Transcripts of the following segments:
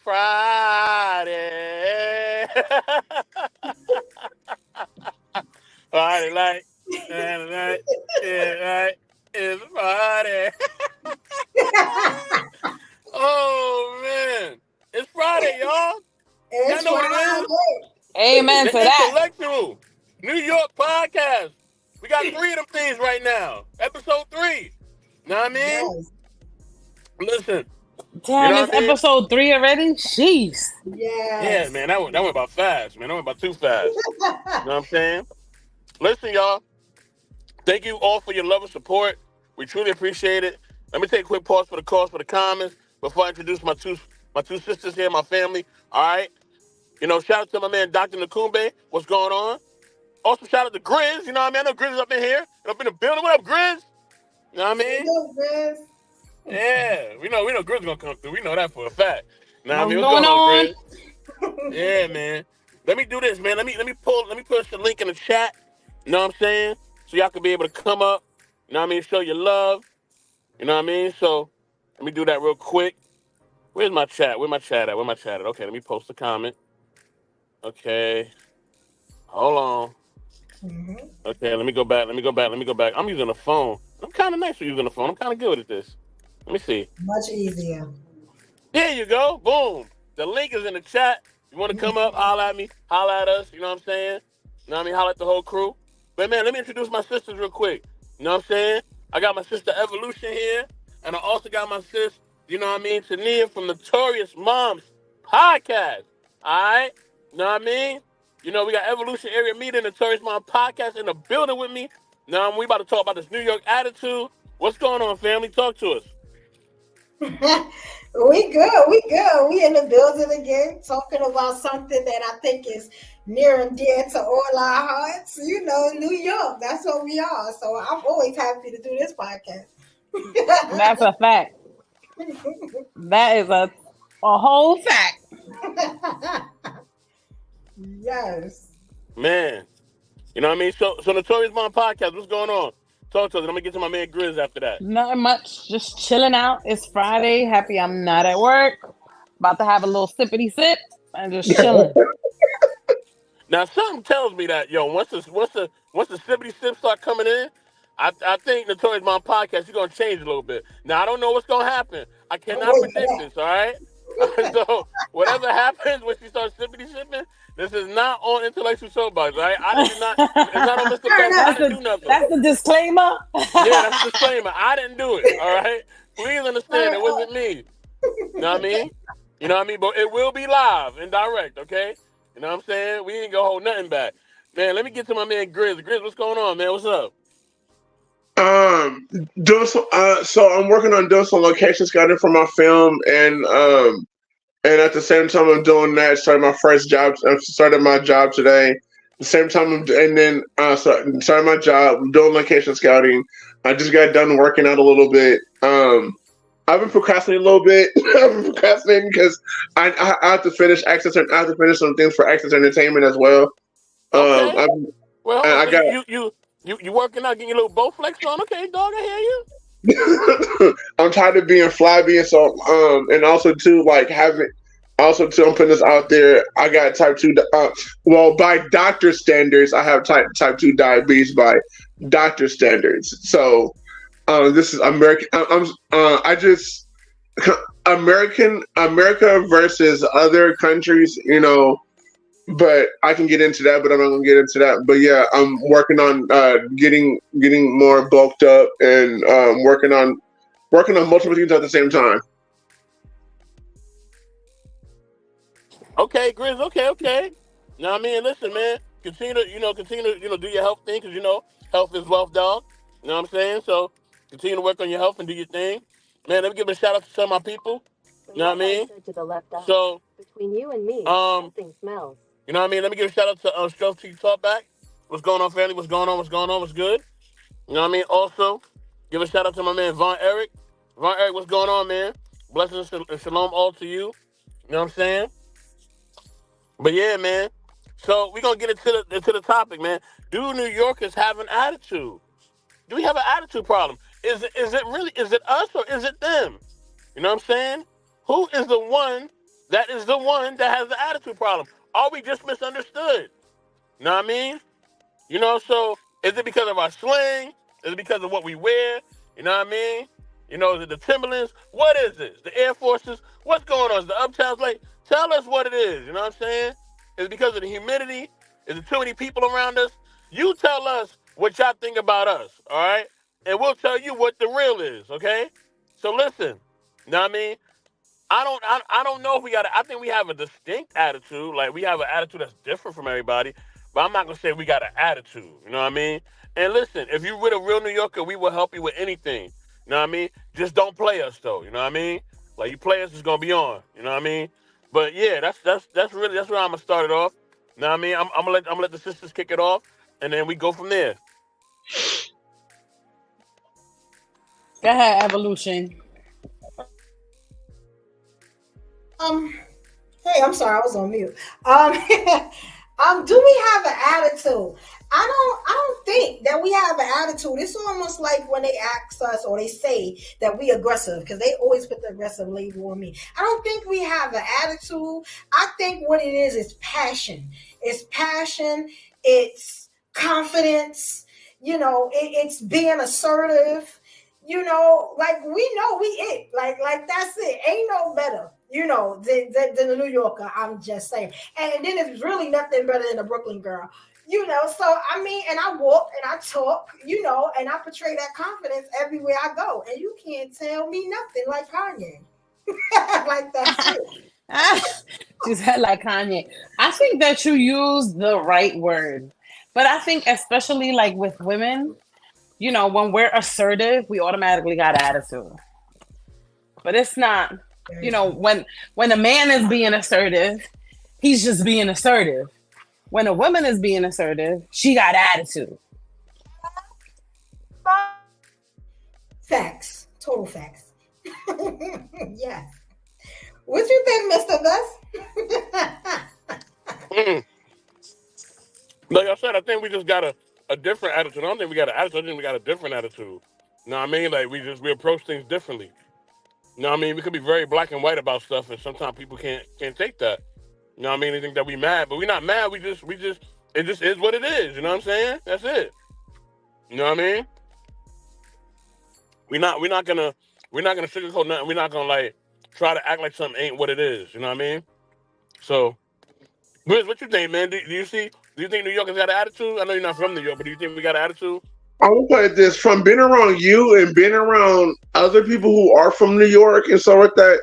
Friday. Friday night, Friday night, yeah, right. It's Friday. Oh man, it's Friday, y'all. Y'all It's know what it is? Friday. Amen to The that. Intellectual New York podcast. We got three of them things right now. Episode 3. Know what I mean? Yes. Listen, you Damn, know it's what I mean? episode 3 already? Jeez. Yeah, Yes. man, that went about fast, man. That went about too fast. You know what I'm saying? Listen, y'all. Thank you all for your love and support. We truly appreciate it. Let me take a quick pause for the calls for the comments before I introduce my two sisters here, my family. All right. You know, shout out to my man Dr. Nakumbe. What's going on? Also, shout out to Grizz. You know what I mean? I know Grizz is up in here. Up in the building. What up, Grizz? You know what I It mean? is, Chris. Yeah. We know Grizz gonna come through. We know that for a fact. You know what I What's mean? What's going going on, on? Grizz? Yeah, man. Let me do this, man. Let me push the link in the chat. You know what I'm saying? So y'all can be able to come up. You know what I mean? Show your love. You know what I mean? So let me do that real quick. Where's my chat? Where my chat at? Where my chat at? Okay, let me post a comment. Okay. Hold on. Mhm. Okay, let me go back. Let me go back. Let me go back. I'm using a phone. I'm kind of nice for using a phone. I'm kind of good at this. Let me see. Much easier. There you go. Boom. The link is in the chat. You want to come up, holla at me, holla at us. You know what I'm saying? You know what I mean? Holla at the whole crew. But man, let me introduce my sisters real quick. You know what I'm saying? I got my sister Evolution here, and I also got my sis, you know what I mean, Tania from Notorious Moms Podcast. All right? You know what I mean? You know, we got Evolution Area Media, Notorious Mom Podcast in the building with me. Now we about to talk about this New York attitude. What's going on, family? Talk to us. We good. We good. We in the building again, talking about something that I think is near and dear to all our hearts. You know, New York. That's what we are. So I'm always happy to do this podcast. That's a fact. That is a whole fact. Yes. Man. You know what I mean? So Notorious Mom Podcast, what's going on? Talk to us. I'm gonna get to my man Grizz after that. Nothing much. Just chilling out. It's Friday. Happy I'm not at work. About to have a little sippity sip and just chilling. Now something tells me that once the sippity sips start coming in, I think Notorious Mom Podcast is gonna change a little bit. Now I don't know what's gonna happen. I I'm cannot waiting for predict this. All right. So whatever happens when she starts sippity sipping, this is not on Intellectual Soapbox. All right. I did not. It's not on Mr. Turn Best. I up. didn't do nothing. That's the disclaimer. Yeah, that's a disclaimer. I didn't do it. All right. Please Turn understand it up. wasn't me. You know what I mean? You know what I mean? But it will be live and direct, okay? You know what I'm saying? We ain't gonna hold nothing back. Man, let me get to my man Grizz. Grizz, what's going on, man? What's up? Um, doing some, so I'm working on doing some location scouting for my film, and at the same time I'm doing that, started my first job. I started my job today. The same time, and then started my job doing location scouting. I just got done working out a little bit. I've been procrastinating a little bit. I've been procrastinating because I have to finish access. I have to finish some things for Access Entertainment as well. Um, Okay. I, Well, hold on. I So got you working out, getting your little Bowflex on? Okay, dog, I hear you. I'm tired of being flabby, and so and also too like having also too I'm putting this out there. I got type two. Well, by doctor standards, I have type two diabetes by doctor standards. So this is American. I just America versus other countries. But I can get into that, but I'm not gonna get into that. But yeah, I'm working on getting more bulked up and working on multiple things at the same time. Okay, Grizz, okay. Now I mean, listen, man, continue to, do your health thing, because health is wealth, dog. You know what I'm saying? So continue to work on your health and do your thing. Man, let me give a shout out to some of my people. You know what I mean? So, um, you know what I mean? Let me give a shout out to Stroke T Talkback. What's going on, family? What's going on? What's going on? What's good? You know what I mean? Also, give a shout out to my man Von Eric. Von Eric, what's going on, man? Blessings and shalom all to you. You know what I'm saying? But yeah, man. So we're gonna get into the topic, man. Do New Yorkers have an attitude? Do we have an attitude problem? Is it us or is it them? You know what I'm saying? Who is the one that is the one that has the attitude problem. Are we just misunderstood? You know what I mean? So is it because of our slang? Is it because of what we wear? You know what I mean? Is it the Timberlands? What is this? The Air Forces? What's going on? Is the Uptowns? Like, tell us what it is. You know what I'm saying? Is it because of the humidity? Is it too many people around us? You tell us what y'all think about us, all right? And we'll tell you what the real is, okay? So listen, you know what I mean? I don't know if we got. I think we have a distinct attitude. Like we have an attitude that's different from everybody. But I'm not gonna say we got an attitude. You know what I mean? And listen, if you're with a real New Yorker, we will help you with anything. You know what I mean? Just don't play us though. You know what I mean? Like you play us, it's gonna be on. You know what I mean? But yeah, that's where I'm gonna start it off. You know what I mean? I'm gonna let the sisters kick it off, and then we go from there. Go ahead, Evolution. Hey, I'm sorry, I was on mute. Do we have an attitude? I don't think that we have an attitude. It's almost like when they ask us or they say that we aggressive, because they always put the aggressive label on me. I don't think we have an attitude. I think what it is passion. It's passion. It's confidence. It's being assertive. Like we know we it. Like that's it. Ain't no better. Than the New Yorker, I'm just saying. And then it's really nothing better than a Brooklyn girl, So, I mean, and I walk and I talk, and I portray that confidence everywhere I go. And you can't tell me nothing like Kanye. Like that's it. She said like Kanye. I think that you use the right word. But I think especially like with women, when we're assertive, we automatically got attitude. But it's not... when a man is being assertive, he's just being assertive. When a woman is being assertive, she got attitude. Facts. Total facts. Yes. What you think, Mr. Gus? Like I said, I think we just got a different attitude. I don't think we got an attitude. I think we got a different attitude. You know what I mean? Like we approach things differently. You know what I mean? We could be very black and white about stuff, and sometimes people can't take that. You know what I mean? They think that we mad, but we're not mad. It just is what it is. You know what I'm saying? That's it. You know what I mean? We're not gonna sugarcoat nothing. We're not gonna like try to act like something ain't what it is. You know what I mean? So, Grizz, what you think, man? Do you think New Yorkers got an attitude? I know you're not from New York, but do you think we got an attitude? I will put this from being around you and being around other people who are from New York and stuff like that.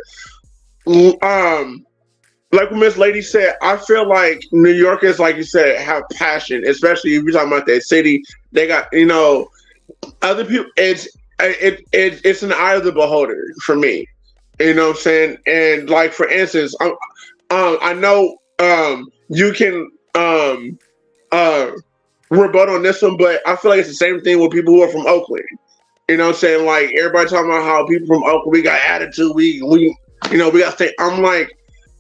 Like what Miss Lady said, I feel like New Yorkers, like you said, have passion, especially if you're talking about that city. They got, other people. It's an eye of the beholder for me. You know what I'm saying? And like for instance, I know you can rebut on this one, but I feel like it's the same thing with people who are from Oakland. You know what I'm saying? Like everybody talking about how people from Oakland, we got attitude, we got to stay. I'm like,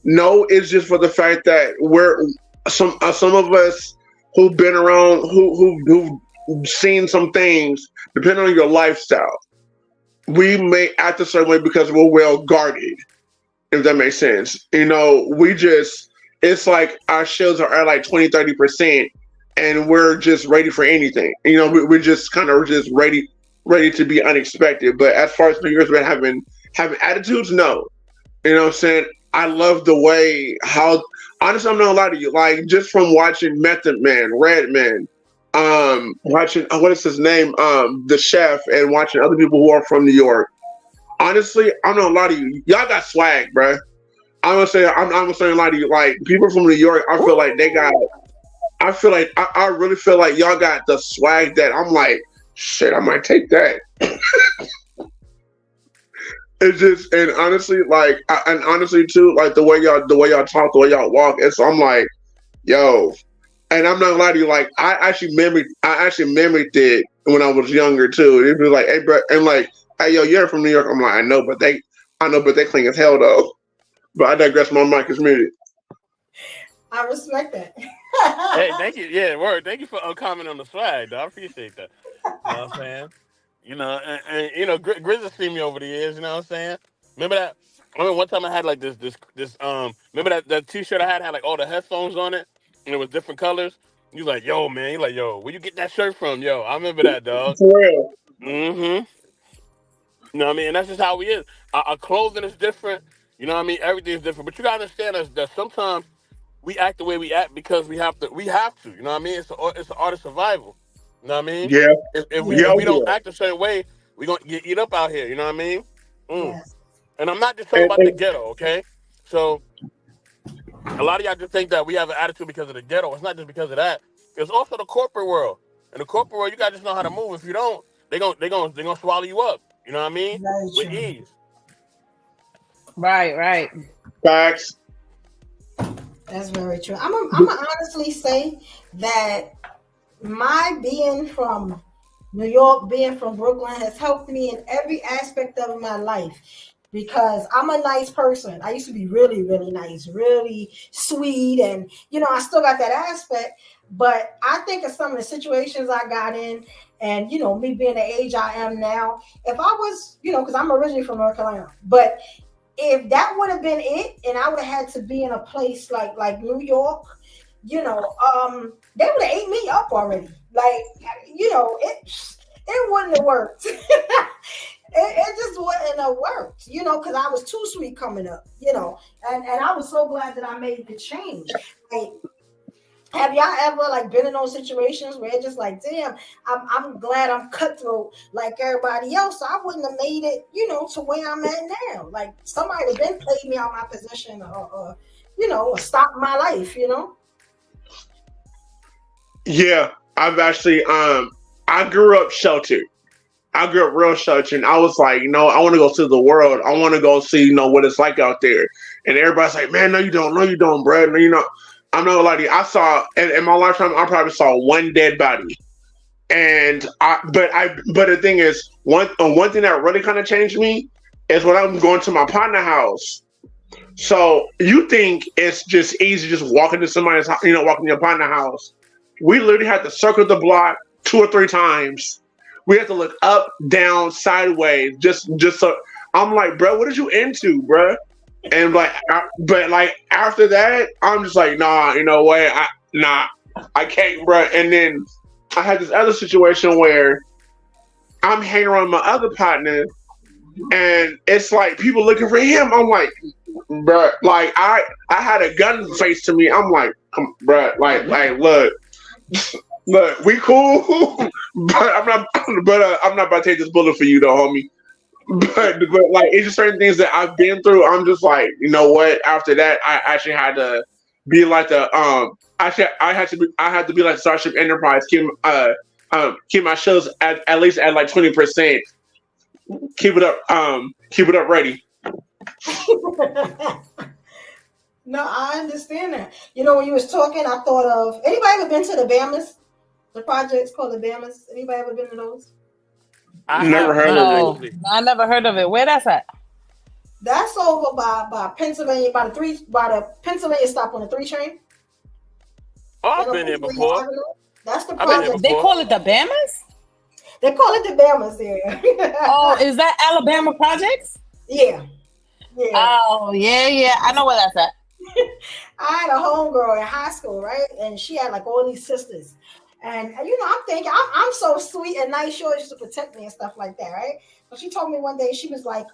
no, it's just for the fact that we're some of us who've been around, who've seen some things, depending on your lifestyle. We may act a certain way because we're well guarded, if that makes sense. It's like our shields are at like 20-30%. And we're just ready for anything. We're just kind of just ready to be unexpected. But as far as New Yorkers having attitudes, no. You know what I'm saying? I love the way how honestly, I'm not gonna lie to you. Like just from watching Method Man, Redman, watching what is his name, the chef, and watching other people who are from New York. Honestly, I'm not gonna lie to you. Y'all got swag, bro. I'm gonna say a lie to you. Like people from New York, I feel like they got. I really feel like y'all got the swag that I'm like, shit, I might take that. It's just, and honestly too, like the way y'all talk, the way y'all walk, I'm like, yo, and I'm not gonna lie to you, like I actually mimicked it when I was younger too. It'd be like, hey, bro, and like, hey, yo, you're from New York. I'm like, I know, but they clean as hell though. But I digress. My mic is muted. I respect that. Hey, thank you. Yeah, word. Thank you for commenting on the swag, though. I appreciate that. You know what I'm saying? And Grizz has seen me over the years. You know what I'm saying? Remember that? I remember one time I had like this remember that T-shirt I had like all the headphones on it and it was different colors. You like, yo, man. You like, yo, where you get that shirt from? Yo, I remember that, dog. For real. Mm-hmm. You know what I mean? And that's just how we is. Our clothing is different. You know what I mean? Everything's different. But you gotta understand that sometimes we act the way we act because we have to. We have to. You know what I mean? It's an art of survival. You know what I mean? Yeah. If Yeah. we don't Yeah. act a certain way, we gonna get eat up out here. You know what I mean? Mm. Yes. And I'm not just talking And, about the ghetto, okay? So a lot of y'all just think that we have an attitude because of the ghetto. It's not just because of that. It's also the corporate world. In the corporate world, you gotta just know how to move. If you don't, they gonna swallow you up. You know what I mean? Very With true. ease. Right. facts. That's very true. I'm gonna honestly say that my being from New York, being from Brooklyn, has helped me in every aspect of my life because I'm a nice person. I used to be really, really nice, really sweet, and I still got that aspect. But I think of some of the situations I got in, and me being the age I am now, if I was, because I'm originally from North Carolina, but if that would have been it, and I would have had to be in a place like New York, they would have ate me up already. Like, it wouldn't have worked. It just wouldn't have worked, because I was too sweet coming up, and I was so glad that I made the change. Like, have y'all ever like been in those situations where it's just like, damn, I'm glad I'm cutthroat like everybody else. So I wouldn't have made it, to where I'm at now. Like somebody would have been played me out my position or stopped my life, Yeah. I've actually I grew up sheltered. I grew up real sheltered, and I was like, I want to go see the world. I want to go see, what it's like out there. And everybody's like, man, no, you don't, bro. No, I'm not gonna lie to you. I saw in my lifetime, I probably saw one dead body. But the thing is, one thing that really kind of changed me is when I'm going to my partner house. So you think it's just easy just walking to somebody's, walking to your partner house. We literally had to circle the block 2 or 3 times. We had to look up, down, sideways, just so. I'm like, bro, what are you into, bro? And but after that, I'm just like, nah, what? I can't, bro. And then I had this other situation where I'm hanging around my other partner, and it's like people looking for him. I'm like, bro, like I had a gun faced to me. I'm like, bro, like look, we cool, but I'm not, I'm not about to take this bullet for you, though, homie. But like it's just certain things that I've been through. I'm just like, what? After that, I actually had to be like the Actually, I had to be like Starship Enterprise. Keep my shows at least at like 20%. Keep it up ready. No, I understand that. When you was talking, I thought of anybody ever been to the Bamas? The project's called the Bamas. Anybody ever been to those? I Never have heard not of it. actually. I never heard of it. Where that's at? That's over by Pennsylvania, by the Pennsylvania stop on the 3 train. Oh, I've been there before. That's the I've been there project. They before. call it the Bamas? They call it the Bamas area. Oh, is that Alabama Projects? Yeah. Oh, yeah. I know where that's at. I had a homegirl in high school, right? And she had like all these sisters. And I'm thinking, I'm so sweet and nice. She always used to protect me and stuff like that, right? But she told me one day, she was like,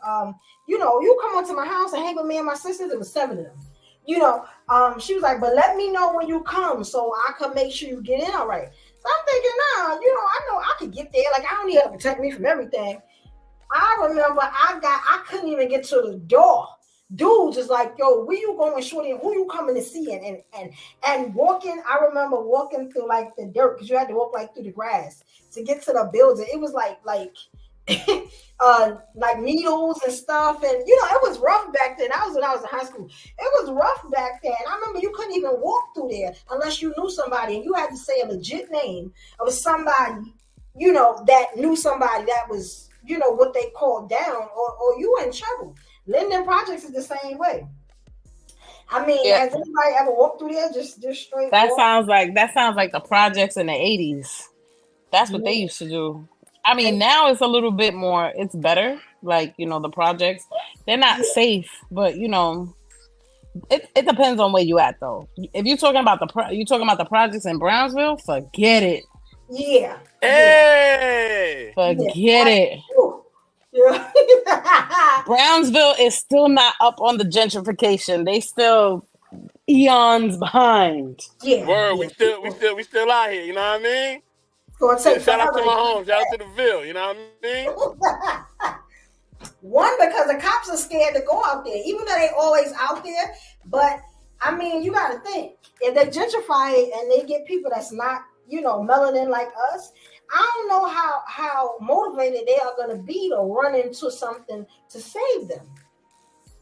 you come onto my house and hang with me and my sisters. It was 7 of them. She was like, but let me know when you come so I can make sure you get in all right. So I'm thinking, nah, I know I could get there. Like, I don't need her to protect me from everything. I remember I couldn't even get to the door. Dudes is like, yo, where you going, shorty? And who you coming to see? And walking, I remember walking through like the dirt because you had to walk like through the grass to get to the building. It was like needles and stuff, and it was rough back then. That was when I was in high school. It was rough back then. I remember you couldn't even walk through there unless you knew somebody, and you had to say a legit name of somebody, that knew somebody that was, what they called down, or you were in trouble. Linden Projects is the same way. I mean, has anybody ever walked through there just straight? That sounds like the projects in the 80s. That's what they used to do. I mean, now it's a little bit more. It's better. Like the projects, they're not safe, but it depends on where you at though. If you're talking about the projects in Brownsville, forget it. Yeah. Hey. Forget it. Yeah. Brownsville is still not up on the gentrification. They still eons behind. Yeah. Word, we still out here. You know what I mean? Gonna take Shout out to forever. my home. Shout out to the Ville. You know what I mean? One, because the cops are scared to go out there, even though they always out there. But I mean, you got to think, if they gentrify it and they get people that's not, melanin like us, I don't know how motivated they are going to be to run into something to save them.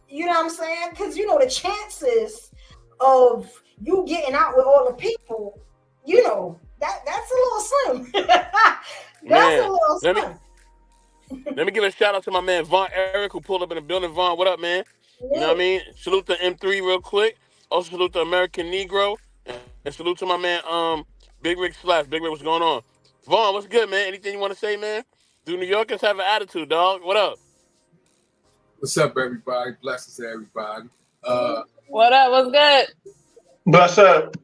You know what I'm saying? Because the chances of you getting out with all the people, that's a little slim. That's a little slim. Let me give a shout out to my man Von Eric, who pulled up in the building. Von, what up, man? You know what I mean? Salute to M3 real quick. Also salute to American Negro. And salute to my man Big Rick Slash. Big Rick, what's going on? Vaughn, what's good, man? Anything you want to say, man? Do New Yorkers have an attitude, dog? What up? What's up, everybody? Blessings to everybody. What up? What's good? Bless up.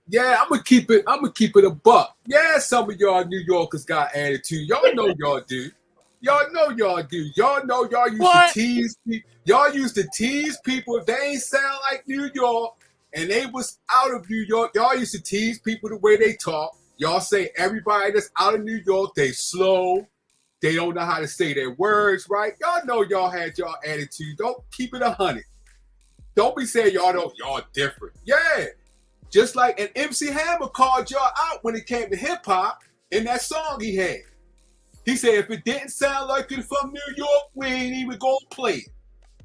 Yeah, I'm gonna keep it a buck. Yeah, some of y'all New Yorkers got attitude. Y'all know y'all do. Y'all know y'all do. Y'all know y'all used to tease people. Y'all used to tease people if they ain't sound like New York and they was out of New York. Y'all used to tease people the way they talk. Y'all say everybody that's out of New York, they slow. They don't know how to say their words right. Y'all know y'all had y'all attitude. Don't keep it 100. Don't be saying y'all different. Yeah. Just like an MC Hammer called y'all out when it came to hip hop in that song he had. He said, if it didn't sound like it from New York, we ain't even gonna play it.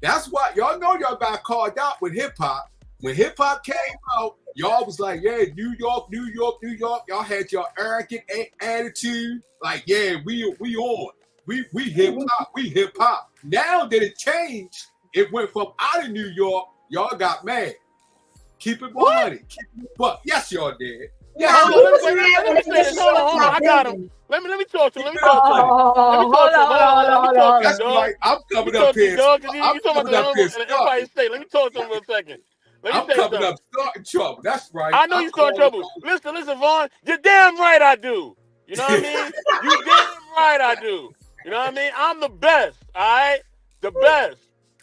That's why y'all know y'all got called out with hip hop. When hip hop came out, y'all was like, yeah, New York, New York, New York. Y'all had your arrogant attitude. Like, yeah, we on. We hip hop. Now that it changed, it went from out of New York, y'all got mad. Keep it 100. Keep it buck. Yes, y'all did. Yeah, Let me say this. Hold on. I got him. Let me talk to him. Let me talk to him. That's right. I'm coming up here. You talking about the Empire State. Let me talk to him for a second. I'm coming up starting trouble. That's right. I know you start trouble. Listen, Vaughn. You're damn right I do. You know what I mean? You damn right I do. You know what I mean? I'm the best. All right? The best.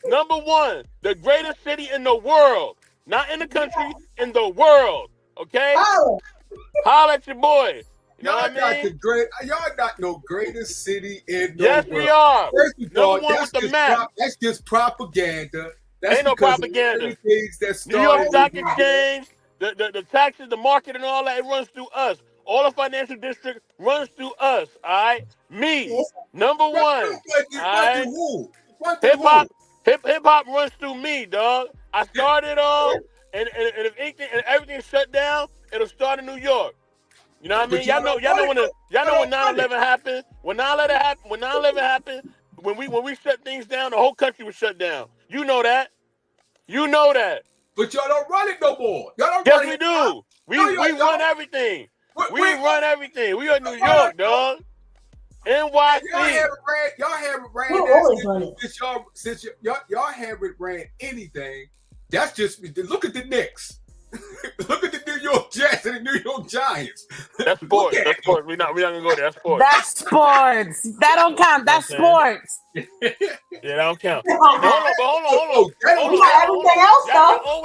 Number one. The greatest city in the world. Not in the country, in the world. Okay? Holla at your boy. You know what I mean? Y'all not no greatest city in the world. Yes, we are. First of all, that's just propaganda. That's ain't no propaganda. New York Stock Exchange, the taxes, the market, and all that, it runs through us. All the financial district runs through us. All right? Me, number one. All right? Hip hop runs through me, dog. I started off, and if anything and everything shut down, it'll start in New York. You know what I mean? Y'all know when 9/11 happened. When 9/11 happened, when we shut things down, the whole country was shut down. You know that. You know that. But y'all don't run it no more. Y'all don't yes, run we it. do. We run everything. We run everything. We are New York, dog. NYC. Y'all haven't ran since y'all haven't ran anything. That's just look at the Knicks. Look at the New York Jets and the New York Giants. That's sports. That's sports. We're not gonna go there. That's sports. That's sports. That don't count. That's sports. Yeah, that don't count. Hold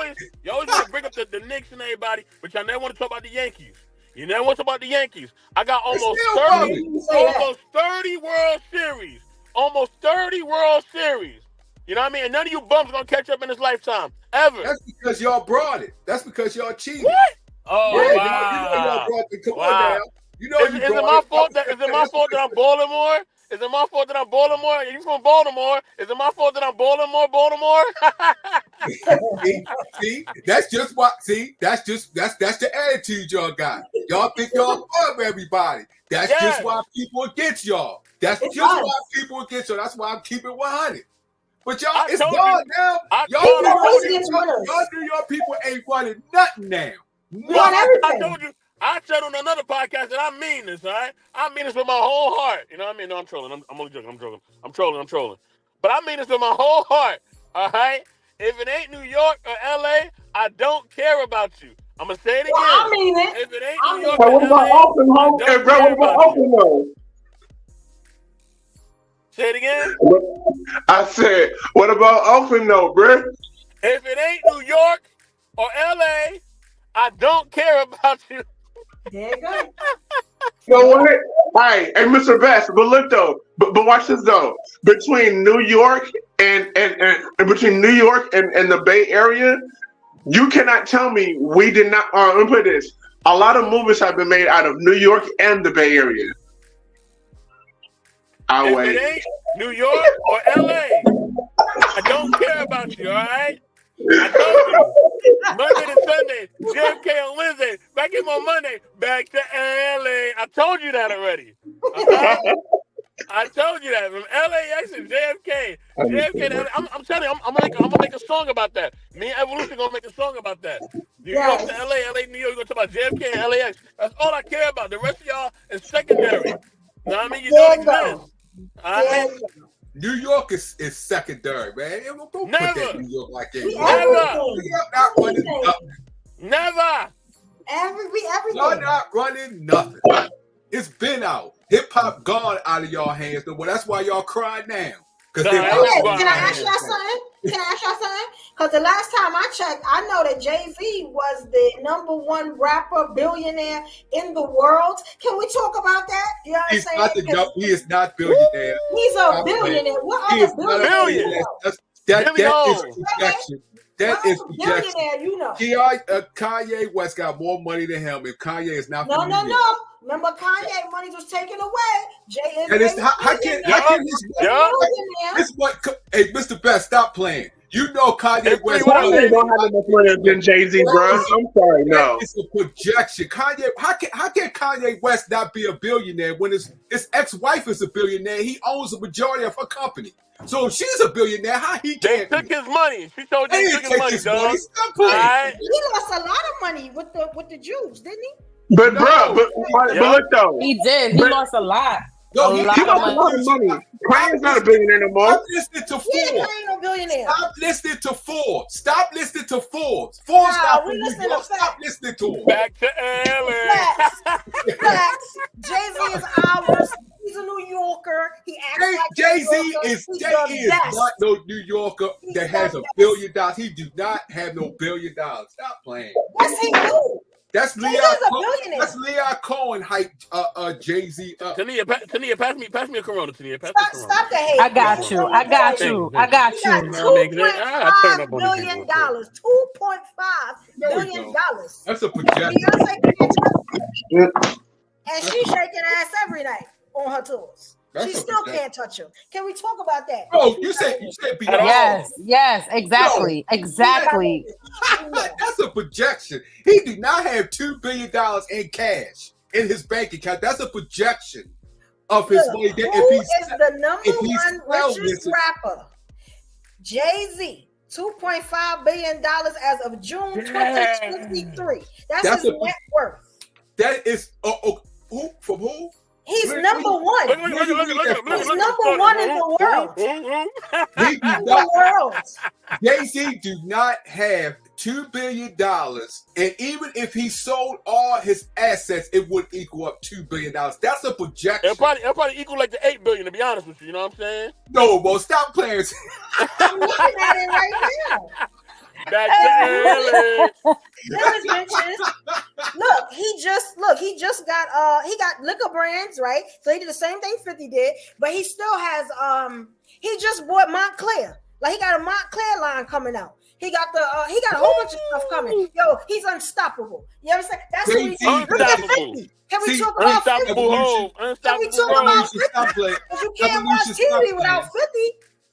on. You always want to bring up the Knicks and everybody, but y'all never want to talk about the Yankees. You never want to talk about the Yankees. I got almost 30 World Series. Almost 30 World Series. You know what I mean? And none of you bums are going to catch up in this lifetime. Ever. That's because y'all brought it. That's because y'all cheated. What? Oh, yeah, wow. You know y'all brought it. Come on now. You know is it my fault that I'm Baltimore? Is it my fault that I'm Baltimore? You from Baltimore? Is it my fault that I'm Baltimore? see, that's just what. See, that's the attitude y'all got. Y'all think y'all above everybody. That's just why people against y'all. That's why people against y'all. That's why I'm keeping 100. But y'all, it's gone now. Y'all New York people ain't running nothing now. I told you. I said on another podcast that I mean this, all right? I mean this with my whole heart. You know what I mean? No, I'm trolling. I'm only joking. I'm trolling. But I mean this with my whole heart, all right? If it ain't New York or L.A., I don't care about you. I'm going to say it again. Well, I mean it. If it ain't New York So or what about LA, Oakland, home? I don't Hey, bro, care what about about you. Oakland, though? Say it again. I said, what about Oakland, though, bro? If it ain't New York or LA, I don't care about you. There you go. You know what? All right, hey, Mr. Bass, but look though, but watch this though. Between New York and between New York and the Bay Area, you cannot tell me we did not. Let me put this: a lot of movies have been made out of New York and the Bay Area. I'll If wait. it ain't New York or LA, I don't care about you, all right? I told you. Monday to Sunday, JFK on Wednesday, back in on Monday, back to LA. I told you that already. Okay? I told you that. From LAX to JFK. JFK to LA. I'm telling you, I'm gonna make a song about that. Me and Evolution gonna make a song about that. New York to LA, LA, New York, you're gonna talk about JFK and LAX. That's all I care about. The rest of y'all is secondary. You know what I mean? You don't exist. All right? New York is secondary, man. Don't put that Never. New York like that. We Never. everything. You're not running nothing. Never. Everything. Y'all not running nothing. It's been out. Hip hop gone out of y'all hands. Well, that's why y'all cry now. Because Nah, Okay, can I ask y'all something? Because the last time I checked, I know that Jay-Z was the #1 rapper billionaire in the world. Can we talk about that? You know what I'm saying? He is not billionaire. He's a billionaire. What He other is not a billionaire? billion. That Billy is Hole. projection. That What is other projection. billionaire you know? Kanye West got more money than him, and Kanye is not. No. from New York. Remember, Kanye money was taken away. Jay is And it's how can this what? Hey, Mr. Best, stop playing. You know Kanye Hey, West. what up, Kanye don't have enough money than Jay-Z, bro. I'm sorry, no. It's a projection. Kanye, how can Kanye West not be a billionaire when his ex-wife is a billionaire? He owns a majority of her company. So if she's a billionaire, how he They can't took be? his money. She told you They they didn't took his take money, his dog. money. Stop All playing. right? He lost a lot of money with the Jews, didn't he? But No. bro, but look though, He did. He lost a lot. No, A he lot he of lost a money. lot of money. Kanye's not a billionaire no more. Stop listening to Yeah, Forbes. he ain't no billionaire. Stop listening to Forbes. Stop listening to Forbes. Forbes Nah, not we from New listen to York. Stop facts. listening to him. Back to LA. Facts. Jay-Z is ours. He's a New Yorker. He acts like a Jay-Z New Yorker. is He's Jay the is best. not no New Yorker He's that has the $1 best. billion. He do not have no $1 billion. Stop playing. Yes, he do. That's Jay-Z Leon is a Cohen. billionaire. That's Leon Cohen hyped Jay-Z up. Tania, pass me a Corona, Tania. Pass me a Corona. Stop the hate. I got you. I got you. I got He got you. No, nigga, I turn up $2.5 on these billion. people. $2.5 No, we billion. don't. That's a projection. Beyonce can't touch him. And she's shaking ass every night on her tours. That's She a still projection. can't touch him. Can we talk about that? Oh, you said Beyonce. Yes, exactly. Exactly. That's a projection. He do not have $2 billion in cash in his bank account. That's a projection of his money. Who is the he's #1 richest rapper? Jay-Z. $2.5 billion as of June 2023. That's his net worth. That is who from who? He's Look, #1. Look, He's #1 in the world. He do In the not, world. Jay-Z do not have $2 billion, and even if he sold all his assets, it would equal up $2 billion. That's a projection. It'll probably equal like the 8 billion, to be honest with you. You know what I'm saying? No, well, stop playing. I'm looking at it right now. Back to LA. Look, he just got he got liquor brands, right? So he did the same thing 50 did, but he still has he just bought Montclair. Like he got a Montclair line coming out. He got a whole bunch of stuff coming. Yo, he's unstoppable. You understand? That's what he's Unstoppable. 50. Can we See, talk about 50? Unstoppable home. Can we Unstoppable talk road. about Stop playing. Because you can't watch Evolution, stop TV without 50.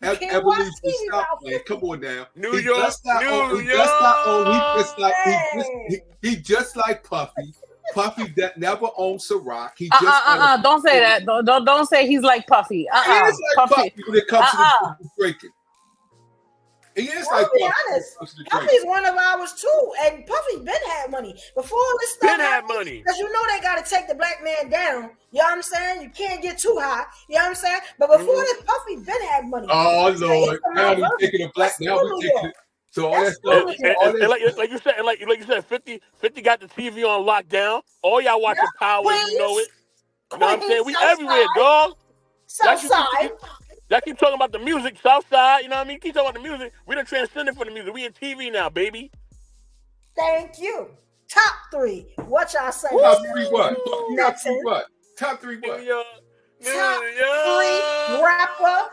You can't watch Evolution, TV stop without playing. 50. Come on now. New He York, just not New on- he York. just not on- he just like Puffy. Puffy that never owned Ciroc. He just Don't say that. Don't say he's like Puffy. He is like Puffy. Puffy when it comes to the drinking. He is I'll like be honest. Puffy. Puffy's one of ours too, and Puffy been had money before all this stuff. Ben had money. Because you know they got to take the black man down. You know what I'm saying? You can't get too high. You know what I'm saying? But before this, Puffy been had money. Oh Lord! Now we taking a black. Now we taking it. So all that stuff. And like you said, 50 got the TV on lockdown. All y'all watching Power, you know it. You know what I'm saying? We everywhere, dog. Southside. Y'all keep talking about the music, Southside. You know what I mean? Keep talking about the music. We done transcended for the music. We in TV now, baby. Thank you. Top 3. What y'all say? Top 3 what? Nothing. Top 3 what? Top 3 rapper,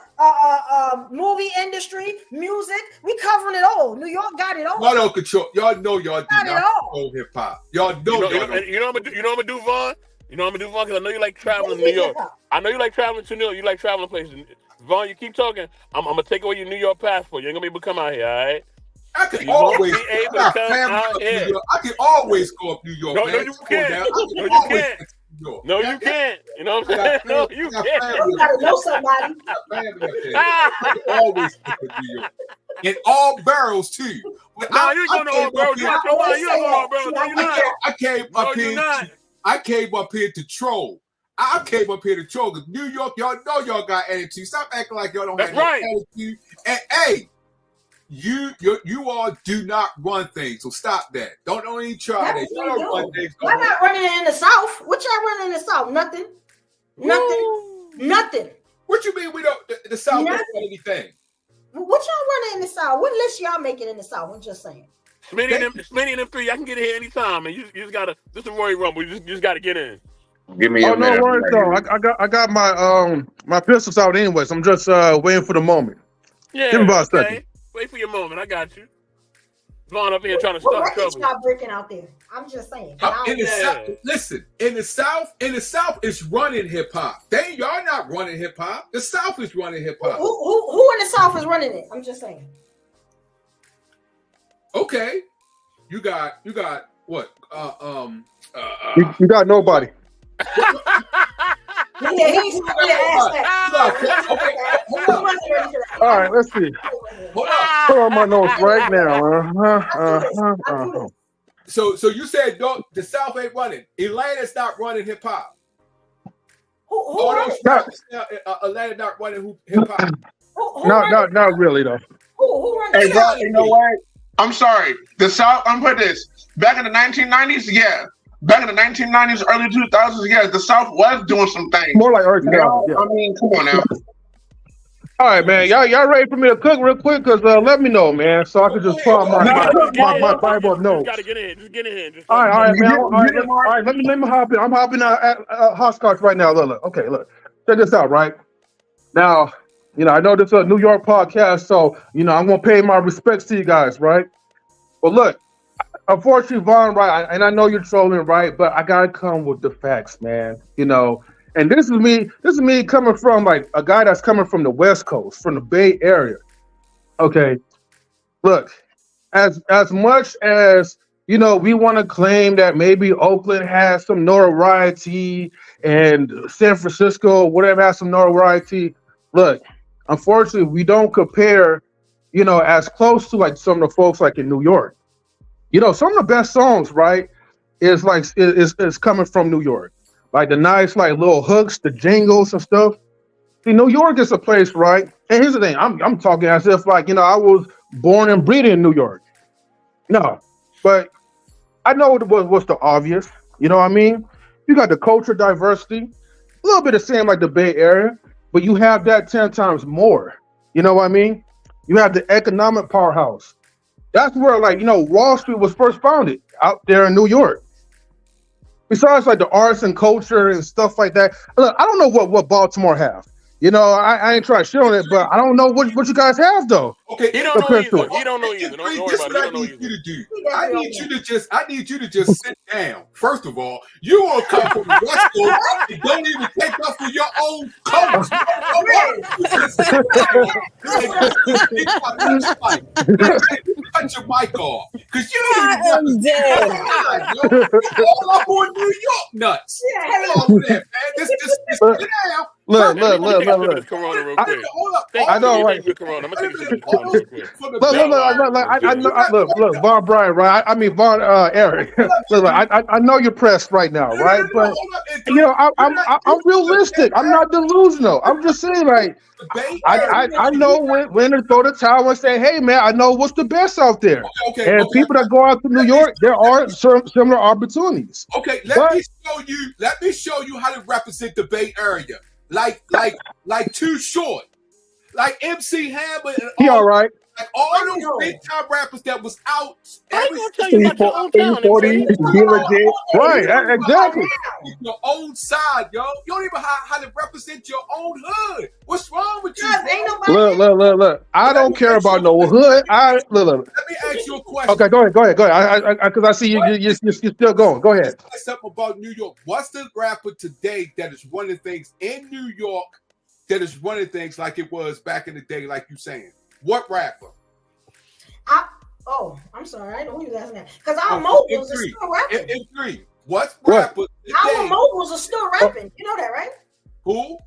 movie industry, music. We covering it all. New York got it all. Y'all don't control. Y'all know y'all do Got not it all. control hip hop. Y'all know y'all don't. You know what I'm gonna do, Vaughn? You know what I'm gonna do, Vaughn? Because I know you like traveling to New York. I know you like traveling to New York. You like traveling places. Vaughn, you keep talking. I'm gonna take away your New York passport. You ain't gonna be able to come out here, all right? I can You always won't be able to come out here. I can always go up New York. No, man. you Come on can't. now. No, you can't. No, you can't. You know what I'm saying? No, you can't. You gotta know somebody. I can always go to New York. In all barrels too. No, you ain't going to all barrels. You ain't going to all barrels. No, you're not. I came No, up you're here. not. I came up here to troll. I came up here to troll because New York, y'all know y'all got attitude. Stop acting like y'all don't That's have right. no attitude. And hey, you all do not run things, so stop that. Don't even try that. Y'all don't run things. Why not running it in the South? What y'all running in the South? Nothing. Nothing. What you mean we don't? The South don't run anything. What y'all running in the South? What list y'all making in the South? I'm just saying. Smitty and them 3, I can get in here anytime, man. You just gotta. This is a Royal Rumble. You just gotta get in. Give me. Oh no worries though. I got my pistols out anyway, so I'm just waiting for the moment. Yeah. Give me about a second. Okay. Wait for your moment. I got you. Vaughn up here trying to What start records trouble. y'all breaking out there? I'm just saying. In the South, listen. In the South, it's running hip hop. Y'all not running hip hop. The South is running hip hop. Who in the South is running it? I'm just saying. Okay, you got what? You got nobody. Yeah, he's really asked that. All right, let's see. Hold on. Put on my notes right now. So you said the South ain't running. Atlanta's not running hip hop. Who Atlanta not running hip hop. Not really though. Who runs Hey, the bro, South? you know what? I'm sorry. The South, I'm put this. Back in the 1990s, yeah. Back in the 1990s, early 2000s, yeah, the South was doing some things. More like earth. Now, Yeah. I mean, come on now. All right, man. Y'all ready for me to cook real quick? Cause let me know, man, so I can just pull out my Bible of notes. Just gotta get in. Just get in. All right, man. All right. Let me hop in. I'm hopping out at Hopscotch right now. Look. Okay, look. Check this out, right? Now, I know this is a New York podcast, so I'm gonna pay my respects to you guys, right? But look, unfortunately, Vaughn, right? And I know you're trolling, right? But I gotta come with the facts, man. And this is me coming from like a guy that's coming from the West Coast, from the Bay Area. Okay, look, as much as we want to claim that maybe Oakland has some notoriety and San Francisco, whatever, has some notoriety. Look, unfortunately, we don't compare, as close to like some of the folks like in New York. Some of the best songs, right, is coming from New York. Like the nice, like little hooks, the jingles and stuff. See, New York is a place, right? And here's the thing: I'm talking as if like I was born and bred in New York. No, but I know what's the obvious. You know what I mean? You got the culture diversity, a little bit the same like the Bay Area, but you have that 10 times more. You know what I mean? You have the economic powerhouse. That's where Wall Street was first founded out there in New York. Besides like the arts and culture and stuff like that, look, I don't know what Baltimore have. I ain't trying to shit on it, but I don't know what you guys have though. Okay, He don't know either. He don't know either. Don't worry This is about what it. I need you to do. I need you to just sit down. First of all, you will come from the West Coast and don't even take up for your own coast. Cut your mic off, because you I'm dead. all up on New York nuts. Come on, man. Just sit down. Look. Let me take a sip of this Corona real quick. Hold up. I know, right? Thank you, Corona. I'm gonna take a sip of this Corona real quick. Look, Von Brian, right? I mean, Von Eric. Look, I know you're pressed right now, right? But you know, I'm realistic. I'm not delusional. I'm just saying, like, I know when to throw the towel and say, hey, man, I know what's the best out there. And people that go out to New York, there are similar opportunities. Okay, let me show you how to represent the Bay Area. Like Too Short, like MC Hammer, and he all right. Like all those big time rappers that was out. I ain't gonna tell you about your own town. Right, exactly. Your own side, yo. You don't even know how to represent your own hood. What's wrong with you? Look. I don't care about no hood. Look. Let me ask you a question. Okay, go ahead. Because I see you're still going. Go ahead. Something about New York. What's the rapper today that is one of the things in New York that is one of the things like it was back in the day, like you saying? What rapper? I'm sorry. I know who you asking that. Because our moguls are still rapping. In three. What rapper today? Our moguls are still rapping. You know that, right? Who?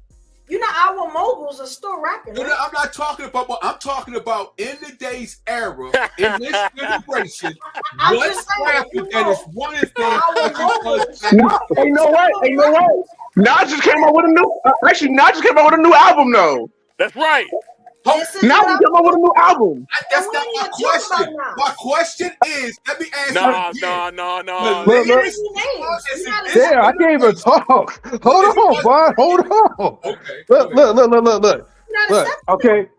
You know our moguls are still rapping. Right? I'm not talking about what I'm talking about in the day's era, in this generation. What rapper that is one of the things? Ain't no way. Nas just came out with a new album though. That's right. Now we come out with a new album. That's not my question. My question is, let me ask you. No. Yeah, I can't even talk. Hold on, bud. Hold on. Okay. Look. Okay.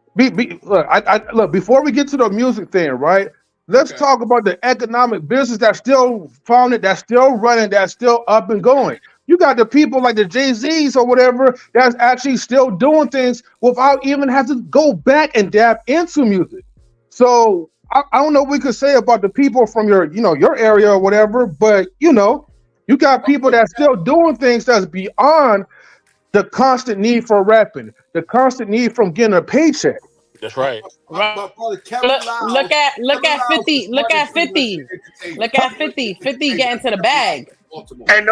Look. Before we get to the music thing, right? Let's talk about the economic business that's still founded, that's still running, that's still up and going. You got the people like the Jay-Z's or whatever that's actually still doing things without even having to go back and dab into music. So I don't know what we could say about the people from your area or whatever, but you got people that's still doing things that's beyond the constant need for rapping, the constant need from getting a paycheck. That's right. Look at 50. Look at 50. 50 getting to the bag. And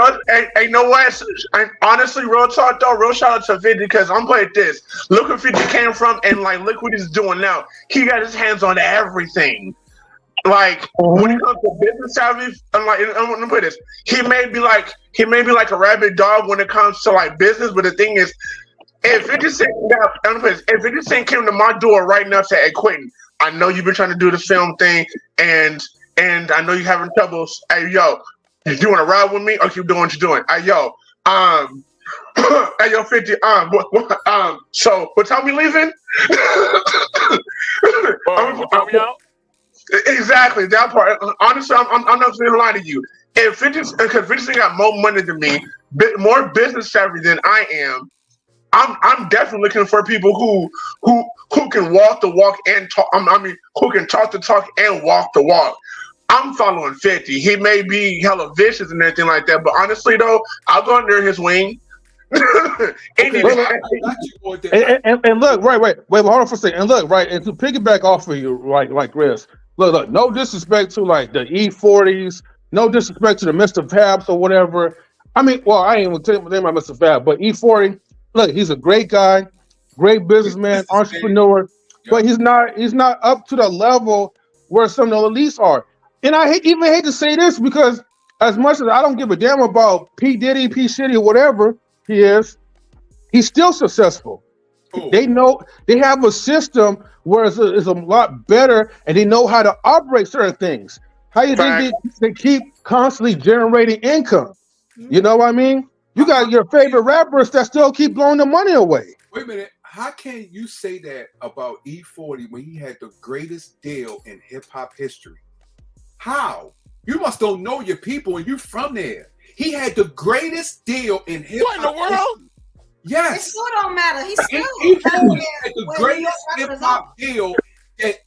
no way. Honestly, real talk though, real shout out to 50 because I'm playing this. Look where 50 came from, and like look what he's doing now. He got his hands on everything. Like when it comes to business savvy, I'm gonna put this. He may be like a rabid dog when it comes to like business, but the thing is, if 50 Cent came to my door right now and said, "Hey Quentin, I know you've been trying to do the film thing, and I know you're having troubles. Hey yo, you want to ride with me or keep doing what you're doing? Hey yo, hey yo, 50, so what time we leaving? What time we out? Exactly that part. Honestly, I'm not going to lie to you. If 50 got more money than me, more business savvy than I am, I'm definitely looking for people who can walk the walk and talk. Who can talk the talk and walk the walk. I'm following 50. He may be hella vicious and everything like that, but honestly though, I'll go under his wing. And look, wait, hold on for a second. And look, right, and to piggyback off of you, like Chris, look, no disrespect to like the E40s, no disrespect to the Mr. Fabs or whatever. I mean, well, I ain't even tell you about Mr. Fab, but E40, look, he's a great guy, great businessman, entrepreneur, but he's not up to the level where some of the elites are. And I hate to say this because as much as I don't give a damn about P. Diddy, P. Shitty, or whatever he is, he's still successful. Ooh. They know they have a system where it's a lot better and they know how to operate certain things. How you think they keep constantly generating income? You know what I mean? You got your favorite rappers that still keep blowing the money away. Wait a minute. How can you say that about E40 when he had the greatest deal in hip hop history? How? You must don't know your people and you from there. He had the greatest deal in hip hop. What in the world? Yes. It still don't matter. He still had the greatest hip hop deal that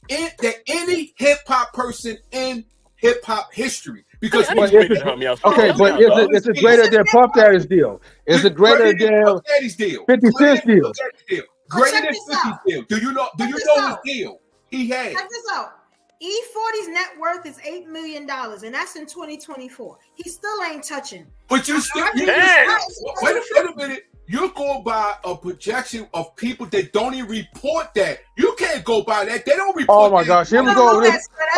any hip hop person in hip hop history. Because but is it greater than Puff Daddy's deal? Is it greater than Puff Daddy's deal? 50 Cent's deal? Greater than 50's deal. Do you know his deal? He had. Check this out. E40's net worth is $8 million, and that's in 2024. He still ain't touching. But you still wait a minute. You're going by a projection of people that don't even report that. You can't go by that. They don't report. Oh my gosh, here we go.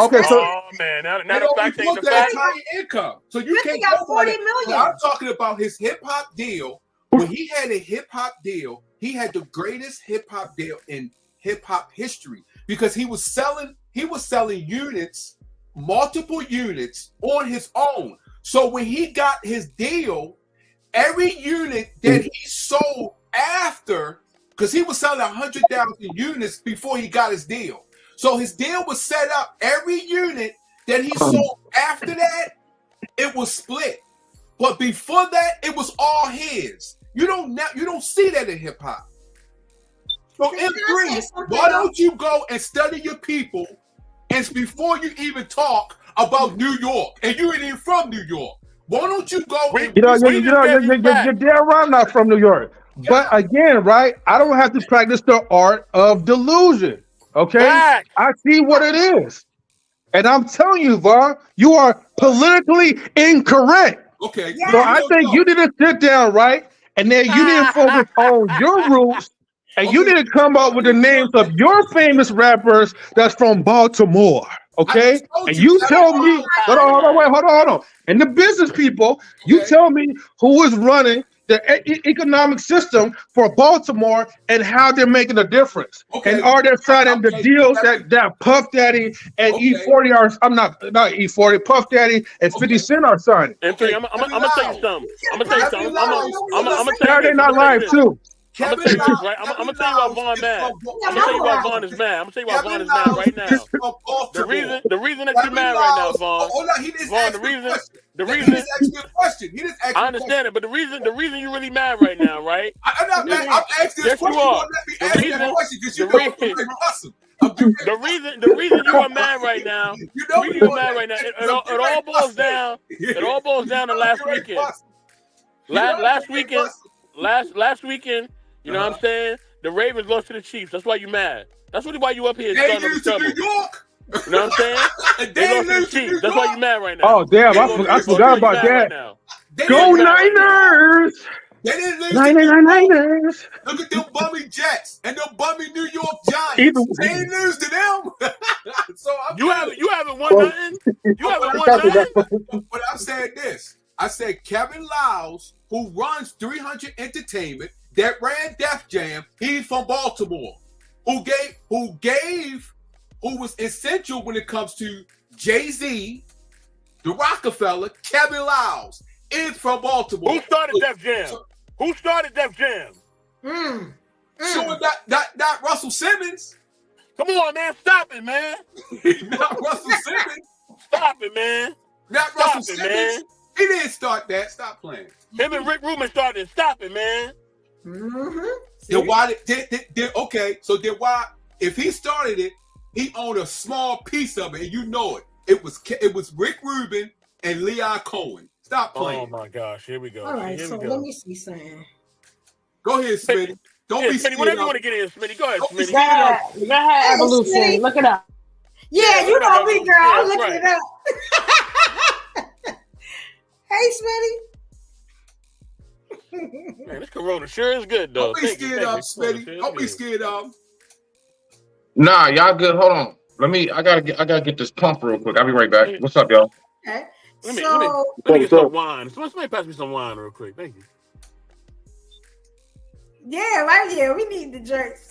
Okay, so Oh man, now they the don't fact ain't report the their fact. entire income. So you 50 can't got go 40 by that. million. I'm talking about his hip hop deal. When he had a hip hop deal, he had the greatest hip hop deal in hip hop history because he was selling units, multiple units on his own. So when he got his deal, every unit that he sold after, because he was selling 100,000 units before he got his deal. So his deal was set up. Every unit that he sold after that, it was split. But before that, it was all his. You don't see that in hip hop. So M3, why don't you go and study your people, and before you even talk about New York, and you ain't even from New York, why don't you go? you're damn right I'm not from New York. But again, right, I don't have to practice the art of delusion. Okay, Fact. I see what it is, and I'm telling you, Vaughn, you are politically incorrect. Okay, So I think you didn't sit down, right, and then you didn't focus on your roots. And you didn't come up with the names of your famous rappers that's from Baltimore, okay? And you tell me, hold on. And the business people, you tell me who is running the economic system for Baltimore and how they're making a difference. Okay. And are they signing the deals that Puff Daddy and E40 are? I'm not E40, Puff Daddy and 50 Cent are signing. And I'm gonna tell you something. I'm gonna tell you something. I'm gonna tell you. Saturday Night Live too. I'm gonna tell you this, right? I'm gonna tell you why Vaughn mad. I'm gonna tell you why Vaughn is mad. I'm gonna tell you why Vaughn is mad right now. The reason that you're mad right now, Vaughn. Vaughn, the reason. I understand it, but the reason you're really mad right now, right? I'm not mad. I'm asking this question. The reason you are mad right now. It all boils down. It all boils down to last weekend. Last weekend. You know what I'm saying? The Ravens lost to the Chiefs. That's why you mad. That's really why you up here starting to trouble. New York. You know what I'm saying? They lost to the Chiefs. That's why you mad right now. Oh damn! I forgot about that. Go Niners! They didn't lose. Niners! Look at them bummy Jets and them bummy New York Giants. They didn't lose to them. So you haven't won nothing. You haven't won nothing. But I'm saying this. I said Kevin Lyles, who runs 300 Entertainment, that ran Def Jam, he's from Baltimore. Who was essential when it comes to Jay-Z, the Rockefeller, Kevin Lyles is from Baltimore. Who started Def Jam? Who started Def Jam? So not Russell Simmons. Come on, man. Stop it, man. Not Russell Simmons. Stop it, man. Not Russell Simmons. Man. He didn't start that. Stop playing. Him and Rick Rubin started. Stop it, man. Then why okay, so then why, if he started it, he owned a small piece of it, and you know it. It was Rick Rubin and Leon Cohen. Stop playing. Oh my gosh, here we go. All right, so let me see something. Go ahead, Smitty. Don't be Smitty. Whatever you want to get in, Smitty. Go ahead, Smitty. Go ahead, Evolution. Look it up. Yeah, you know me, girl. I'm looking it up. Hey, Smitty. Man, this Corona sure is good, though. Don't be scared of, Smitty. Don't be scared of. Nah, y'all good. Hold on. I gotta get this pump real quick. I'll be right back. What's up, y'all? Okay. Let me get some wine. Somebody pass me some wine real quick. Thank you. Yeah, right here. We need the jerks.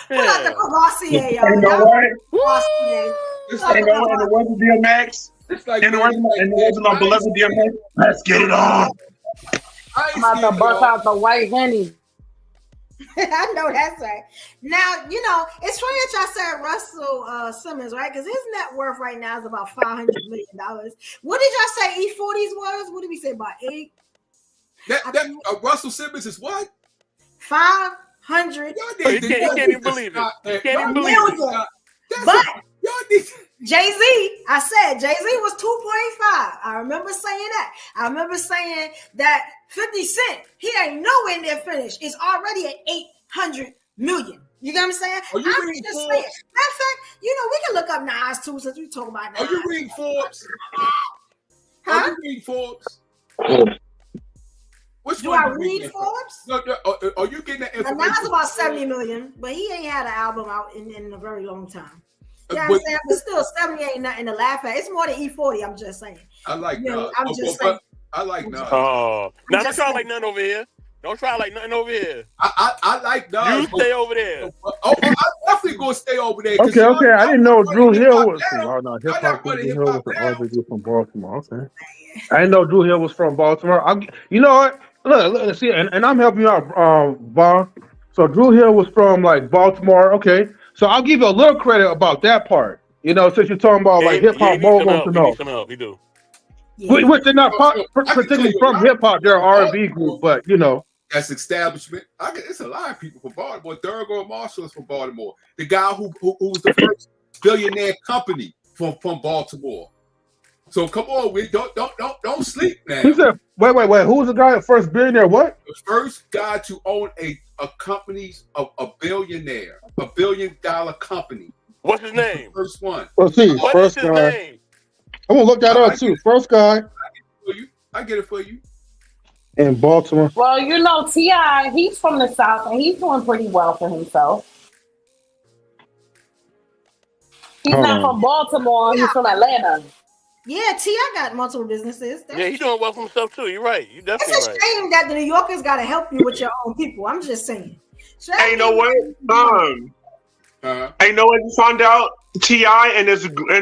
Pull out the Cavassier, y'all. You know what? Cavassier. This ain't going in the weather DMX. In the words of beloved DMX. Let's get it on. I'm about to bust out the white Henny. I know that's right. Now, you know, it's funny that y'all said Russell Simmons, right? Because his net worth right now is about $500 million. What did y'all say E40's was? What did we say, about 8? Russell Simmons is what? 500. He can't even believe it. He can't even believe it. But Jay-Z, I said Jay-Z was 2.5. I remember saying that. I remember saying that 50 Cent, he ain't nowhere near finished. It's already at 800 million. You get what I'm saying? I'm just saying. Matter of fact, you know, we can look up Nas too since we talk about Nas. Are you reading Forbes? Huh? Are you reading Forbes? Which Do one I you read reading? Forbes? No, are you getting that Now information? it's about 70 million, but he ain't had an album out in a very long time. Yeah, But- I'm saying, but still 70 ain't nothing to laugh at. It's more than E40. I'm just saying. I like You know, Nas. I'm just saying. I like Nas. Oh, now don't just try saying. like nothing over here. Don't try like nothing over here. I like Nas. You stay over there. I'm definitely gonna stay over there. Okay, okay. I didn't know Drew Hill was from. Now. Oh no, hip I'm hop. not running Drew Hill was hip-hop from RBG from Baltimore. Okay. I didn't know Drew Hill was from Baltimore. You know what? Look, see, and I'm helping you out, Vaughn. So Drew Hill was from like Baltimore. Okay, so I'll give you a little credit about that part. You know, since you're talking about like hip hop moguls and He all. needs some help. He do. Yeah. Which they're not particularly from hip hop. They're an R&B group, but you know. That's establishment. It's a lot of people from Baltimore. Thurgood Marshall is from Baltimore. The guy who was the first billionaire company from Baltimore. So come on, we don't sleep now. He said, wait. Who was the guy at first billionaire? What? The first guy to own a company's a billionaire, $1 billion company. What's his name? First one. Let's see. What First is his guy. name? I'm gonna look that up too. First guy I get it for you. in Baltimore. Well, you know, T.I., he's from the South and he's doing pretty well for himself. He's not from Baltimore, he's from Atlanta. Yeah, T.I. got multiple businesses. Yeah, he's doing well for himself too. You're right. You definitely It's a right. shame that the New Yorkers got to help you with your own people. I'm just saying. Hey, you know what? Hey, you know what? You found out T.I. and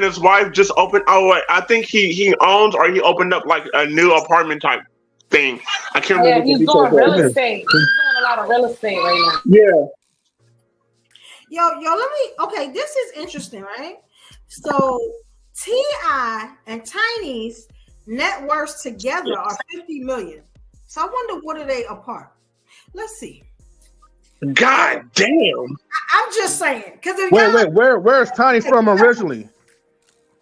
his wife just opened. Oh, I think he owns or he opened up like a new apartment type thing. I can't Yeah, remember. he's doing real estate. He's doing a lot of real estate right now. Yeah. Yo, let me. Okay, this is interesting, right? So T.I. and Tiny's net worths together are 50 million. So I wonder what are they apart? Let's see. God damn. I'm just saying because Wait. Where's Tiny from originally?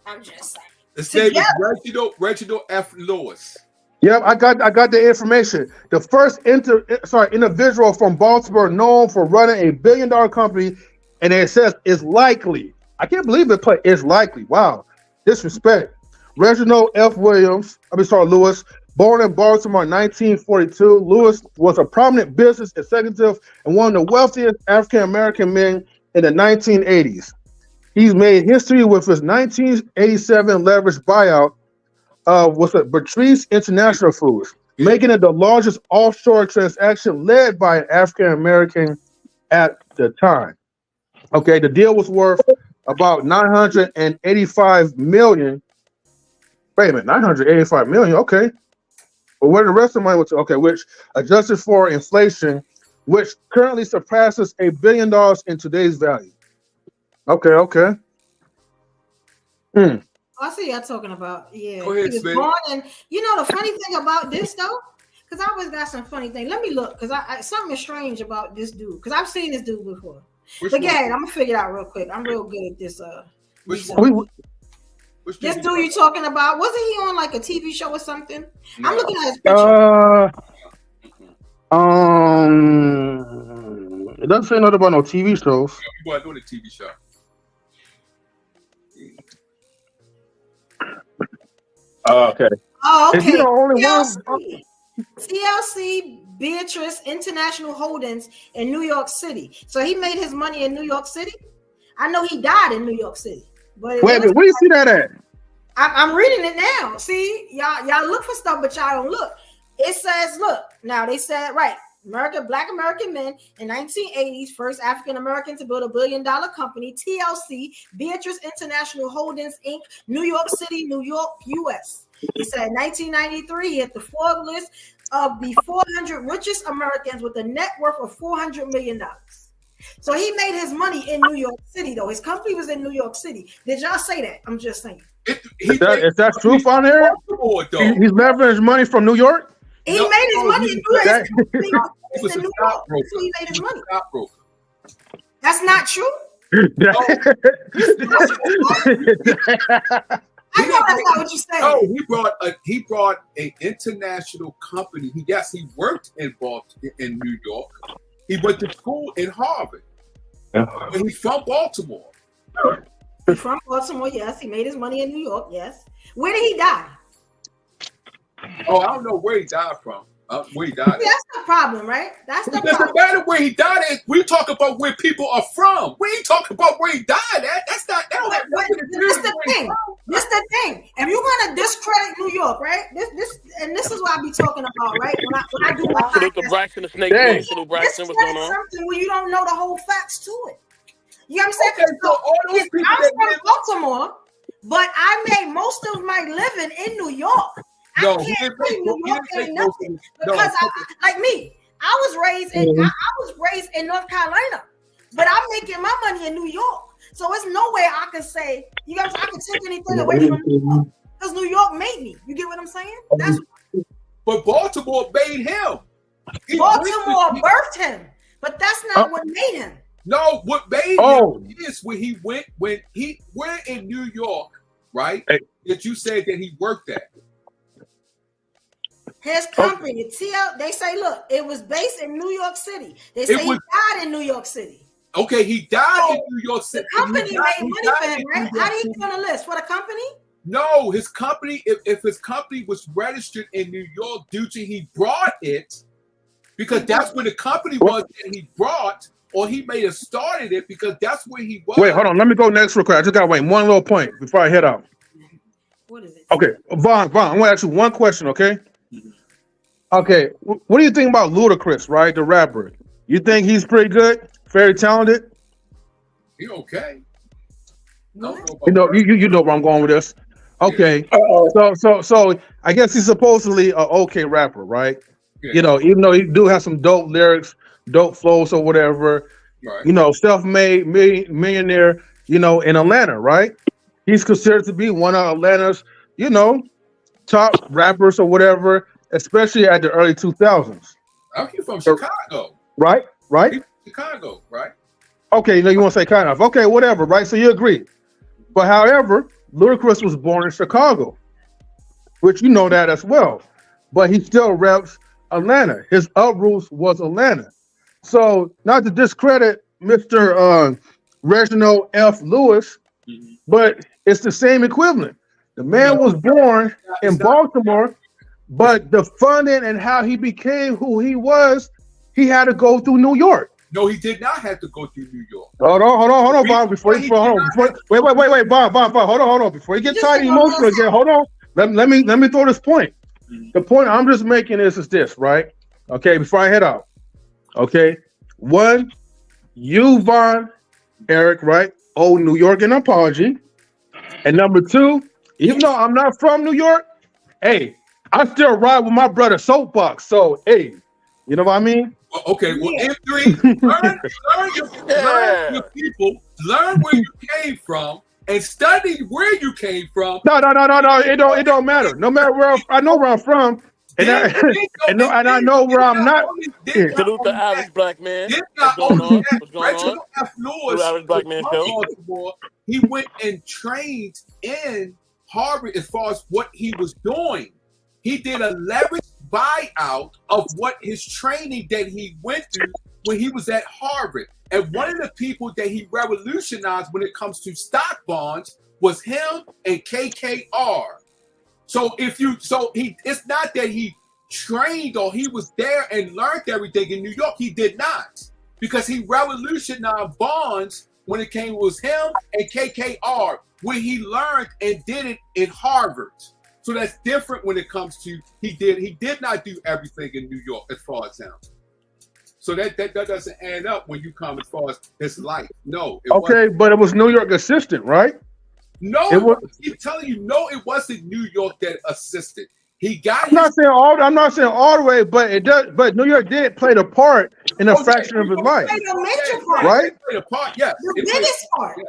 I'm just saying. His name is Reginald F. Lewis. Yep, I got the information. The first individual from Baltimore known for running a $1 billion company, and it says is likely. I can't believe it put is likely. Wow, disrespect. Reginald F. Lewis, born in Baltimore in 1942. Lewis was a prominent business executive and one of the wealthiest African American men in the 1980s. He's made history with his 1987 leveraged buyout with Bertrice International Foods, making it the largest offshore transaction led by an African American at the time. Okay, the deal was worth about $985 million. Wait a minute, $985 million. Okay, but where the rest of the money was? Okay, which adjusted for inflation, which currently surpasses $1 billion in today's value. Okay. I see y'all talking about. Yeah, Go ahead, he was Smith. born, and you know the funny thing about this though, because I always got some funny thing. Let me look, because I something is strange about this dude, because I've seen this dude before. But go ahead, I'm gonna figure it out real quick. I'm real good at this. Which This dude you talking about, wasn't he on like a TV show or something? No. I'm looking at his picture. It doesn't say nothing about no TV shows. You weren't doing a TV show. Okay. Oh, Is he okay. the only TLC. TLC Beatrice International Holdings in New York City. So he made his money in New York City. I know he died in New York City. But Wait a minute, where do you see that at? I'm reading it now. See, y'all look for stuff, but y'all don't look. It says, look, now they said, right, Black American men in 1980s, first African American to build $1 billion company, TLC, Beatrice International Holdings, Inc., New York City, New York, U.S. He said 1993, he hit the Forbes list of the 400 richest Americans with a net worth of $400 million. So he made his money in New York City, though. His company was in New York City. Did y'all say that? I'm just saying. Is that true, Von Eric? He's leveraging money from New York? He made his money in New York. He was in New York. That's where he made his money. That's not true. I know that's not what you said. No, he brought an international company. He worked in New York. He went to school in Harvard. But he's from Baltimore. He's from Baltimore, yes. He made his money in New York, yes. Where did he die? Oh, I don't know where he died from. Where he died. Yeah, that's the problem, right? That's the It doesn't problem. matter where he died at. We talk about where people are from. We ain't talking about where he died at. That's not. That don't have nothing to do This with the where he thing. from. This the thing. If you're gonna discredit New York, right? This is what I be talking about, right? When I do my Salute to podcast, Braxton, the snake Dang. man. Salute Braxton. What's discredit going on? something when you don't know the whole facts to it. You know what I'm saying? Okay, so all those Yes, people I'm that from live- Baltimore, but I made most of my living in New York. No, I he can't didn't say make New he York didn't ain't make most of nothing it. No, because like me, I was raised in I was raised in North Carolina, but I'm making my money in New York. So it's no way I can say you guys. I can take anything away from New York because New York made me. You get what I'm saying? That's but Baltimore made him. Baltimore birthed him, but that's not what made him. No, what made him is when he went where in New York, right? Hey. That you said that he worked at. His company, TL, they say, look, it was based in New York City. They say he died in New York City. Okay, he died in New York City. The company made money for him, right? How did he get on the list? For the company? No, his company, if his company was registered in New York due to he brought it, because that's where the company was that he brought, or he may have started it because that's where he was. Wait, hold on. Let me go next real quick. I just gotta wait one little point before I head out. What is it? Okay, Vaughn, I'm gonna ask you one question, okay? Okay, what do you think about Ludacris, right? The rapper. You think he's pretty good? Very talented? He okay. You know, you know where I'm going with this. Okay. So I guess he's supposedly an okay rapper, right? Yeah. You know, even though he do have some dope lyrics, dope flows or whatever. Right. You know, self-made millionaire, you know, in Atlanta, right? He's considered to be one of Atlanta's, you know, top rappers or whatever, especially at the early 2000s. He's from Chicago. Right? He's from Chicago, right? Okay, you want to say kind of. Okay, whatever, right? So you agree. But however, Ludacris was born in Chicago, which you know that as well. But he still reps Atlanta. His uproots was Atlanta. So not to discredit Mr. Reginald F. Lewis, but it's the same equivalent. The man was born in Baltimore, but the funding and how he became who he was, he had to go through New York. No, he did not have to go through New York. Hold on, Bob. Wait, Bob. Hold on. Before you get tired and emotional again, hold on. Let me throw this point. The point I'm just making is this, right? Okay, before I head out. Okay. One, you, Vaughn, Eric, right? Oh, New York, an apology. And number two, even though I'm not from New York, hey, I still ride with my brother Soapbox. So, hey, you know what I mean? Okay, well, M3, learn your people, learn where you came from, and study where you came from. No. It don't matter. No matter where I know where I'm from, and I know where I'm not. Salute the average black man. What's going on? Reginald F. Lewis, The average black man show. Baltimore, he went and trained in Harvard as far as what he was doing. He did a leverage buyout of what his training that he went through when he was at Harvard. And one of the people that he revolutionized when it comes to stock bonds was him and KKR. It's not that he trained or he was there and learned everything in New York. He did not, because he revolutionized bonds when it came. It was him and KKR when he learned and did it in Harvard. So that's different when it comes to he did not do everything in New York as far as him. So that doesn't add up when you come as far as his life. No. But it was New York assistant, right? No, I keep telling you, no, it wasn't New York that assisted. He got. I'm not saying all the way, but it does. But New York did play the part in a fraction of his life, right? Played a part, yes. The biggest part. Yeah.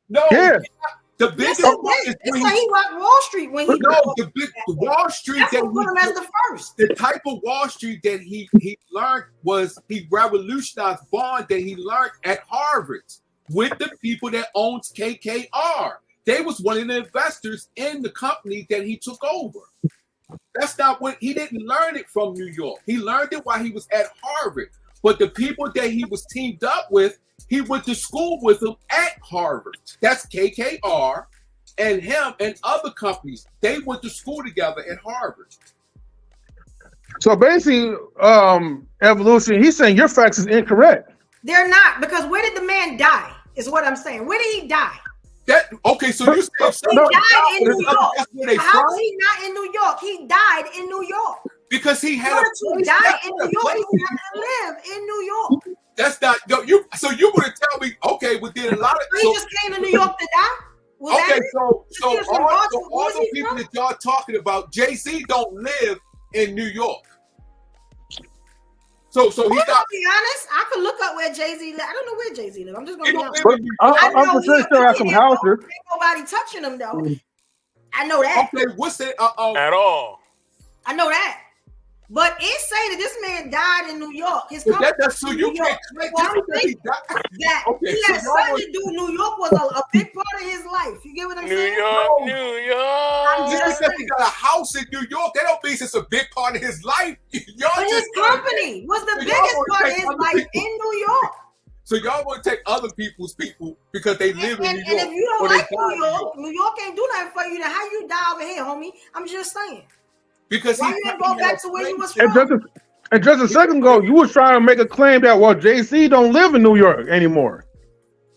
No. Yeah. The biggest part is when he rocked Wall Street when he the Wall Street that's that what put him as the first. The type of Wall Street that he learned was he revolutionized bond that he learned at Harvard with the people that owns KKR. They was one of the investors in the company that he took over. That's not what he didn't learn it from New York. He learned it while he was at Harvard. But the people that he was teamed up with, he went to school with them at Harvard. That's KKR and him and other companies. They went to school together at Harvard. So basically, evolution. He's saying your facts is incorrect. They're not, because where did the man die? Is what I'm saying. Where did he die? Okay, so you say he died in New York. How is from? he not in New York? He died in New York. Because he had He died in New York. He would have to live in New York. That's not you. So you would have tell me, okay, within a lot of. He just came to New York to die. Okay, so He was from all Boston. all Where's the he people from? that y'all talking about, Jay-Z don't live in New York. So he's I'm not. gonna be honest. I could look up where Jay-Z live. I don't know where Jay-Z live. I'm just He gonna be don't honest. live in New York. I I'm know for sure he still have some affiliated, though. houses. Ain't nobody touching him though. I know that. Okay, what's that? At all. I know that. But it say that this man died in New York. His But company that's so in you New can't York. claim Well, I'm just because he thinking died. that Okay, he so had y'all something want- to do. New York was a big part of his life. You get what I'm New saying? York, New York. Just because he got a house in New York, that don't mean it's a big part of his life. Y'all But his just company was the So y'all biggest wanna part of take his other life people- in New York. So y'all want to take other people's people because they live in And New York. if you or don't they like die in New York ain't do nothing for you. Then how you die over here, homie? I'm just saying. Because Why he you didn't he go had back a to where you was place- from? And just a second ago, you was trying to make a claim that JC don't live in New York anymore.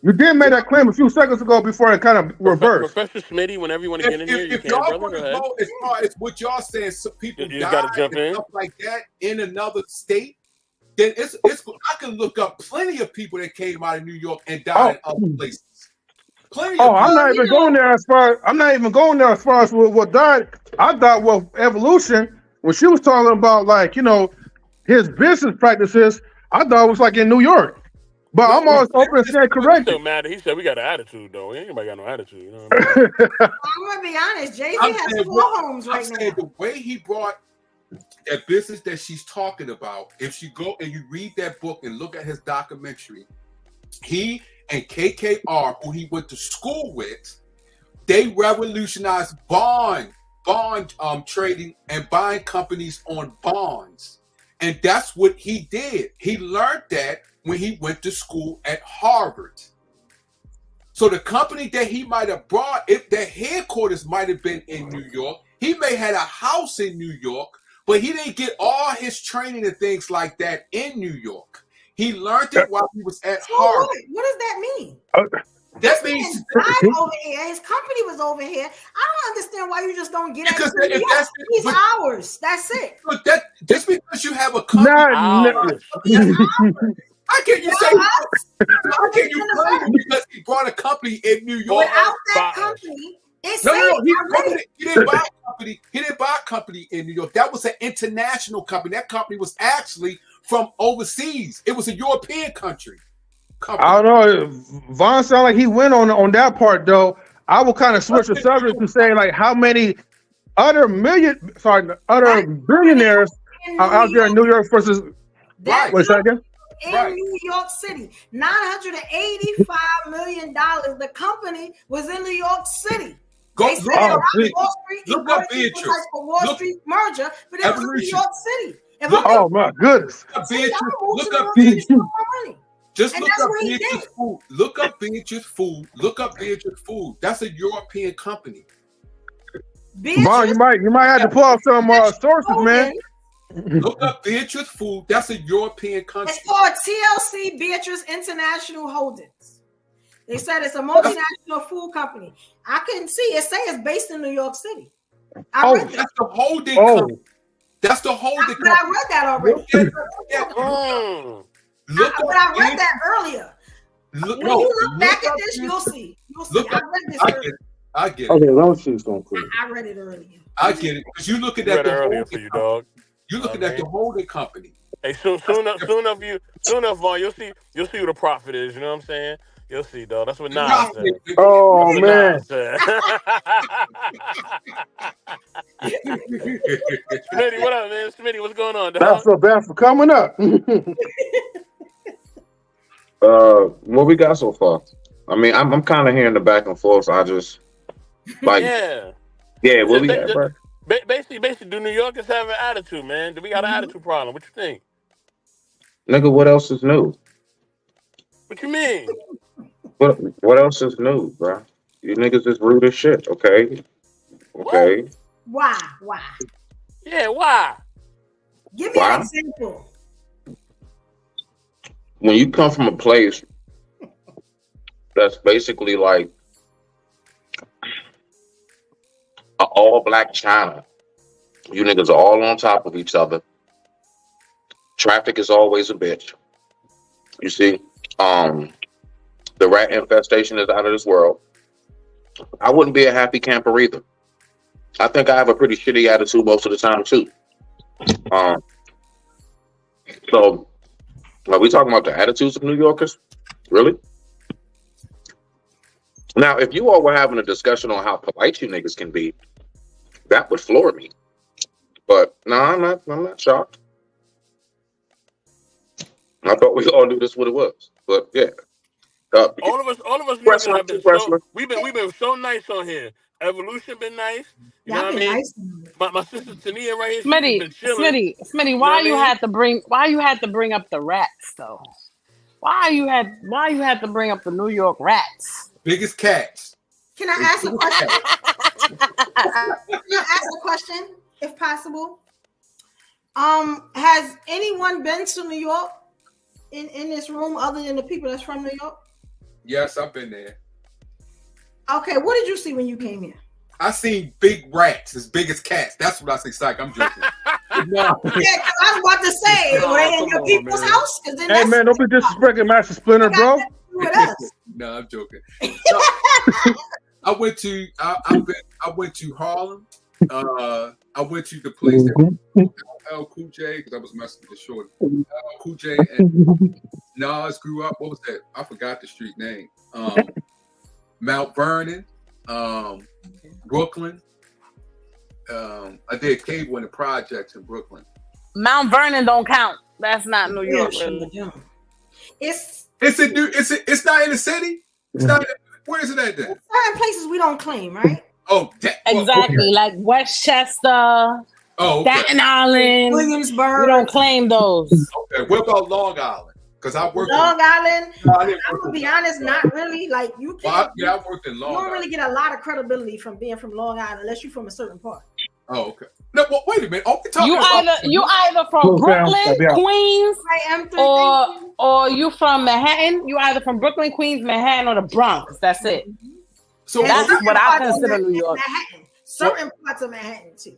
You did make that claim a few seconds ago before it kind of reversed. Professor Smitty, whenever you want to get in here, you If can, y'all brother. want Go to ahead. go as far as what y'all saying, some people You just gotta died jump and in. stuff like that in another state, then it's I can look up plenty of people that came out of New York and died in other places. Plenty of I'm people. not even going there as far. I'm not even going there as far as what died. I thought evolution when she was talking about his business practices. I thought it was like in New York, but I'm always open to stay corrected. Still mad. He said we got an attitude though. Ain't anybody got no attitude. You know what I mean? I'm gonna be honest. Jay-Z I'm has saying 4 homes I'm right saying now. the way he brought that business that she's talking about, if you go and you read that book and look at his documentary, he and KKR, who he went to school with, they revolutionized bond trading and buying companies on bonds. And that's what he did. He learned that when he went to school at Harvard. So the company that he might have brought, if their headquarters might have been in New York, he may have had a house in New York, but he didn't get all his training and things like that in New York. He learned it while he was at So Harvard. what does that mean? That This means man died over here. His company was over here. I don't understand why you just don't get Because it. if that's- These but- hours. That's it. but that just because you have a company, Hours. how can you say? Without How can you blame him because he brought a company in New York? that Bars. company, it's No, saying he didn't buy a company. He didn't buy a company in New York. That was an international company. That company was actually from overseas. It was a European country. I don't know. Vaughn sounded like he went on that part though. I will kind of switch the subject to say like how many other billionaires are out there in New York versus that wait a second. in Right. New York City. $985 million. The company was in New York City. Go They said look, it Oh, around see. Wall Street. He Look bought up it for Beatrice. like a Wall Look- Street merger, but it was in New Evolution. York City. If Look I'm Oh my goodness. Look up New Beatrice. York, money. Just And look that's up what he Beatrice did. Food. Look up Beatrice Food. Look up Beatrice Food. That's a European company. Vaughn, you might have to pull out some sources, man. Look up Beatrice Food. That's a European country. It's called TLC Beatrice International Holdings. They said it's a multinational food company. I couldn't see it. Say it's based in New York City. I read that. That's the holding Oh. company. That's the holding But I company. read that already. Look But I read that earlier. Look, When no, you look back up at this, you'll Beatrice- see. You'll see. Look I up, read this I get earlier. it. I get it. Okay, let me see what's going on. I read it earlier. I get it. Because you're looking You at read it the earlier holding for you, company. dog. You're looking at the holding company. Hey, soon enough, Vaughn, you'll see who the prophet is. You know what I'm saying? You'll see, dog. That's what Nas said. Oh That's what man. Nas said. Smitty, what up, man? Smitty, what's going on, That's dog? so bad for coming up. What we got so far? I mean, I'm kind of hearing the back and forth. So I just like, Yeah. what we got, bro? Basically, do New Yorkers have an attitude, man? Do we got an attitude problem? What you think? Nigga, what else is new? What you mean? What else is new, bro? You niggas is rude as shit. Okay. Why? Yeah, why? Give me an example. When you come from a place that's basically like an all-black China, you niggas are all on top of each other. Traffic is always a bitch. You see, the rat infestation is out of this world. I wouldn't be a happy camper either. I think I have a pretty shitty attitude most of the time too. So, are we talking about the attitudes of New Yorkers? Really? Now, if you all were having a discussion on how polite you niggas can be, that would floor me. But no, I'm not shocked. I thought we all knew this what it was. But yeah. All of us niggas have been so, we've been so nice on here. Evolution been nice. You know what I mean? Nice. My sister Tania right here, she's been chilling. Smitty, why you had to bring up the rats though? Why you had to bring up the New York rats? Biggest cats. Can I ask a question? Can I ask a question, if possible? Has anyone been to New York in this room other than the people that's from New York? Yes, I've been there. Okay, what did you see when you came here? I seen big rats as big as cats. That's what I see. Psych, I'm joking. No. Yeah, because I was about to say, right in your people's house. Hey man, don't be disrespecting Master Splinter, bro. No, I'm joking. So, I went to Harlem. I went to the place that LL Cool J, because I was messing with the short. LL Cool J and Nas grew up. What was that? I forgot the street name. Mount Vernon, Brooklyn. I did Cable in the projects in Brooklyn. Mount Vernon don't count. That's not New York. It's not in the city. It's not. Where is it at then? Certain places we don't claim, right? Oh, exactly. Okay. Like Westchester. Oh, okay. Staten Island, Williamsburg. We don't claim those. Okay. What about Long Island? Because I worked Long Island. I'm gonna be honest, not really. Like you can't. I worked in Long Island. You don't really get a lot of credibility from being from Long Island unless you're from a certain part. Oh, okay. No, well, wait a minute. Oh, you either from Brooklyn, Queens, or you from Manhattan. You either from Brooklyn, Queens, Manhattan, or the Bronx. That's it. So that's what I consider New York. Manhattan. Certain parts of Manhattan too.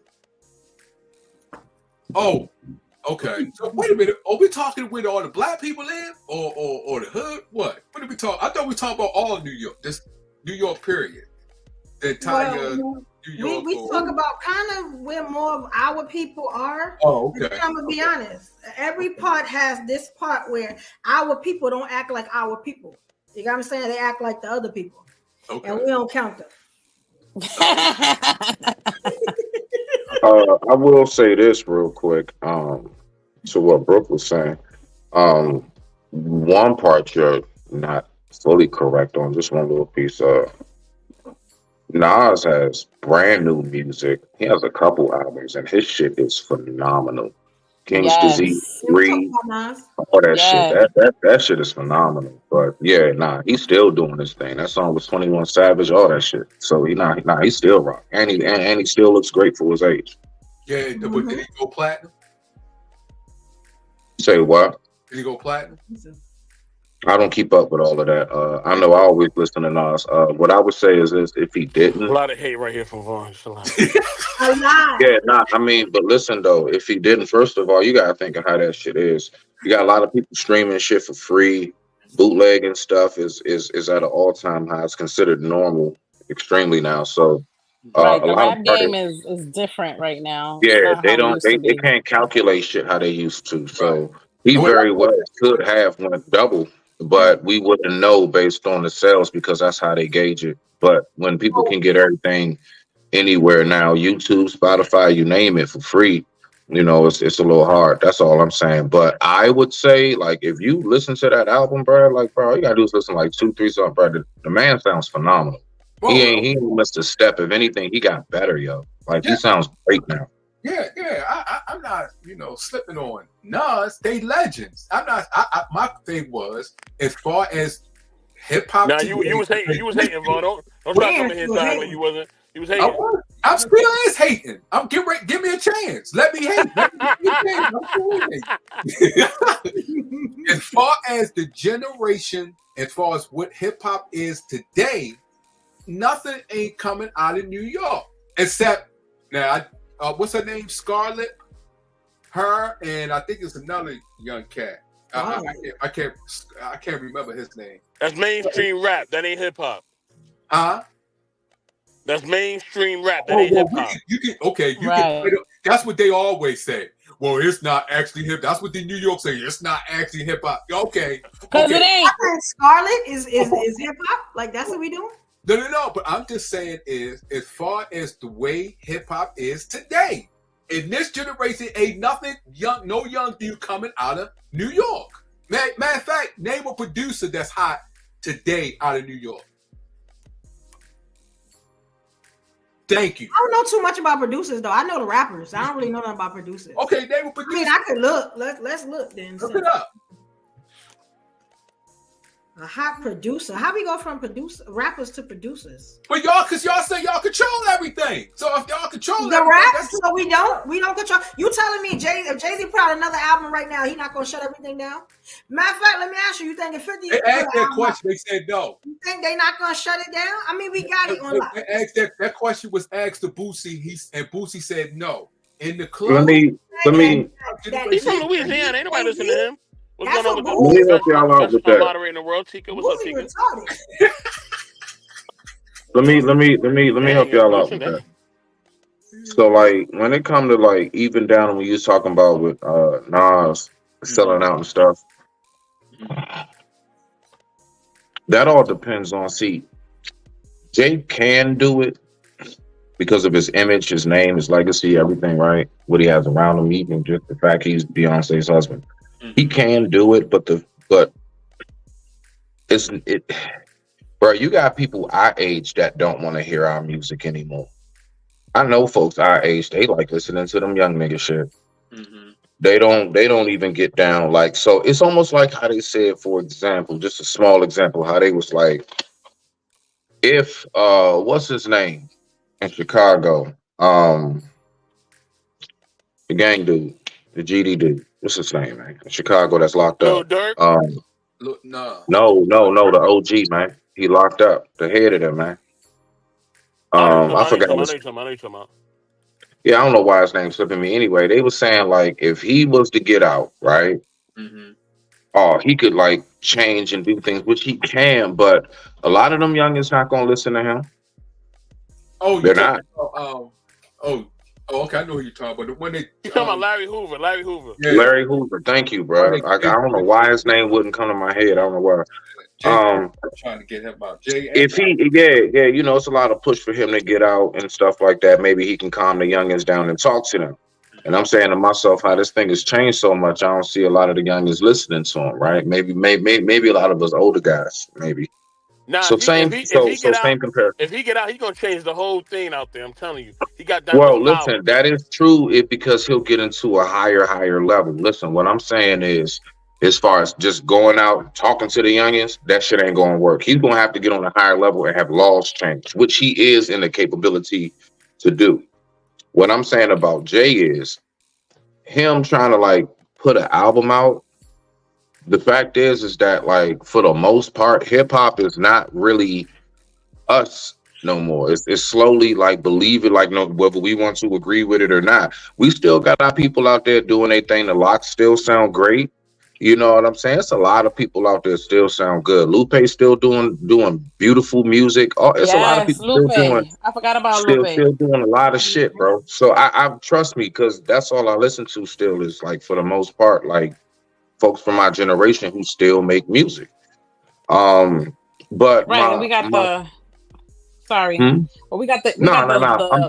Oh, okay. So wait a minute. Are we talking where all the black people live, or the hood? What are we talking? I thought we talking about all New York. This New York period. The entire New York. We talk about kind of where more of our people are. Oh, okay. I'm gonna be honest. Every part has this part where our people don't act like our people. You got what I'm saying? They act like the other people. Okay. And we don't count them. I will say this real quick. To what Brooke was saying. One part you're not fully correct on. Just one little piece. Nas has brand new music. He has a couple albums, and his shit is phenomenal. King's Disease 3, all that shit. That shit is phenomenal. But yeah, he's still doing his thing. That song was 21 Savage, all that shit. So he still rock, and he still looks great for his age. Yeah, but did he go platinum? Say what? Did he go platinum? I don't keep up with all of that. I know I always listen to Nas. What I would say is this: if he didn't, a lot of hate right here from Vaughn. I mean, but listen though, if he didn't, first of all, you gotta think of how that shit is. You got a lot of people streaming shit for free, bootlegging stuff is at an all-time high. It's considered normal, extremely now. So right, the rap game is different right now. Yeah, they can't calculate shit how they used to. So he very well could have went double. But we wouldn't know based on the sales because that's how they gauge it. But when people can get everything anywhere now, YouTube, Spotify, you name it, for free, it's a little hard. That's all I'm saying. But I would say, like, if you listen to that album, bro, all you gotta do is listen to like 2-3 songs, bro. The man sounds phenomenal. Whoa. He ain't missed a step. If anything, he got better, yo. Like, he sounds great now. Yeah. I'm not, slipping on Nas. They legends. I'm not. My thing was, as far as hip hop. Now you was hating, Vaughn. Don't try to come in here talking like you wasn't. He was hating. I'm still is hating. I'm give me a chance. Let me hate. Let me give me a chance. I'm still hating. As far as the generation, as far as what hip hop is today, nothing ain't coming out of New York except now. What's her name? Scarlett. Her and I think it's another young cat. I can't remember his name. That's mainstream rap. That ain't hip hop. That's mainstream rap. That ain't hip hop. That's what they always say. Well, it's not actually hip. That's what the New York say. It's not actually hip hop. Okay, because it ain't. Scarlett is hip hop. Like that's what we doing. No. But I'm just saying is as far as the way hip hop is today. In this generation, ain't nothing young, no young dude coming out of New York. Matter of fact, name a producer that's hot today out of New York. Thank you. I don't know too much about producers though. I know the rappers. I don't really know nothing about producers. Okay, name a producer. I mean, I could look. Let's look then. Look it up. A hot producer. How we go from rappers to producers? But y'all say y'all control everything. So if y'all control the rap, so we don't control. You telling me if Jay-Z put out another album right now, he not gonna shut everything down? Matter of fact, let me ask you. You think if 50? They asked that question. They said no. You think they not gonna shut it down? I mean, we got it on lock. That question was asked to Boosie. And Boosie said no. In the club. Let me. He's from Louisiana. Ain't nobody listening to him. What's going on with Let me help y'all out with that. Moderating the world, Tika. What's up, Tika? Let me help y'all out with that. So like when it comes to like even down when you was talking about with Nas selling out and stuff, that all depends on Jay can do it because of his image, his name, his legacy, everything, right? What he has around him, even just the fact he's Beyonce's husband. He can do it, but bro, you got people our age that don't want to hear our music anymore. I know folks our age, they like listening to them young nigga shit. Mm-hmm. They don't even get down like, so it's almost like how they said, for example, just a small example, how they was like, if what's his name in Chicago, the gang dude, the GD dude. What's his name, man? In Chicago, that's locked up. Dirk? No, the OG, man. He locked up. The head of them, man. I forgot. Yeah, I don't know why his name's slipping me. Anyway, they were saying like if he was to get out, right? Mm-hmm. He could like change and do things, which he can, but a lot of them youngins not gonna listen to him. Oh, they're not. Okay, I know who you're talking about. When you're talking about Larry Hoover. Yeah. Larry Hoover. Thank you, bro. I don't know why his name wouldn't come to my head. I don't know why. I'm trying to get him out. If he, you know, it's a lot of push for him to get out and stuff like that. Maybe he can calm the youngins down and talk to them. And I'm saying to myself, how this thing has changed so much. I don't see a lot of the youngins listening to him, right? Maybe a lot of us older guys, maybe. Nah, same comparison. If he get out, he's gonna change the whole thing out there. I'm telling you, he got that. Well, listen, that is true. Because he'll get into a higher level. Listen, what I'm saying is, as far as just going out talking to the youngins, that shit ain't gonna work. He's gonna have to get on a higher level and have laws changed, which he is in the capability to do. What I'm saying about Jay is him trying to like put an album out. The fact is that like for the most part, hip hop is not really us no more. It's slowly like believe it, like no, whether we want to agree with it or not. We still got our people out there doing their thing. The locks still sound great. You know what I'm saying? It's a lot of people out there still sound good. Lupe's still doing beautiful music. It's a lot of people Lupe. Still doing. I forgot about Lupe. Still doing a lot of shit, bro. So I trust me, because that's all I listen to still is like for the most part, like folks from my generation who still make music. But right, we got the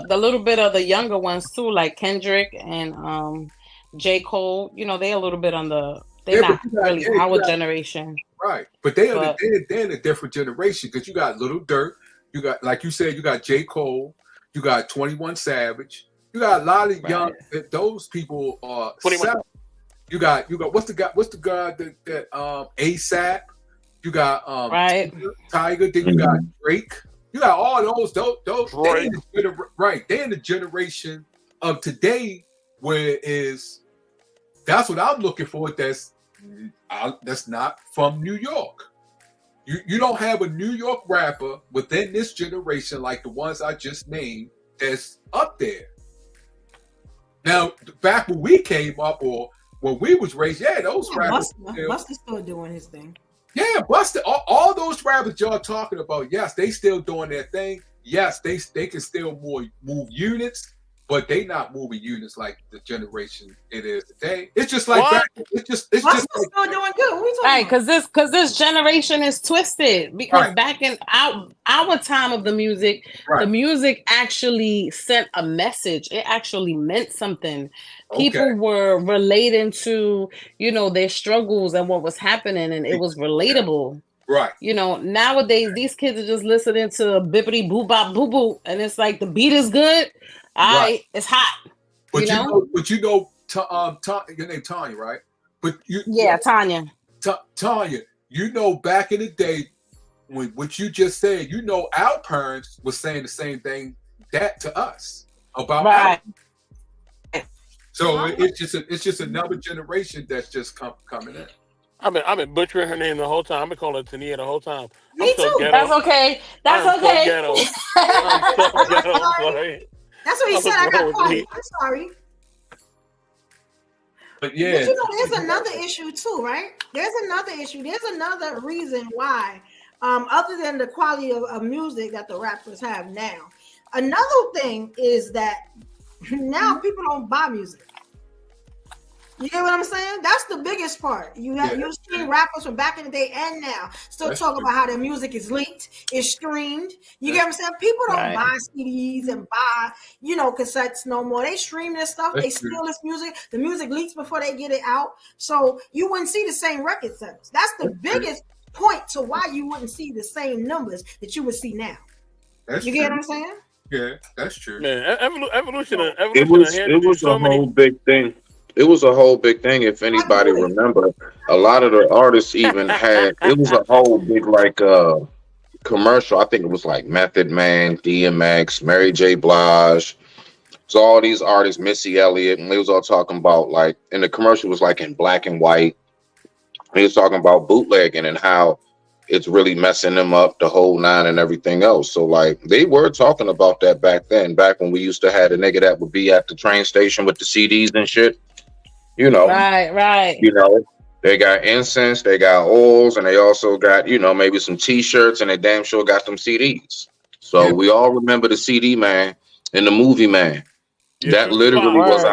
the little bit of the younger ones too, like Kendrick and J. Cole. You know, they a little bit on the not really our generation. Right. But they're in a different generation, because you got Little Durk, you got, like you said, you got J. Cole, you got 21 Savage, you got a lot of young, those people are You got what's the guy that ASAP, you got Tiger, then you got Drake, You got all those Right. They in the generation of today where that's what I'm looking for. That's not from New York. You don't have a New York rapper within this generation like the ones I just named that's up there. Now, back when we came up or when we was raised, those rappers. Busta's still doing his thing. Yeah, Busta, all those rappers y'all talking about, yes, they still doing their thing. Yes, they can still move units, but they not moving units like the generation it is today. It's just like back. Busta's still doing good. What are we talking about? Because this generation is twisted. Because back in our time of the music, the music actually sent a message. It actually meant something. People were relating to, their struggles and what was happening, and it was relatable. Right. Nowadays these kids are just listening to bippity boop bop boo boo, and it's like the beat is good. All right, it's hot. But your name Tanya, right? But Tanya. Tanya, back in the day when what you just said, our parents were saying the same thing that to us about right. So it's just another generation that's just coming in. I've been butchering her name the whole time. I've been calling her Tania the whole time. Me too. Ghetto. That's okay. I'm so ghetto. I'm so ghetto. I'm sorry. That's what he said. I got caught. I'm sorry. But yeah. But there's another issue too, right? There's another issue. There's another reason why, other than the quality of music that the rappers have now. Another thing is that now people don't buy music. You get what I'm saying? That's the biggest part. You've seen rappers from back in the day and now still talk about how their music is leaked, is streamed. You get what I'm saying? People don't buy CDs and buy, cassettes no more. They stream this stuff. They steal this music. The music leaks before they get it out. So you wouldn't see the same record sales. That's the biggest point to why you wouldn't see the same numbers that you would see now. You get what I'm saying? Yeah, that's true. Man, evolution. It was a whole big thing. It was a whole big thing. If anybody remember, a lot of the artists even had. It was a whole big commercial. I think it was like Method Man, DMX, Mary J. Blige. So all these artists, Missy Elliott, and they was all talking about and the commercial was in black and white. He was talking about bootlegging and how it's really messing them up, the whole nine and everything else. So they were talking about that back then, back when we used to have a nigga that would be at the train station with the CDs and shit. Right. They got incense, they got oils, and they also got, maybe some T-shirts, and they damn sure got them CDs. So we all remember the CD man and the movie man. That literally was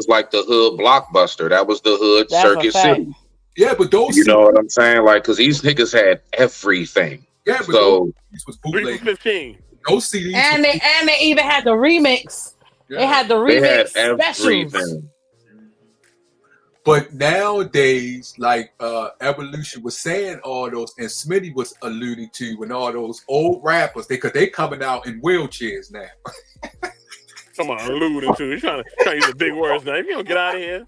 like the hood blockbuster. That was the hood Circuit City. Yeah, but those, you know what I'm saying? Because these niggas had everything. Yeah, but so those was bootleg. 15. Those CDs, and they even had the remix. Yeah. They had the remix specials. But nowadays, Evolution was saying all those, and Smitty was alluding to, when all those old rappers, they coming out in wheelchairs now. Come on, alluding to. You're trying to use the big words now. If you don't get out of here.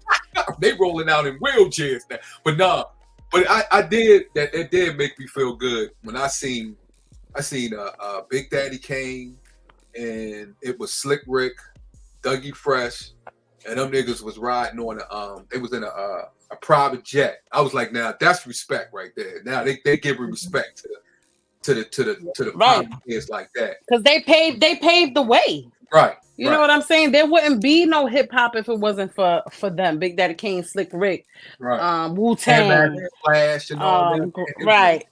They rolling out in wheelchairs now. But no, it did make me feel good when I seen Big Daddy Kane, and it was Slick Rick, Dougie Fresh, and them niggas was riding on they was in a private jet. I was like, now that's respect right there. Now they give respect to the pioneers like that. Because they paved the way. Right. You know what I'm saying? There wouldn't be no hip hop if it wasn't for them. Big Daddy Kane, Slick Rick, Wu-Tang, Flash, and all that. Right.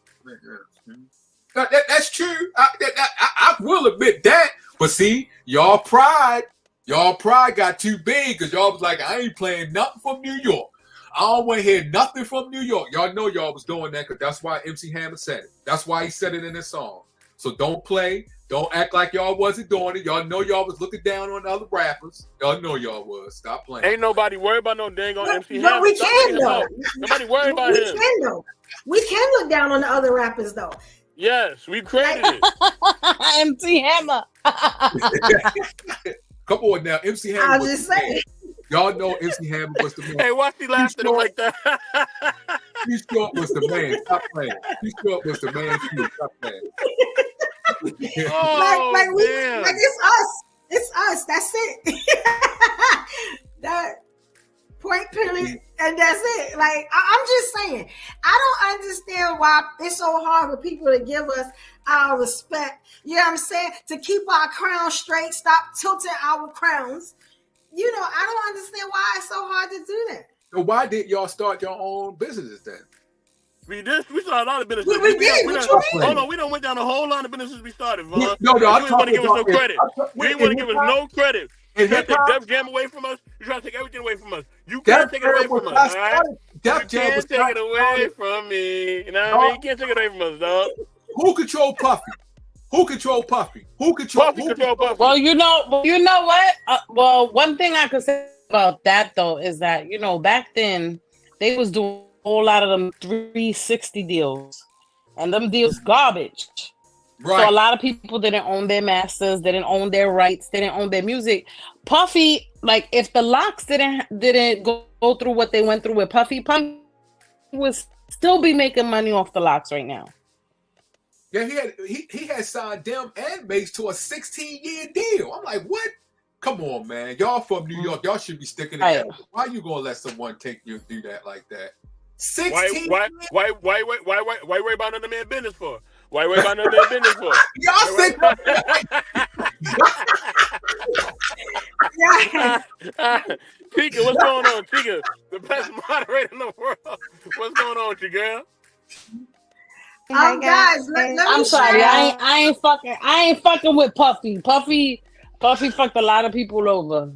That's true. I will admit that. But see, y'all pride got too big because y'all was like, I ain't playing nothing from New York. I don't want to hear nothing from New York. Y'all know y'all was doing that because that's why MC Hammer said it. That's why he said it in his song. So don't play. Don't act like y'all wasn't doing it. Y'all know y'all was looking down on other rappers. Y'all know y'all was. Stop playing. Ain't nobody worried about no dang on MC Hammer. But we can though. Nobody worried about him. We can though. We can look down on the other rappers though. Yes, we created it. MC Hammer. Come on now, MC Hammer. I was just saying. Y'all know MC Hammer was the man. Hey, why she laughed at him like that? Too Short was the man. Stop playing. Too Short was the man. Stop playing. Oh, like damn. it's us. That's it. That point period, and that's it. Like I'm just saying, I don't understand why it's so hard for people to give us our respect. You know what I'm saying? To keep our crown straight, stop tilting our crowns. You know, I don't understand why it's so hard to do that. So why did y'all start your own businesses then? We started a lot of businesses. We did. What you mean? Hold on, we done went down a whole lot of businesses we started, Vaughn. No, you ain't want to give us no credit. You ain't want to give us no credit. You try to take Def Jam away from us. You try to take everything away from us. You can't take it away from us, all right? You can't take it away from me. You know what I mean? You can't take it away from us, dog. Who control Puffy? Who control Puffy? Puffy control Puffy. Well, you know what? Well, one thing I could say about that though is that back then they was doing a whole lot of them 360 deals, and them deals garbage. Right. So a lot of people didn't own their masters, they didn't own their rights, they didn't own their music. Puffy, like if the Locks didn't go through what they went through with Puffy would still be making money off the Locks right now. Yeah, he had signed them and Mace to a 16-year deal. I'm like, what? Come on, man. Y'all from New York. Y'all should be sticking together. Why you gonna let someone take you and do that like that? 16. Why worry about another man's business for? Why worry about another man's business for? Y'all think Tika, what's going on, Tika? The best moderator in the world. What's going on with you, girl? Guys, let me I'm sorry, I ain't fucking with Puffy. Puffy fucked a lot of people over.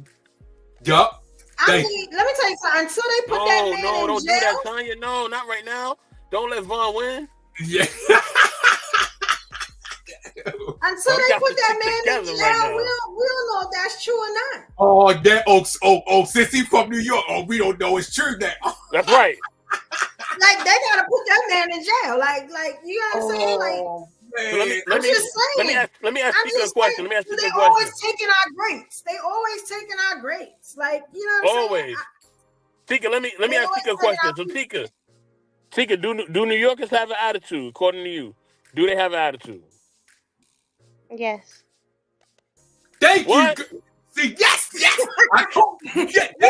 Yup. I mean, let me tell you something. Until they put that man in jail. Don't do that, Tanya. No, not right now. Don't let Vaughn win. Yeah. Until they put that man in jail, right, we don't know if that's true or not. Oh, that since he's from New York, we don't know it's true now. That's right. Like they gotta put that man in jail. Like you know what I'm saying? Like. So let me ask you a question. They always taking our greats. They always taking our greats. Like, you know what I'm always. saying? Tika, let me ask Tika a question. So Tika, do New Yorkers have an attitude, according to you? Do they have an attitude? Yes. Thank you. See, yes. There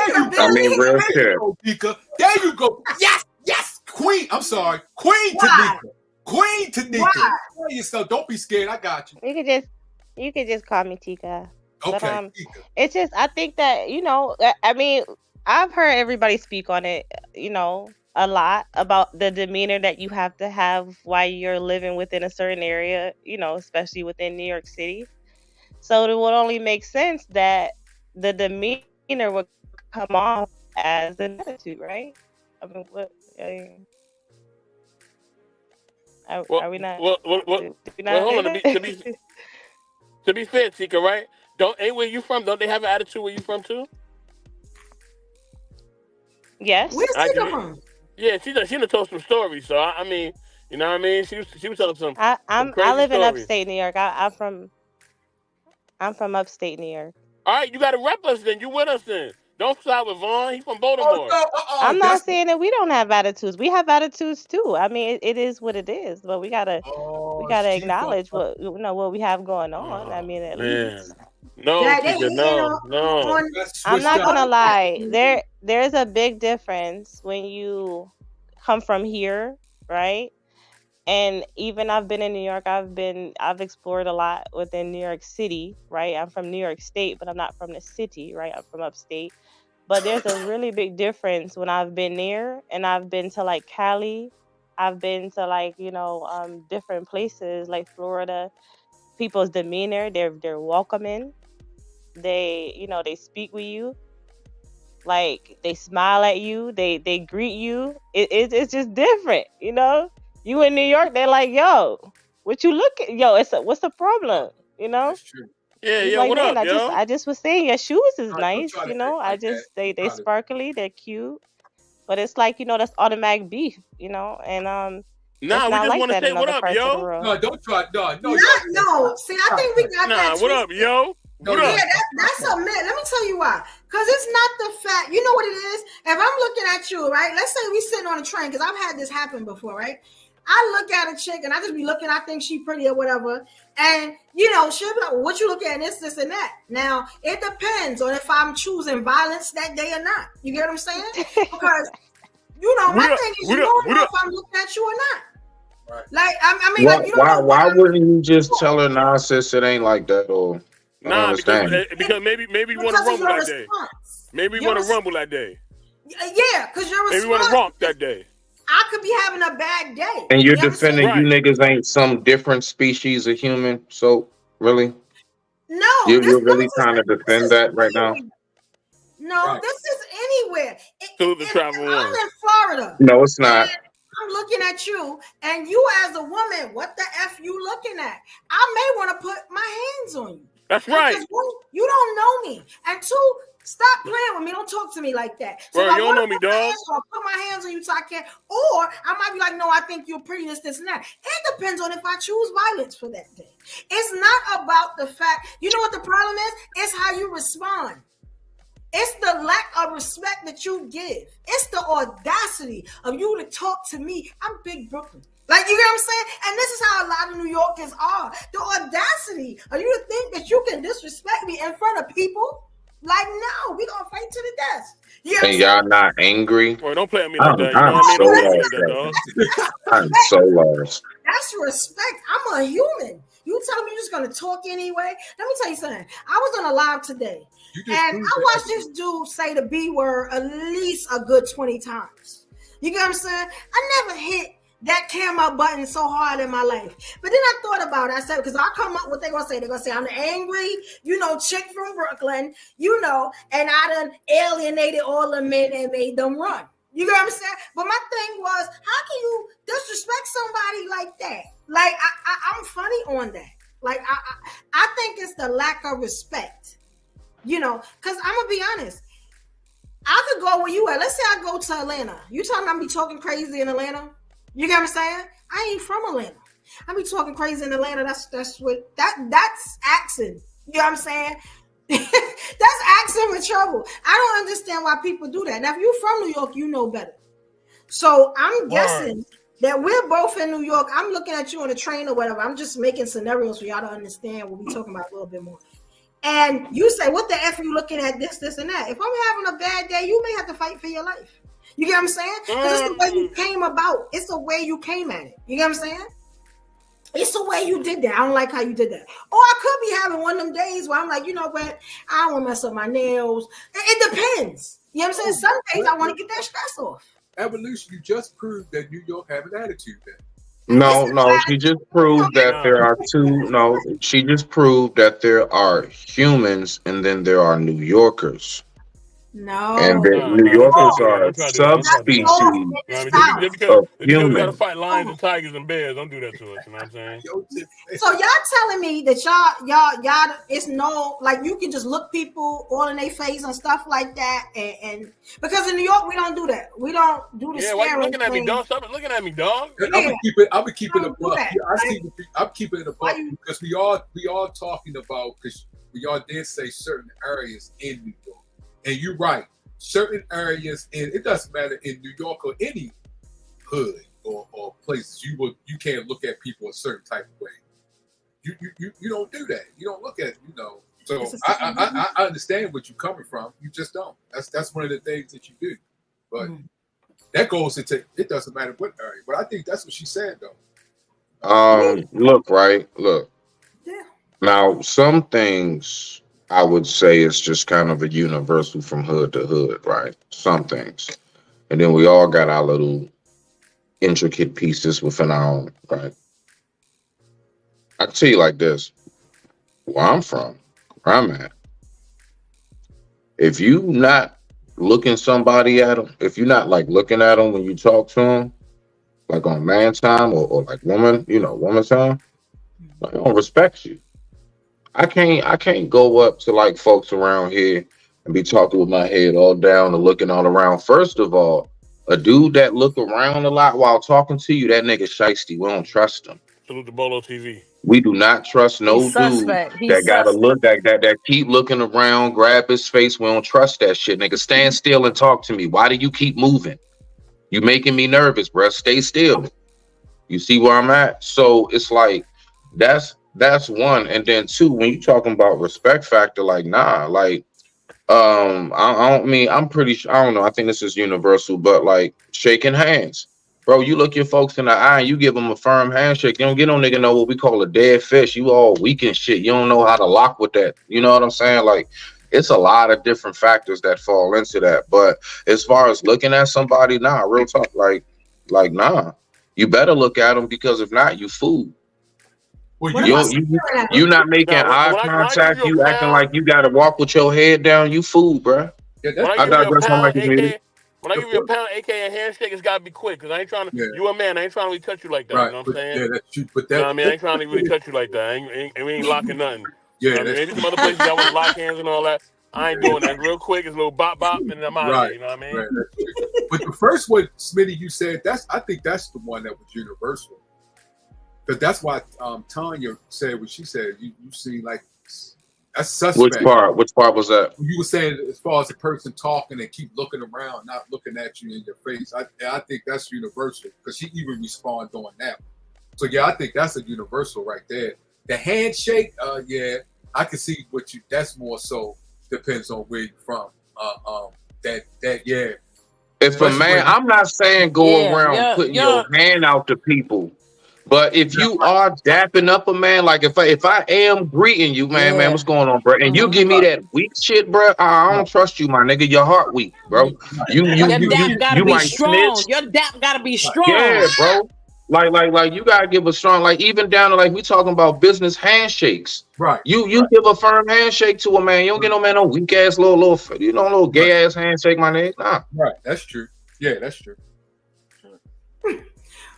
you go. I mean, real shit. Tika. There you go. Yes. Queen. I'm sorry. Queen Tanika. Queen Tanika. Yourself. Don't be scared. I got you. You could just call me Tika. Okay. But, it's just, I think that, I mean, I've heard everybody speak on it, a lot about the demeanor that you have to have while you're living within a certain area, especially within New York City. So it would only make sense that the demeanor would come off as an attitude, right? I mean, what? Are we not? Well, hold on. To be fair, Tika, right? Ain't where you from? Don't they have an attitude where you from too? Yes. Where's Tika from? Yeah, she done told some stories. So I mean, you know what I mean? She was telling some. I live in stories. upstate New York. I'm from upstate New York. All right, you got to rep us then. You with us then? Don't side with Vaughn. He's from Baltimore. I'm not saying that we don't have attitudes. We have attitudes too. I mean, it is what it is. But we gotta acknowledge what we have going on. I mean, at least. No. I'm not gonna lie. There's a big difference when you come from here, right? And even I've been in New York. I've explored a lot within New York City, right? I'm from New York State, but I'm not from the city, right? I'm from upstate. But there's a really big difference when I've been near, and I've been to like Cali. I've been to different places like Florida. People's demeanor, they're welcoming. They speak with you. Like they smile at you. They greet you. It's just different, You in New York, they're like, yo, what you look at? Yo, what's the problem? That's true. Yeah, like, what up, I just was saying your shoes is nice, they sparkly, they're cute. But it's like, that's automatic beef, and we just want to say what up, yo. No, don't try. No. See, I think we got that. What up, yo? That's a myth. Let me tell you why. Because it's not the fact. You know what it is? If I'm looking at you, right? Let's say we sitting on a train, because I've had this happen before, right? I look at a chick and I just be looking, I think she pretty or whatever. And, you know, she'll be like, well, what you look at this, and that. Now, it depends on if I'm choosing violence that day or not. You get what I'm saying? Because, you know, my thing is, you don't know if I'm looking at you or not. Right. Like, I mean, like, you don't know. Why wouldn't you just tell her, nah, sis, it ain't like that? Or, nah, because maybe you want to rumble that day. Maybe you want to rumble that day. Yeah, because you're maybe you want to romp that day. I could be having a bad day. And you're defending you niggas ain't some different species of human. So, really? No. You're really trying to defend that right now? No, this is anywhere. I'm in Florida. No, it's not. I'm looking at you, and you as a woman, what the F you looking at? I may want to put my hands on you. That's right. You don't know me. And two, stop playing with me. Don't talk to me like that. So bro, you don't know me, dog. I'll put my hands on you so I can. Or I might be like, no, I think you're pretty, this, and that. It depends on if I choose violence for that day. It's not about the fact. You know what the problem is? It's how you respond. It's the lack of respect that you give. It's the audacity of you to talk to me. I'm Big Brooklyn. Like, you get what I'm saying? And this is how a lot of New Yorkers are. The audacity of you to think that you can disrespect me in front of people. Like, no, we gonna fight to the death. You know and y'all not angry? Boy, don't play at me like that. I'm so lost. That's respect. I'm a human. You tell me you're just gonna talk anyway. Let me tell you something. I was on a live today, and I watched this dude say the B word at least a good 20 times. You get what I'm saying? I never hit that camera button so hard in my life. But then I thought about it. I said, because I come up what they're going to say. They're going to say, I'm the angry, chick from Brooklyn, and I done alienated all the men and made them run. You get what I'm saying? But my thing was, how can you disrespect somebody like that? Like, I'm funny on that. Like, I think it's the lack of respect, because I'm going to be honest. I could go where you at. Let's say I go to Atlanta. You telling me I'm be talking crazy in Atlanta? You get what I'm saying? I ain't from Atlanta. I be talking crazy in Atlanta. That's accent. You know what I'm saying? That's accent with trouble. I don't understand why people do that. Now, if you're from New York, you know better. So I'm guessing that we're both in New York. I'm looking at you on a train or whatever. I'm just making scenarios for y'all to understand what we're talking about a little bit more. And you say, what the F are you looking at this, and that? If I'm having a bad day, you may have to fight for your life. You get what I'm saying? Because it's the way you came about. It's the way you came at it. You get what I'm saying? It's the way you did that. I don't like how you did that. Or I could be having one of them days where I'm like, you know what? I don't want to mess up my nails. It depends. You know what I'm saying? Some days I want to get that stress off. Evolution, you just proved that New York have an attitude then. No, she just proved that there are two. No, she just proved that there are humans and then there are New Yorkers. No. And New Yorkers are subspecies of human. You gotta fight lions and tigers and bears. Don't do that to us. You know what I'm saying? So y'all telling me that y'all it's no, like, you can just look people all in their face and stuff like that, and because in New York we don't do that. We don't do the why you looking at me, dog? Stop looking at me, dog. I'm gonna keep it a buck. I'm keeping it a buck because we all talking about, because we all did say certain areas in New York. And you're right. Certain areas, and it doesn't matter in New York or any hood or places, you can't look at people a certain type of way. You don't do that. You don't look at So I understand what you're coming from. You just don't. That's one of the things that you do. But that goes into, it doesn't matter what area. But I think that's what she said though. Look. Yeah. Now some things I would say it's just kind of a universal from hood to hood, right? Some things. And then we all got our little intricate pieces within our own, right? I can tell you like this, where I'm from, where I'm at. If you not looking somebody at them, if you're not like looking at them when you talk to them, like on man time or like woman time, they don't respect you. I can't go up to like folks around here and be talking with my head all down and looking all around. First of all, a dude that look around a lot while talking to you, that nigga shiesty. We don't trust him. Salute to Bolo TV. We do not trust no dude that gotta look that keep looking around, grab his face. We don't trust that shit, nigga. Stand still and talk to me. Why do you keep moving? You making me nervous, bruh. Stay still. You see where I'm at? So it's like that's one, and then two, when you talking about respect factor, like nah, like I don't mean, I'm pretty sure, I don't know, I think this is universal, but like shaking hands. Bro, you look your folks in the eye and you give them a firm handshake. You don't get no nigga know what we call a dead fish. You all weak and shit. You don't know how to lock with that. You know what I'm saying? Like, it's a lot of different factors that fall into that. But as far as looking at somebody, nah, real talk, like nah. You better look at them, because if not, you fool. Well, you not making eye contact. You acting like you got to walk with your head down. You fool, bro. Yeah, when I give you a pound, aka a handshake, it's gotta be quick, because I ain't trying to. Yeah. You a man, I ain't trying to really touch you like that. Right. You know what I'm saying? Yeah, that's true. But you know what I mean, I ain't trying to really touch you like that. We ain't locking nothing. Yeah, you know maybe some other places I want to lock hands and all that. I ain't doing that. Real quick, it's a little bop bop, and I'm out of here. You know what I mean? Right. But the first one, Smitty, you said I think that's the one that was universal. Because that's why Tanya said what she said. You seem like that's suspect. Which part was that? You were saying as far as the person talking and keep looking around, not looking at you in your face. I think that's universal, because she even responded on that. So yeah, I think that's a universal right there. The handshake, yeah, I can see what you. That's more so depends on where you're from. Yeah. If a man, I'm not saying go around putting your hand out to people. But if you are dapping up a man, like if I am greeting you, man, what's going on, bro? And you give me that weak shit, bro, I don't trust you, my nigga. Your heart weak, bro. You might snitch. Your dap gotta be strong. Yeah, bro. Like you gotta give a strong, like even down to like we talking about business handshakes. Right. You give a firm handshake to a man. You don't get no man no weak ass little gay ass handshake, my nigga. Nah. Right. That's true. Yeah, that's true.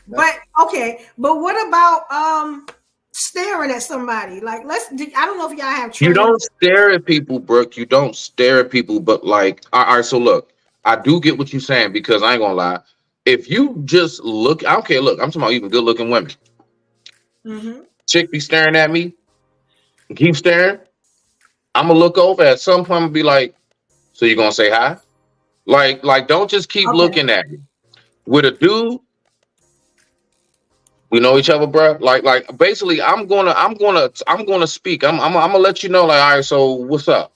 But okay, but what about staring at somebody? Like, I don't know if y'all have training. You don't stare at people, Brooke. You don't stare at people, but like, all right, so look, I do get what you're saying, because I ain't gonna lie. If you just look, I don't care, look, I'm talking about even good looking women. Mm-hmm. Chick be staring at me, keep staring. I'm gonna look over at some point and be like, so you gonna say hi? Like, don't just keep looking at me. With a dude, we know each other, bro. Like basically, I'm gonna speak. I'm gonna let you know, like, all right, so what's up?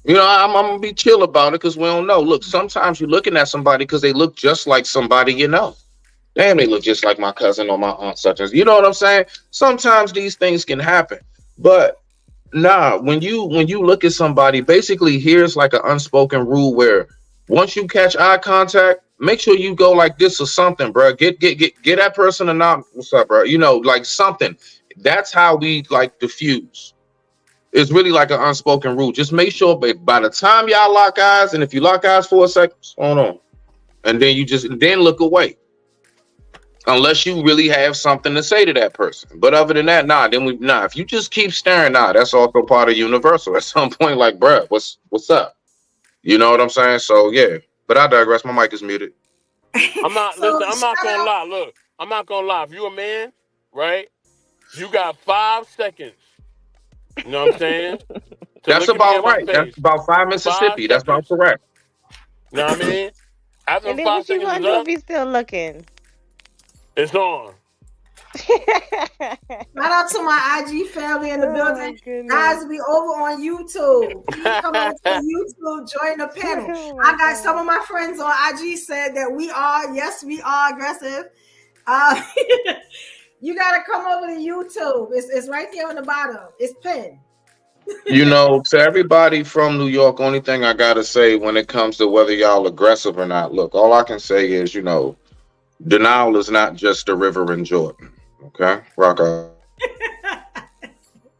You know, I'm gonna be chill about it, because we don't know. Look, sometimes you're looking at somebody because they look just like somebody you know. Damn, they look just like my cousin or my aunt, such as. You know what I'm saying? Sometimes these things can happen, but nah. When you look at somebody, basically, here's like an unspoken rule where once you catch eye contact, make sure you go like this or something, bro. Get that person a nod. What's up, bro? You know, like something. That's how we like diffuse. It's really like an unspoken rule. Just make sure by the time y'all lock eyes, and if you lock eyes for a second, hold on, and then you then look away, unless you really have something to say to that person. But other than that, nah. If you just keep staring, nah, that's also part of universal. At some point, like, bro, what's up? You know what I'm saying? So yeah. But I digress. My mic is muted. I'm not gonna lie. Look, I'm not gonna lie. If you a man, right, you got 5 seconds. You know what I'm saying? That's about right. That's about 5 Mississippi. That's about correct. You know what I mean? After And then 5 what you seconds gonna is do up, if he's still looking? it's on. Shout out to my IG family in the building. Guys, we over on YouTube. Please come over to YouTube, join the panel. I got some of my friends on IG said that we are aggressive. You gotta come over to YouTube. It's right there on the bottom. It's pinned. You know, to everybody from New York, only thing I gotta say when it comes to whether y'all aggressive or not, look, all I can say is, you know, denial is not just a river in Jordan. Okay, rock on.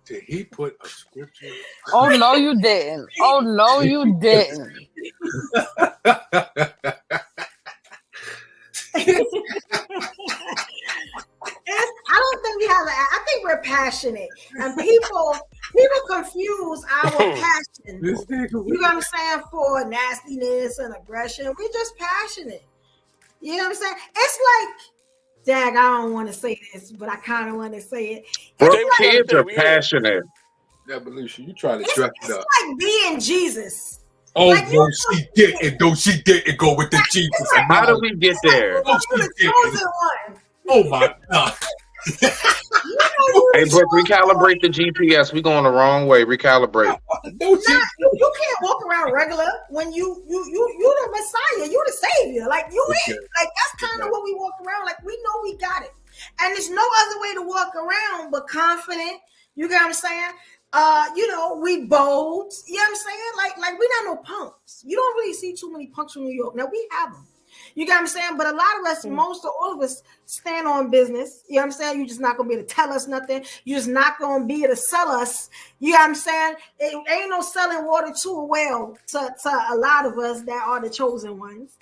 Did he put a scripture? Oh no, you didn't. Oh no, you didn't. I don't think we have I think we're passionate, and people confuse our passion. You know what I'm saying? For nastiness and aggression, we're just passionate. You know what I'm saying? It's like, Dag, I don't want to say this, but I kind of want to say it. Kids are passionate. Evolution, you trying to dress it up. It's like being Jesus. Oh, like she didn't go with the Jesus. How do we get there? You're the chosen one. Oh my God. Hey, Brooke, recalibrate the GPS. We going the wrong way. Recalibrate. You can't walk around regular when you the Messiah, you the Savior. Like you ain't like that's kind of what we walk around. Like we know we got it, and there's no other way to walk around but confident. You get what I'm saying? We bold. You know what I'm saying? Like we not no punks. You don't really see too many punks from New York. Now we have them. You get what I'm saying? But a lot of us, most of all of us, stand on business. You know what I'm saying? You're just not gonna be able to tell us nothing. You're just not gonna be able to sell us. You know what I'm saying? It ain't no selling water to a well to a lot of us that are the chosen ones.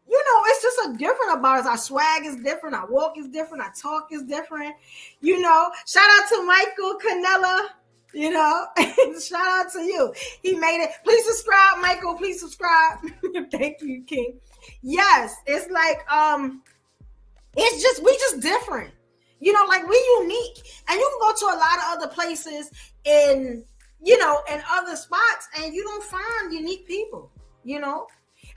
It's just a different about us. Our swag is different. Our walk is different. Our talk is different. Shout out to Michael Canella. Shout out to you. He made it. Please subscribe, Michael. Please subscribe. Thank you, King. Yes, it's like we just different. Like we unique. And you can go to a lot of other places in other spots and you don't find unique people,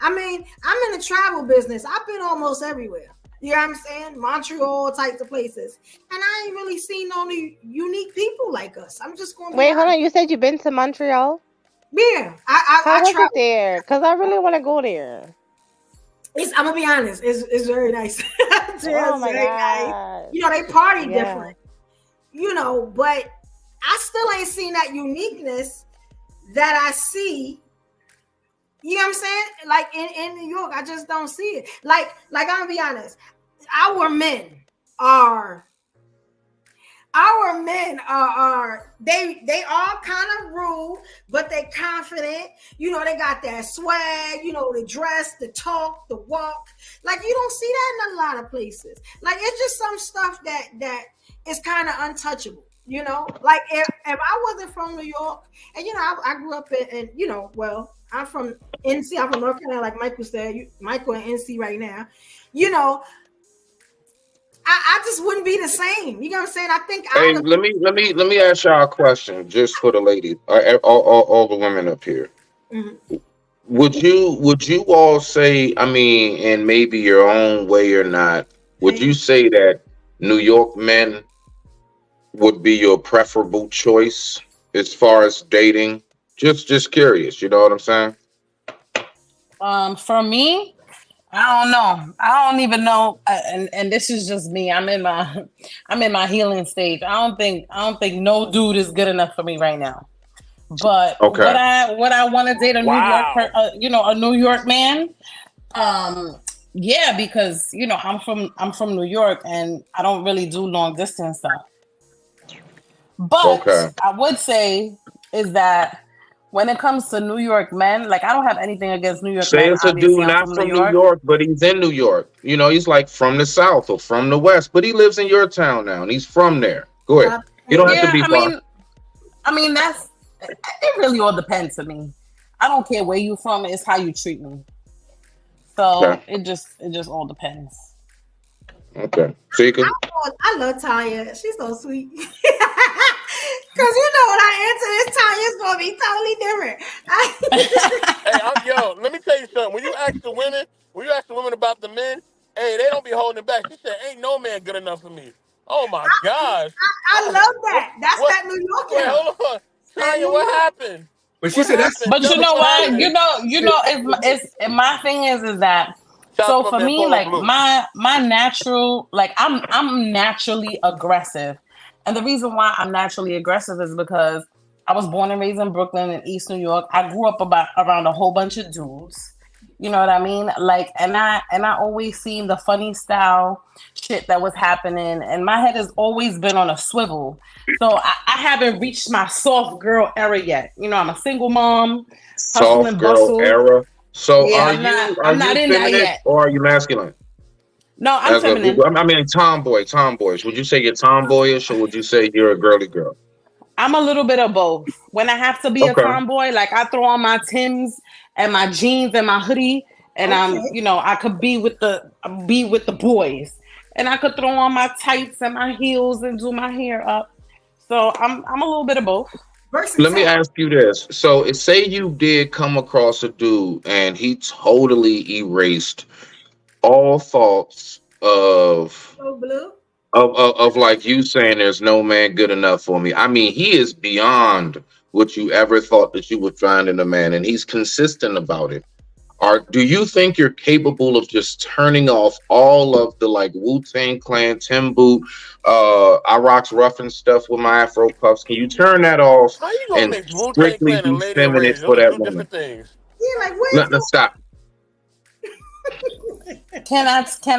I mean, I'm in the travel business. I've been almost everywhere. You know what I'm saying? Montreal, types of places. And I ain't really seen no unique people like us. I'm just going to wait, hold on. You said you've been to Montreal? Yeah. How was it there? Because I really want to go there. I'm gonna be honest. It's very nice. Oh my God! They party different. But I still ain't seen that uniqueness that I see. You know what I'm saying? Like in New York, I just don't see it. Like I'm gonna be honest. Our men are they all kind of rude, but they confident. They got that swag, the dress, the talk, the walk. Like you don't see that in a lot of places. Like it's just some stuff that is kind of untouchable. Like if I wasn't from New York, and I grew up in I'm from NC. I'm from North Carolina, like Michael said. Michael in NC right now. I just wouldn't be the same. You know what I'm saying? I think. Hey, let me ask y'all a question, just for the ladies, all the women up here. Mm-hmm. Would you all say? I mean, in maybe your own way or not, would you say that New York men would be your preferable choice as far as dating? Just curious. You know what I'm saying? For me. I don't know. I don't even know. And this is just me. I'm in my healing stage. I don't think no dude is good enough for me right now. But okay. What I want to date a New York man. Yeah, because I'm from New York and I don't really do long distance stuff. But I would say is that when it comes to New York men, like I don't have anything against New York men. Say it's a dude not from New York, but he's in New York. He's like from the South or from the West, but he lives in your town now and he's from there. Go ahead. You don't have to be far. I mean, it really all depends to me. I don't care where you from, it's how you treat me. So it just all depends. Okay. Seeka? I love Tanya. She's so sweet. Because when I answer this, Tanya's gonna be totally different. Hey, let me tell you something. When you ask the women about the men, hey, they don't be holding it back. She said, "Ain't no man good enough for me." Oh my gosh! I love that. That's that New York. Wait, hold on, Tanya. What happened? But she said that's. But you know what? It's my thing is that. So for me, like my natural, like I'm naturally aggressive. And the reason why I'm naturally aggressive is because I was born and raised in Brooklyn in East New York. I grew up around a whole bunch of dudes. You know what I mean? Like, and I always seen the funny style shit that was happening. And my head has always been on a swivel. So I haven't reached my soft girl era yet. I'm a single mom. Soft girl era? So yeah, are you feminine or are you masculine? No, I'm feminine. I mean, tomboyish. Would you say you're tomboyish or would you say you're a girly girl? I'm a little bit of both. When I have to be a tomboy, like I throw on my Timbs and my jeans and my hoodie, and I could be with the boys, and I could throw on my tights and my heels and do my hair up. So I'm a little bit of both. Let me ask you this. So say you did come across a dude and he totally erased all thoughts of Oh, blue. of like you saying there's no man good enough for me. I mean, he is beyond what you ever thought that you would find in a man, and he's consistent about it. Or do you think you're capable of just turning off all of the like Wu-Tang Clan, Tim Boot, I rocks rough and stuff with my Afro puffs? Can you turn that off How you gonna and mix Wu-Tang strictly Clan and be Lady feminine Rage? for Those are that two woman? different things. Yeah, like where's No, stop. Can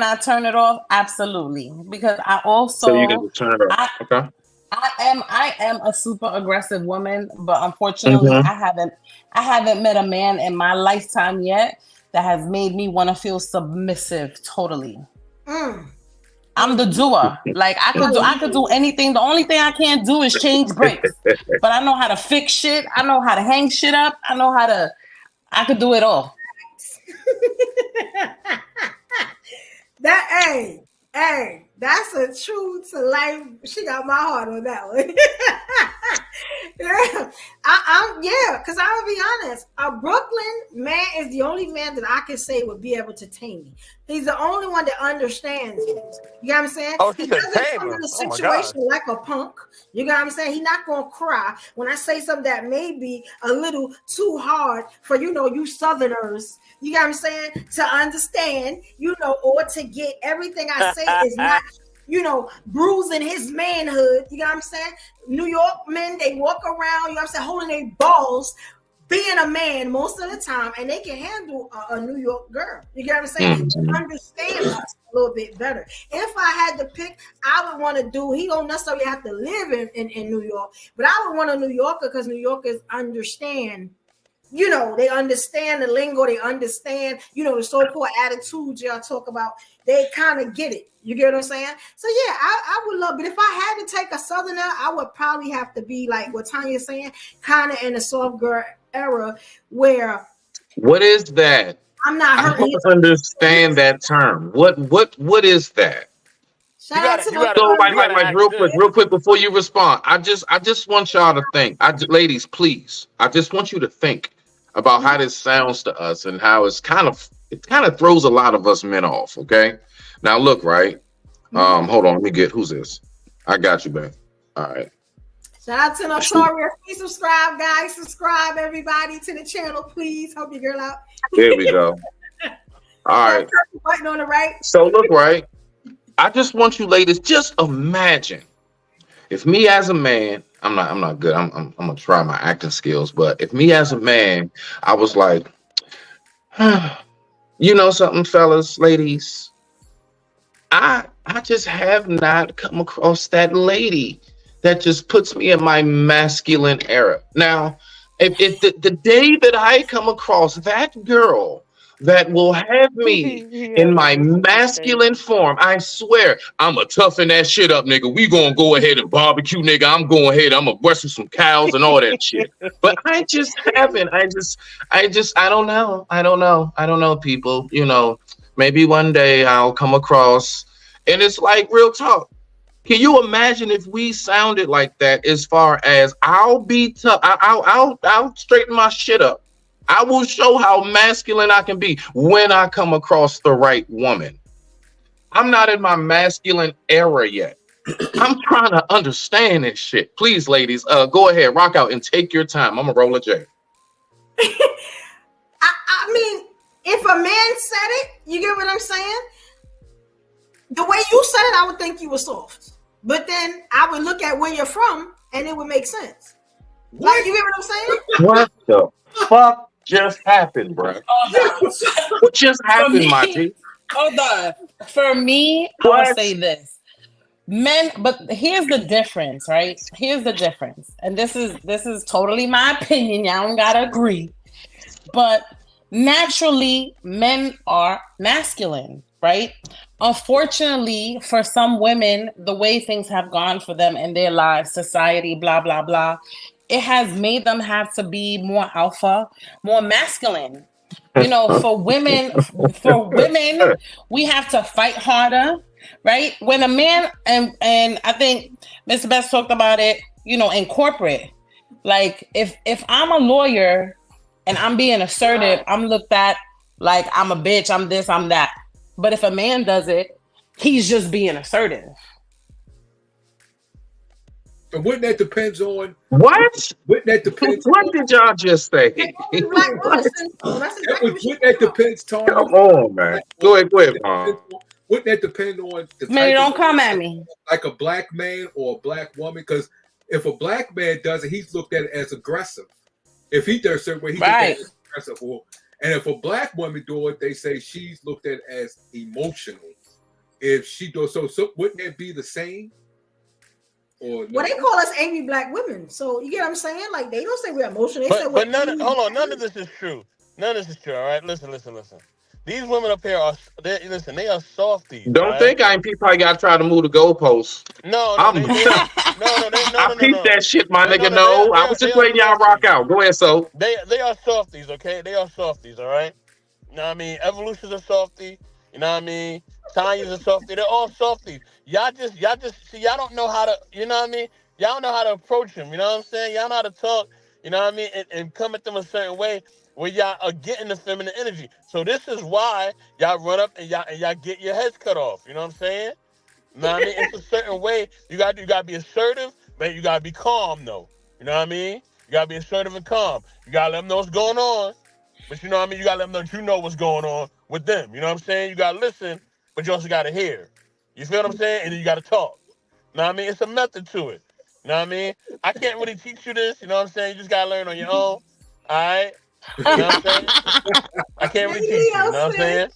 I turn it off? Absolutely. Because I So you can also just turn it off. I Okay. I am a super aggressive woman, but unfortunately Mm-hmm. I haven't met a man in my lifetime yet that has made me want to feel submissive totally. Mm. I'm the doer. Like I could do anything. The only thing I can't do is change brakes. But I know how to fix shit. I know how to hang shit up. I could do it all. Hey, that's a true to life. She got my heart on that one. Yeah, because I'll be honest. A Brooklyn man is the only man that I can say would be able to tame me. He's the only one that understands me. You know what I'm saying? Oh, He she said doesn't tame come her. in a Oh my god. situation like a punk. You know what I'm saying? He's not gonna cry when I say something that may be a little too hard for you Southerners. You know what I'm saying? To understand, or to get everything I say is not, bruising his manhood. You know what I'm saying? New York men, they walk around, you know what I'm saying, holding their balls, being a man most of the time, and they can handle a New York girl. You get what I'm saying? They understand us a little bit better. If I had to pick, I would want to do, he don't necessarily have to live in New York, but I would want a New Yorker because New Yorkers understand. They understand the lingo. They understand, the so-called attitudes y'all talk about. They kind of get it. You get what I'm saying? So, yeah, I would love, but if I had to take a Southerner, I would probably have to be like what Tanya's saying, kind of in the soft girl era where. What is that? I'm not hurting. I don't understand that term. What is that? Shout out to So like real quick before you respond, I just want y'all to think. Ladies, please. I just want you to think about how this sounds to us and how it kind of throws a lot of us men off. Okay. Now look, right. Hold on, let me get who's this? I got you, man. All right. Shout out to Notorious. Please subscribe, guys. Subscribe, everybody, to the channel, please. Help your girl out. There we go. All right. Button on the right. So look, right. I just want you ladies, just imagine if me as a man, I'm not good. I'm gonna try my acting skills, but if me as a man, I was like, you know something, fellas, ladies, I just have not come across that lady that just puts me in my masculine era. Now, if the day that I come across that girl that will have me in my masculine form, I swear, I'm a toughen that shit up, nigga. We gonna go ahead and barbecue, nigga. I'm going ahead. I'm gonna wrestle some cows and all that shit. But I just haven't. I don't know. I don't know, people. Maybe one day I'll come across, and it's like real talk. Can you imagine if we sounded like that? As far as I'll be tough, I'll straighten my shit up. I will show how masculine I can be when I come across the right woman. I'm not in my masculine era yet. I'm trying to understand this shit. Please, ladies, go ahead, rock out and take your time. I'm a roller J. I mean, if a man said it, you get what I'm saying? The way you said it, I would think you were soft. But then I would look at where you're from and it would make sense. Like, you get what I'm saying? What the fuck just happened, bro? What just happened, my G? Hold on. For me, I'll say this. Men, but here's the difference, right? Here's the difference. And this is totally my opinion. Y'all don't gotta agree. But naturally, men are masculine, right? Unfortunately, for some women, the way things have gone for them in their lives, society, blah, blah, blah, it has made them have to be more alpha, more masculine. For women, we have to fight harder, right? When a man, and I think Mr. Best talked about it, in corporate, like if I'm a lawyer and I'm being assertive, I'm looked at like I'm a bitch, I'm this, I'm that. But if a man does it, He's just being assertive. And wouldn't that depends on What? Wouldn't that depends? What did y'all just say? Wouldn't that depends, Tony? Come on, man. Go ahead, Mom. Wouldn't that depend on the Man, type don't of, come at me. like a black man or a black woman? Because if a black man does it, he's looked at as aggressive. If he does a certain way, he's looked at as aggressive. And if a black woman do it, they say she's looked at as emotional. If she does so wouldn't that be the same? Or no? Well, they call us angry black women. So you get what I'm saying? Like they don't say we're emotional. They say But none of this is true. None of this is true. All right, listen. These women up here they are softies. Don't right? think I ain't probably got to try to move the goalposts. No, I peeped that shit, my nigga. No, I was just letting y'all rock out. Go ahead, so. They are softies, okay? They are softies, all right? You know what I mean? Evolution's a softie. You know what I mean? Tanya's a softie. They're all softies. Y'all just see, y'all don't know how to, you know what I mean? Y'all don't know how to approach them, you know what I'm saying? Y'all know how to talk, you know what I mean? And come at them a certain way where y'all are getting the feminine energy. So this is why y'all run up and y'all get your heads cut off, you know what I'm saying? You know what I mean? It's a certain way. You gotta be assertive, but you gotta be calm though. You know what I mean? You gotta be assertive and calm. You gotta let them know what's going on. But you know what I mean? You gotta let them know that you know what's going on with them. You know what I'm saying? You gotta listen, but you also gotta hear. You feel what I'm saying? And then you gotta talk. You know what I mean? It's a method to it. You know what I mean? I can't really teach you this, you know what I'm saying? You just gotta learn on your own. All right? You know what I'm saying? I can't really teach you, you know what I'm saying?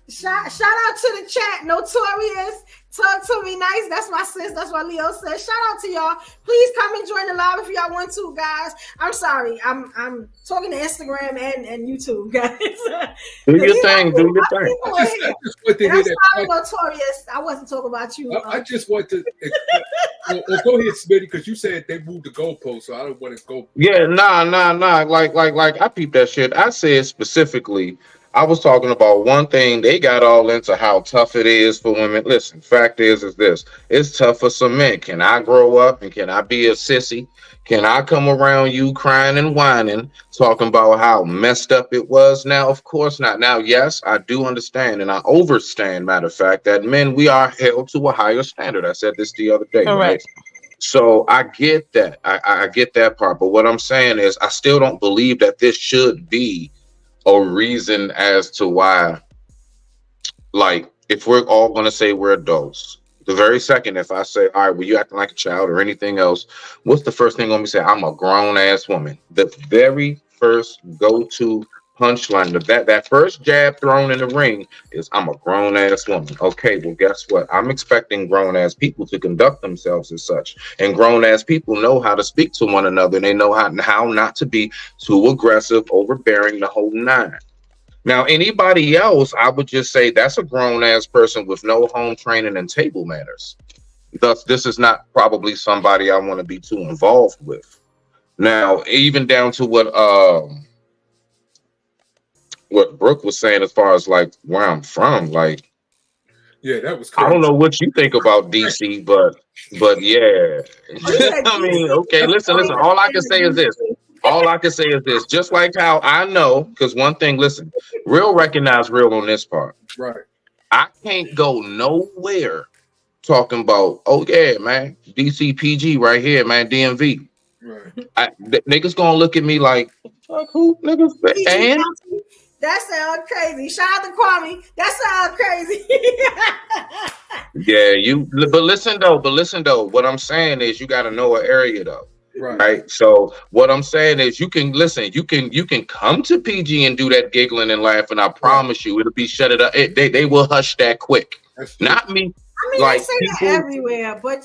Shout out to the chat, Notorious. Talk to me nice. That's my sis. That's what Leo said. Shout out to y'all. Please come and join the live if y'all want to, guys. I'm sorry. I'm talking to Instagram and YouTube, guys. Do your thing. Do your thing. I just want to hear that. Notorious. I wasn't talking about you. I just want to well, go ahead, Smitty, because you said they moved the goalpost, so I don't want to go. Yeah, nah. Like I peeped that shit. I said specifically, I was talking about one thing. They got all into how tough it is for women. Listen, fact is this. It's tough for some men. Can I grow up and can I be a sissy? Can I come around you crying and whining, talking about how messed up it was? Now, of course not. Now, yes, I do understand and I overstand, matter of fact, that men, we are held to a higher standard. I said this the other day, right? So I get that. I get that part. But what I'm saying is I still don't believe that this should be a reason as to why, like, if we're all going to say we're adults, the very second, if I say, all right, well, you acting like a child or anything else, what's the first thing on me say? I'm a grown ass woman. The very first go-to punchline, that first jab thrown in the ring is I'm a grown ass woman. Okay, well, guess what? I'm expecting grown ass people to conduct themselves as such. And grown ass people know how to speak to one another. And they know how not to be too aggressive, overbearing, the whole nine. Now, anybody else, I would just say that's a grown ass person with no home training and table manners. Thus, this is not probably somebody I want to be too involved with. Now, even down to what Brooke was saying as far as like where I'm from, like, yeah, that was crazy. I don't know what you think about DC, but yeah. I mean, okay, listen. All I can say is this. Just like how I know, because one thing, listen, real recognize real on this part. Right. I can't go nowhere talking about, oh yeah, man, DCPG right here, man, DMV. Right. Niggas gonna look at me like, fuck who, niggas? And that sounds crazy. Shout out to Kwame. That sounds crazy. Yeah, but listen though. What I'm saying is you got to know an area though. Right. So what I'm saying is you can come to PG and do that giggling and laughing. I promise you it'll be shut it up. They will hush that quick. Not me. I mean, like, they say people, that everywhere, but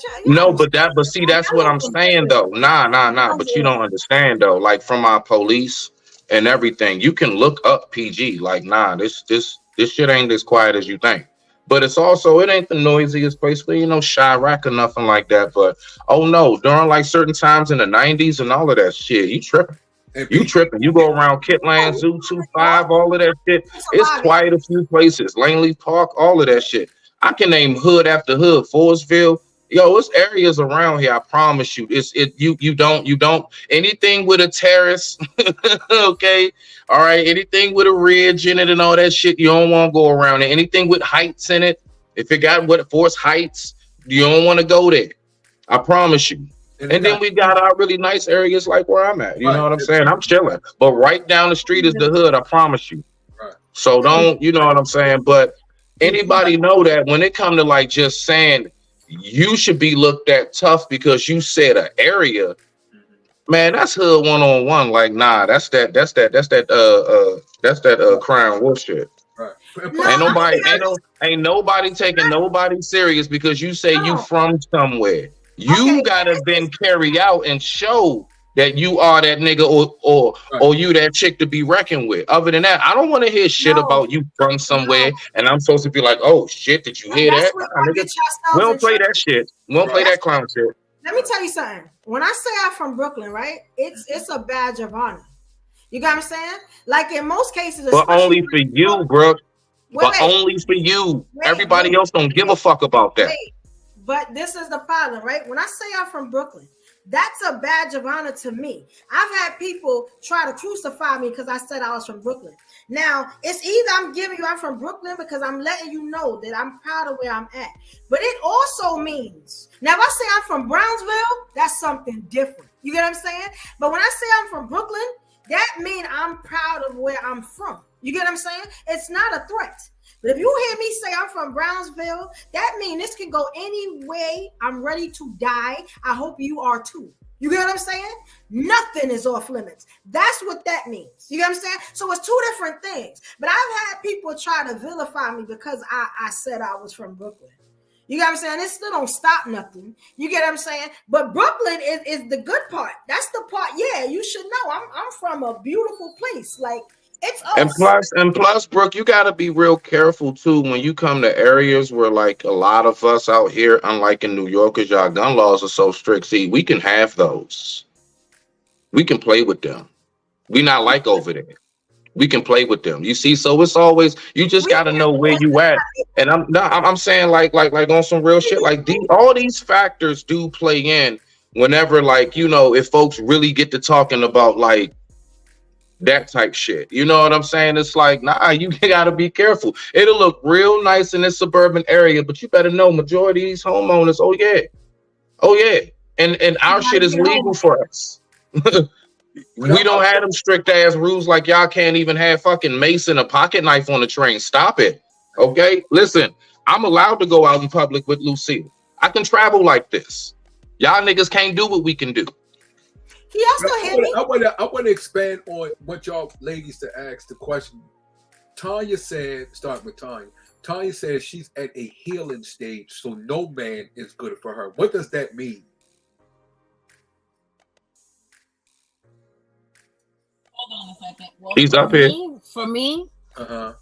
see, that's what I'm saying though. Nah. But you don't understand though. Like from our police and everything, you can look up PG. Like, nah, this shit ain't as quiet as you think. But it ain't the noisiest place where, Chirac or nothing like that. But oh no, during like certain times in the 90s and all of that shit, you tripping. You go around Kitland, Zoo 25, all of that shit. It's quiet a few places. Langley Park, all of that shit. I can name hood after hood, Forestville. Yo, it's areas around here. I promise you. You don't anything with a terrace. Okay. All right. Anything with a ridge in it and all that shit, you don't want to go around it. Anything with heights in it, If it got what Forest Heights, you don't want to go there. I promise you. And then we got our really nice areas like where I'm at. You know what I'm saying? I'm chilling. But right down the street is the hood, I promise you. So don't, you know what I'm saying? But anybody know that when it come to like just saying you should be looked at tough because you said an area, man, that's hood 1-on-1. Like, nah, that's that Crown Wolf shit. Ain't nobody taking nobody serious because you say you from somewhere. You gotta then carry out and show that you are that nigga or you that chick to be reckoned with. Other than that, I don't want to hear shit about you from somewhere and I'm supposed to be like, oh shit, did you hear that? We don't play that shit. We don't play that clown shit. Let me tell you something. When I say I'm from Brooklyn, right? It's a badge of honor. You got what I'm saying? Like in most cases, but only for you, Brooke. But only for you. Everybody else don't give a fuck about that. But this is the problem, right? When I say I'm from Brooklyn, that's a badge of honor to me. I've had people try to crucify me because I said I was from Brooklyn. Now, it's either I'm giving you I'm from Brooklyn because I'm letting you know that I'm proud of where I'm at. But it also means, now if I say I'm from Brownsville, that's something different. You get what I'm saying? But when I say I'm from Brooklyn, that means I'm proud of where I'm from. You get what I'm saying? It's not a threat. But if you hear me say I'm from Brownsville, that means this can go any way. I'm ready to die. I hope you are too. You get what I'm saying? Nothing is off limits. That's what that means. You get what I'm saying? So it's two different things. But I've had people try to vilify me because I said I was from Brooklyn. You get what I'm saying? It still don't stop nothing. You get what I'm saying? But Brooklyn is the good part. That's the part. Yeah, you should know. I'm from a beautiful place. Like, it's us. And plus, Brooke, you got to be real careful too when you come to areas where like a lot of us out here, unlike in New York, because y'all gun laws are so strict. See, we can have those. We can play with them. We not like over there. We can play with them. You see, so it's always you just got to know where you at. And I'm saying like on some real shit. Like all these factors do play in whenever like if folks really get to talking about like that type shit. You know what I'm saying? It's like, nah, you gotta be careful. It'll look real nice in this suburban area, but you better know majority of these homeowners, oh yeah. And our shit is legal for us. We don't have them strict ass rules like y'all can't even have fucking mace and a pocket knife on the train. Stop it. Okay? Listen, I'm allowed to go out in public with Lucille. I can travel like this. Y'all niggas can't do what we can do. He also hit me. I want to expand on what y'all ladies to ask the question. Tanya said, start with Tanya. Tanya says she's at a healing stage, so no man is good for her. What does that mean? Hold on a second. Well, he's up here. For me,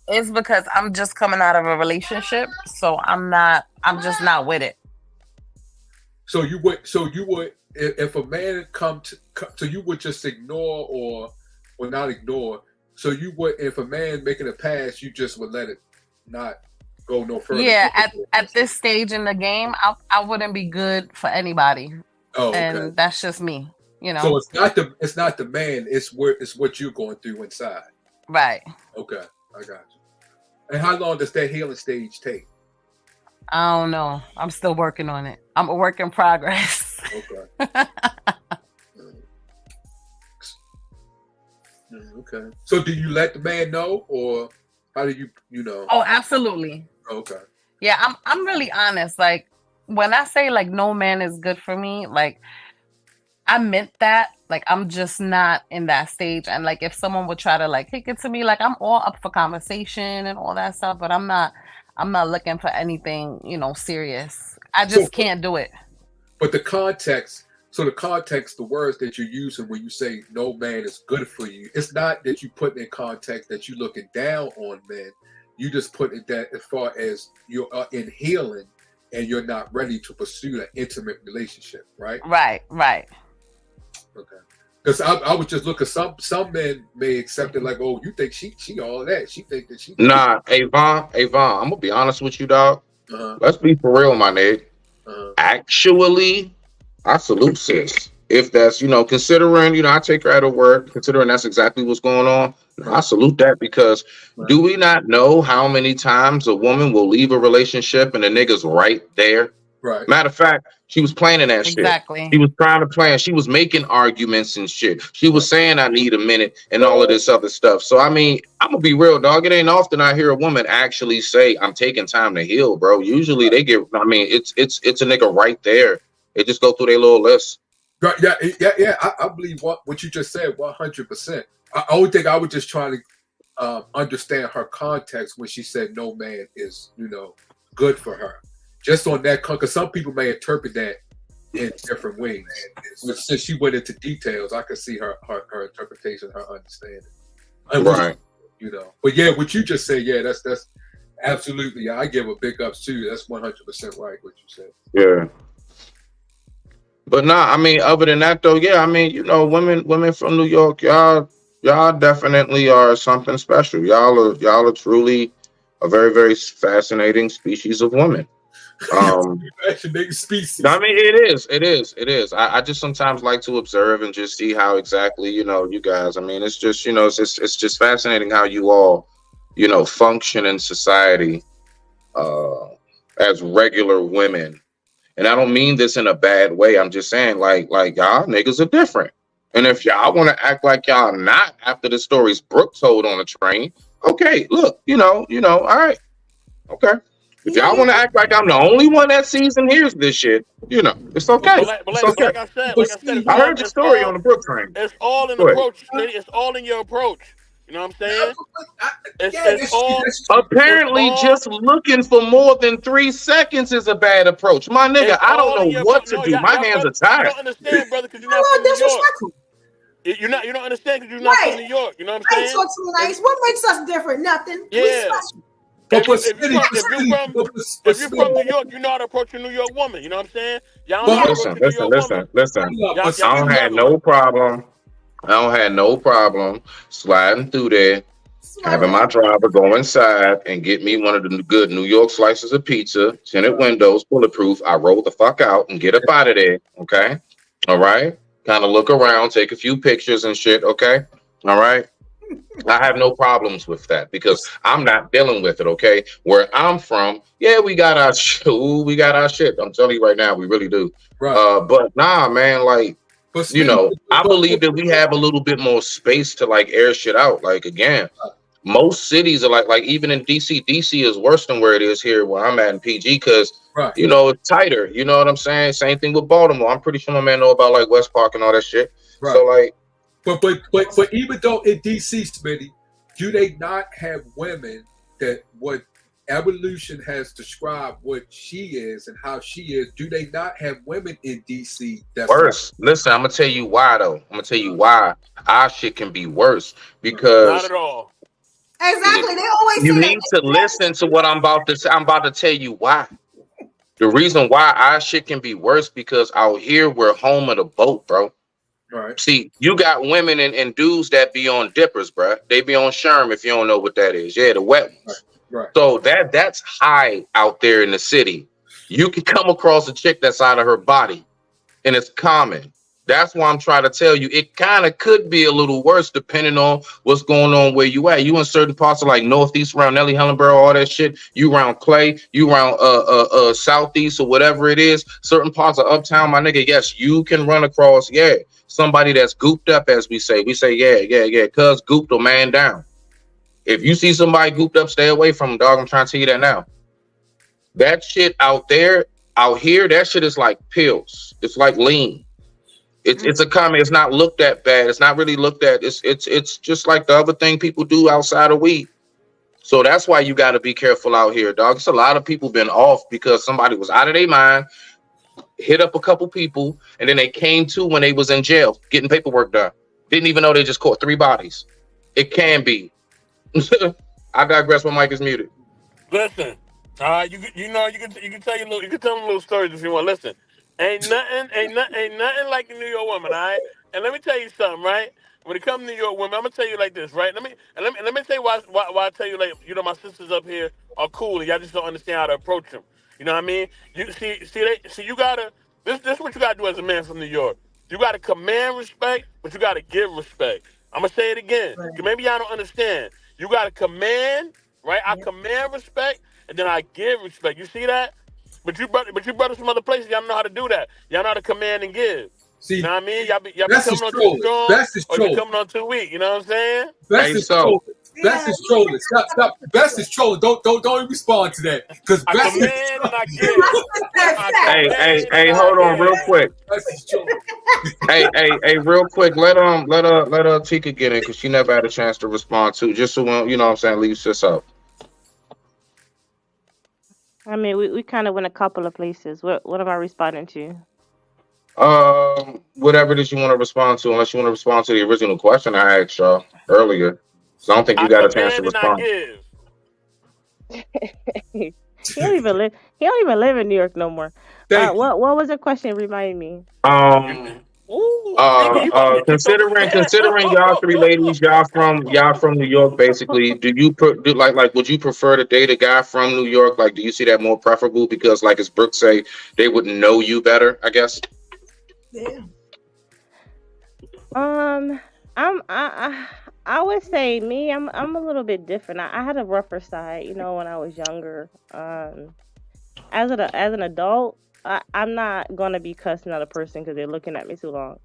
it's because I'm just coming out of a relationship, so I'm just not with it. So you would. If a man so you would just ignore or not ignore. So you would, if a man making a pass, you just would let it not go no further. Yeah, at this stage in the game, I wouldn't be good for anybody. Oh, okay. And that's just me, So it's not the man. It's what you're going through inside. Right. Okay, I got you. And how long does that healing stage take? I don't know. I'm still working on it. I'm a work in progress. Okay. Okay. So do you let the man know, or how do you know? Oh, absolutely. Okay. Yeah, I'm really honest. Like when I say like no man is good for me, like I meant that. Like I'm just not in that stage. And like if someone would try to like kick it to me, like I'm all up for conversation and all that stuff, but I'm not looking for anything, serious. I just can't do it. But the context, the words that you're using when you say no man is good for you, it's not that you put in context that you're looking down on men. You just put it that as far as you're in healing and you're not ready to pursue an intimate relationship, right? Right. Okay. Because I was just looking, some men may accept it like, oh, you think she all that. She think that she... Nah, Avon, I'm going to be honest with you, dog. Let's be for real, my nigga. Actually, I salute sis. if that's, considering, I take her at her word, considering that's exactly what's going on, I salute that because do we not know how many times a woman will leave a relationship and the nigga's right there? Right. Matter of fact, she was planning that shit. Exactly. She was trying to plan. She was making arguments and shit. She was saying, I need a minute and all of this other stuff. So, I mean, I'm going to be real, dog. It ain't often I hear a woman actually say, I'm taking time to heal, bro. Usually they get, it's a nigga right there. They just go through their little list. Right. Yeah. I believe what you just said 100%. I only think I was just trying to understand her context when she said no man is, good for her. Just on that, because some people may interpret that in different ways. But since she went into details, I could see her interpretation, her understanding. Right. But yeah, what you just said, yeah, that's absolutely. I give a big ups to you. That's 100% right what you said. Yeah. But nah, other than that though, yeah, women from New York, y'all definitely are something special. Y'all are truly a very, very fascinating species of women. Species. It is. I just sometimes like to observe and just see how exactly, you guys. It's just, it's just fascinating how you all, function in society as regular women. And I don't mean this in a bad way. I'm just saying, like y'all niggas are different. And if y'all want to act like y'all not after the stories Brooke told on the train, okay, look, all right, okay. If y'all want to act like I'm the only one that sees and hears this shit, it's okay. It's okay. Like I said, I heard your story on the Brooke train. It's all in the approach. It's all in your approach. You know what I'm saying? It's all. Apparently, just looking for more than 3 seconds is a bad approach. My nigga, I don't know what to do. My hands are tired. You don't understand, brother, because you're not from New York. You don't understand because you're not from New York. You know what I'm saying? Talk too nice. What makes us different? Nothing. Yeah. If you're from New York, you know how to approach a New York woman. You know what I'm saying? Y'all know how to approach a New York woman. Listen. I don't have no problem sliding through there, having my driver go inside and get me one of the good New York slices of pizza, tinted windows, bulletproof. I roll the fuck out and get up out of there. Okay. All right. Kind of look around, take a few pictures and shit. Okay. All right. I have no problems with that because I'm not dealing with it. Okay. Where I'm from, yeah, we got our shit. I'm telling you right now, we really do. Right. But nah, man, I believe that we have a little bit more space to air shit out. Like, again, most cities are like even in DC is worse than where it is here where I'm at in PG because it's tighter. You know what I'm saying? Same thing with Baltimore. I'm pretty sure my man know about West Park and all that shit. Right. So but even though in DC, Smitty, do they not have women that what evolution has described what she is and how she is? Do they not have women in DC that's worse? Listen, I'm gonna tell you why though. I'm gonna tell you why our shit can be worse because not at all. Exactly. They always you need to listen to what I'm about to say. I'm about to tell you why. The reason why our shit can be worse because out here we're home of the boat, bro. Right. See, you got women and dudes that be on dippers, bro. They be on Sherm if you don't know what that is. Yeah, the wet ones. Right. So that's high out there in the city. You can come across a chick that's out of her body, and it's common. That's why I'm trying to tell you, it kind of could be a little worse depending on what's going on where you at. You in certain parts of Northeast around Nelly, Hellenborough, all that shit. You around Clay, you around Southeast or whatever it is. Certain parts of Uptown, my nigga, yes, you can run across, somebody that's gooped up, as we say. We say, cuz gooped or man down. If you see somebody gooped up, stay away from them, dog. I'm trying to tell you that now. That shit out here, that shit is like pills. It's like lean. It's a comment. It's not looked at bad. It's not really looked at. It's just like the other thing people do outside of weed. So that's why you got to be careful out here, dog. It's a lot of people been off because somebody was out of their mind, hit up a couple people, and then they came to when they was in jail getting paperwork done. Didn't even know they just caught 3 bodies. It can be. I digress. My mic is muted. Listen, you can tell them little stories if you want. Listen, ain't nothing like a New York woman, all right? And let me tell you something, right? When it comes to New York women, I'm gonna tell you like this, right? Let me tell you why I tell you my sisters up here are cool and y'all just don't understand how to approach them. You know what I mean? You see you gotta this is what you gotta do as a man from New York. You got to command respect, but you got to give respect. I'm going to say it again. Right. 'Cause maybe y'all don't understand. You got to command, right? I Yep. command respect, and then I give respect. You see that? But you brothers from other places, y'all don't know how to do that. Y'all know how to command and give. See, You know what I mean? Y'all be Best is coming on too trolling. strong, Best is or you trolling. coming on too weak. You know what I'm saying? Best Hey, is so trolling. Best is trolling. Stop. Best is trolling. Don't even respond to that. Because I best is command and I give. hey, hold on real quick. Best is trolling. Hey, real quick. Let Tika get in because she never had a chance to respond to. Just so you know what I'm saying, leave sis up. I mean, we kind of went a couple of places. What am I responding to? Whatever it is you want to respond to, unless you want to respond to the original question I asked y'all earlier. So I don't think you I got a chance to command and I respond. give. He don't even live. He don't even live in New York no more. Thank you. What was the question? Remind me. Ooh, nigga, you about to get kicked off the Considering y'all three ladies, y'all from New York, basically. Do you would you prefer to date a guy from New York? Like, do you see that more preferable? Because, like as Brooke say, they would know you better, I guess. Yeah. I would say me. I'm a little bit different. I had a rougher side, when I was younger. As an adult, I'm not gonna be cussing at a person because they're looking at me too long.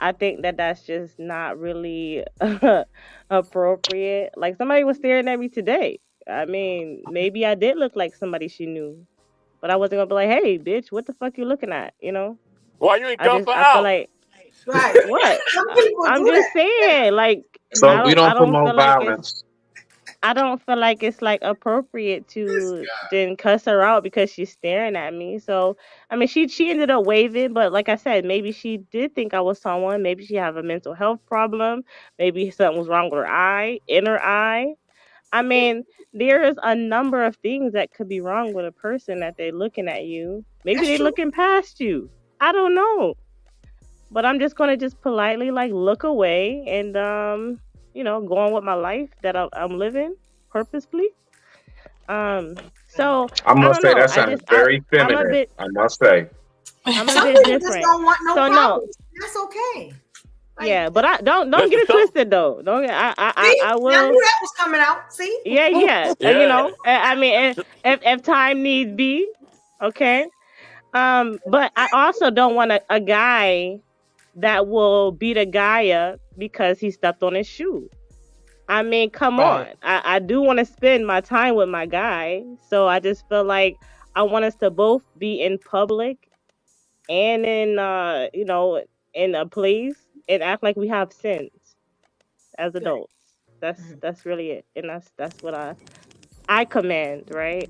I think that's just not really appropriate. Like somebody was staring at me today. I mean, maybe I did look like somebody she knew, but I wasn't gonna be like, "Hey, bitch, what the fuck you looking at?" Why you ain't I dump her feel out? like Right. what? Some people I'm do just that. saying, like So I we don't don't feel promote like violence. I don't feel like it's like appropriate to then cuss her out because she's staring at me. So I mean, she ended up waving, but like I said, maybe she did think I was someone. Maybe she have a mental health problem. Maybe something was wrong with her eye, in her eye. I mean, there is a number of things that could be wrong with a person that they're looking at you. Maybe That's they're true. looking past you. I don't know. But I'm just gonna just politely like look away and go on with my life that I'm living purposefully. So I I must don't say know. that sounds very I'm a feminine. bit I must say. I'm a Some bit people just different. don't want no So no, problems. That's okay. Like, yeah, but I don't Listen, get it some twisted though. Don't get see, I I will. knew that was coming out. See, Yeah, yeah. I mean, if time need be, okay. But I also don't want a guy that will beat a guy up because he stepped on his shoe. I mean, come on. Right. I do want to spend my time with my guy. So I just feel like I want us to both be in public and in in a place and act like we have sense as adults. That's really it. And that's what I command, right?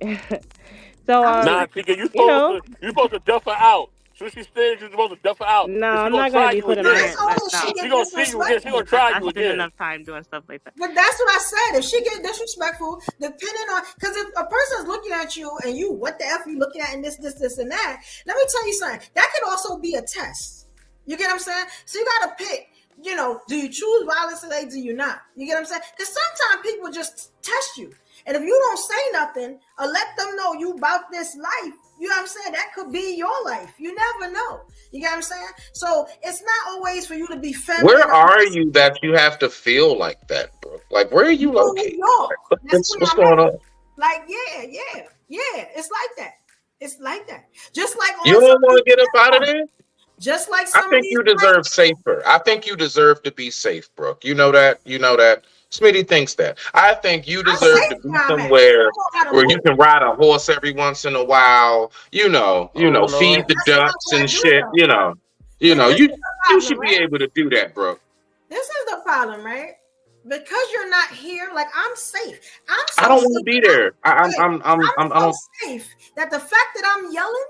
So I'm Nah, just Tika, you know, you supposed to duff her out. So she stays, you're supposed to duff her out. no, Cause she I'm gonna not gonna try be you putting my again. hand. oh, No, she She get gonna see you again. She gonna disrespectful. try I you spend again. enough time doing stuff like that. But that's what I said. If she get disrespectful, depending on, because if a person's looking at you and you, what the F you looking at and this, and that, let me tell you something. That could also be a test. You get what I'm saying? So you got to pick, do you choose violence today? Do you not? You get what I'm saying? Because sometimes people just test you. And if you don't say nothing or let them know you about this life, you know what I'm saying? That could be your life. You never know. You get what I'm saying? So it's not always for you to be feminine. Where are you that you have to feel like that, bro? Like, where are you located? New York. What's going on? Like, yeah. It's like that. It's like that. Just like You don't want to get up out of there? Just like I some of think these you deserve safer. I think you deserve to be safe, Brooke. You know that? Smitty thinks that. I think you deserve to be somewhere where you can ride a horse every once in a while. Feed the ducks and shit. You should be able to do that, Brooke. This is the problem, right? Because you're not here, like I'm safe. I don't want to be there. I'm so safe that the fact that I'm yelling,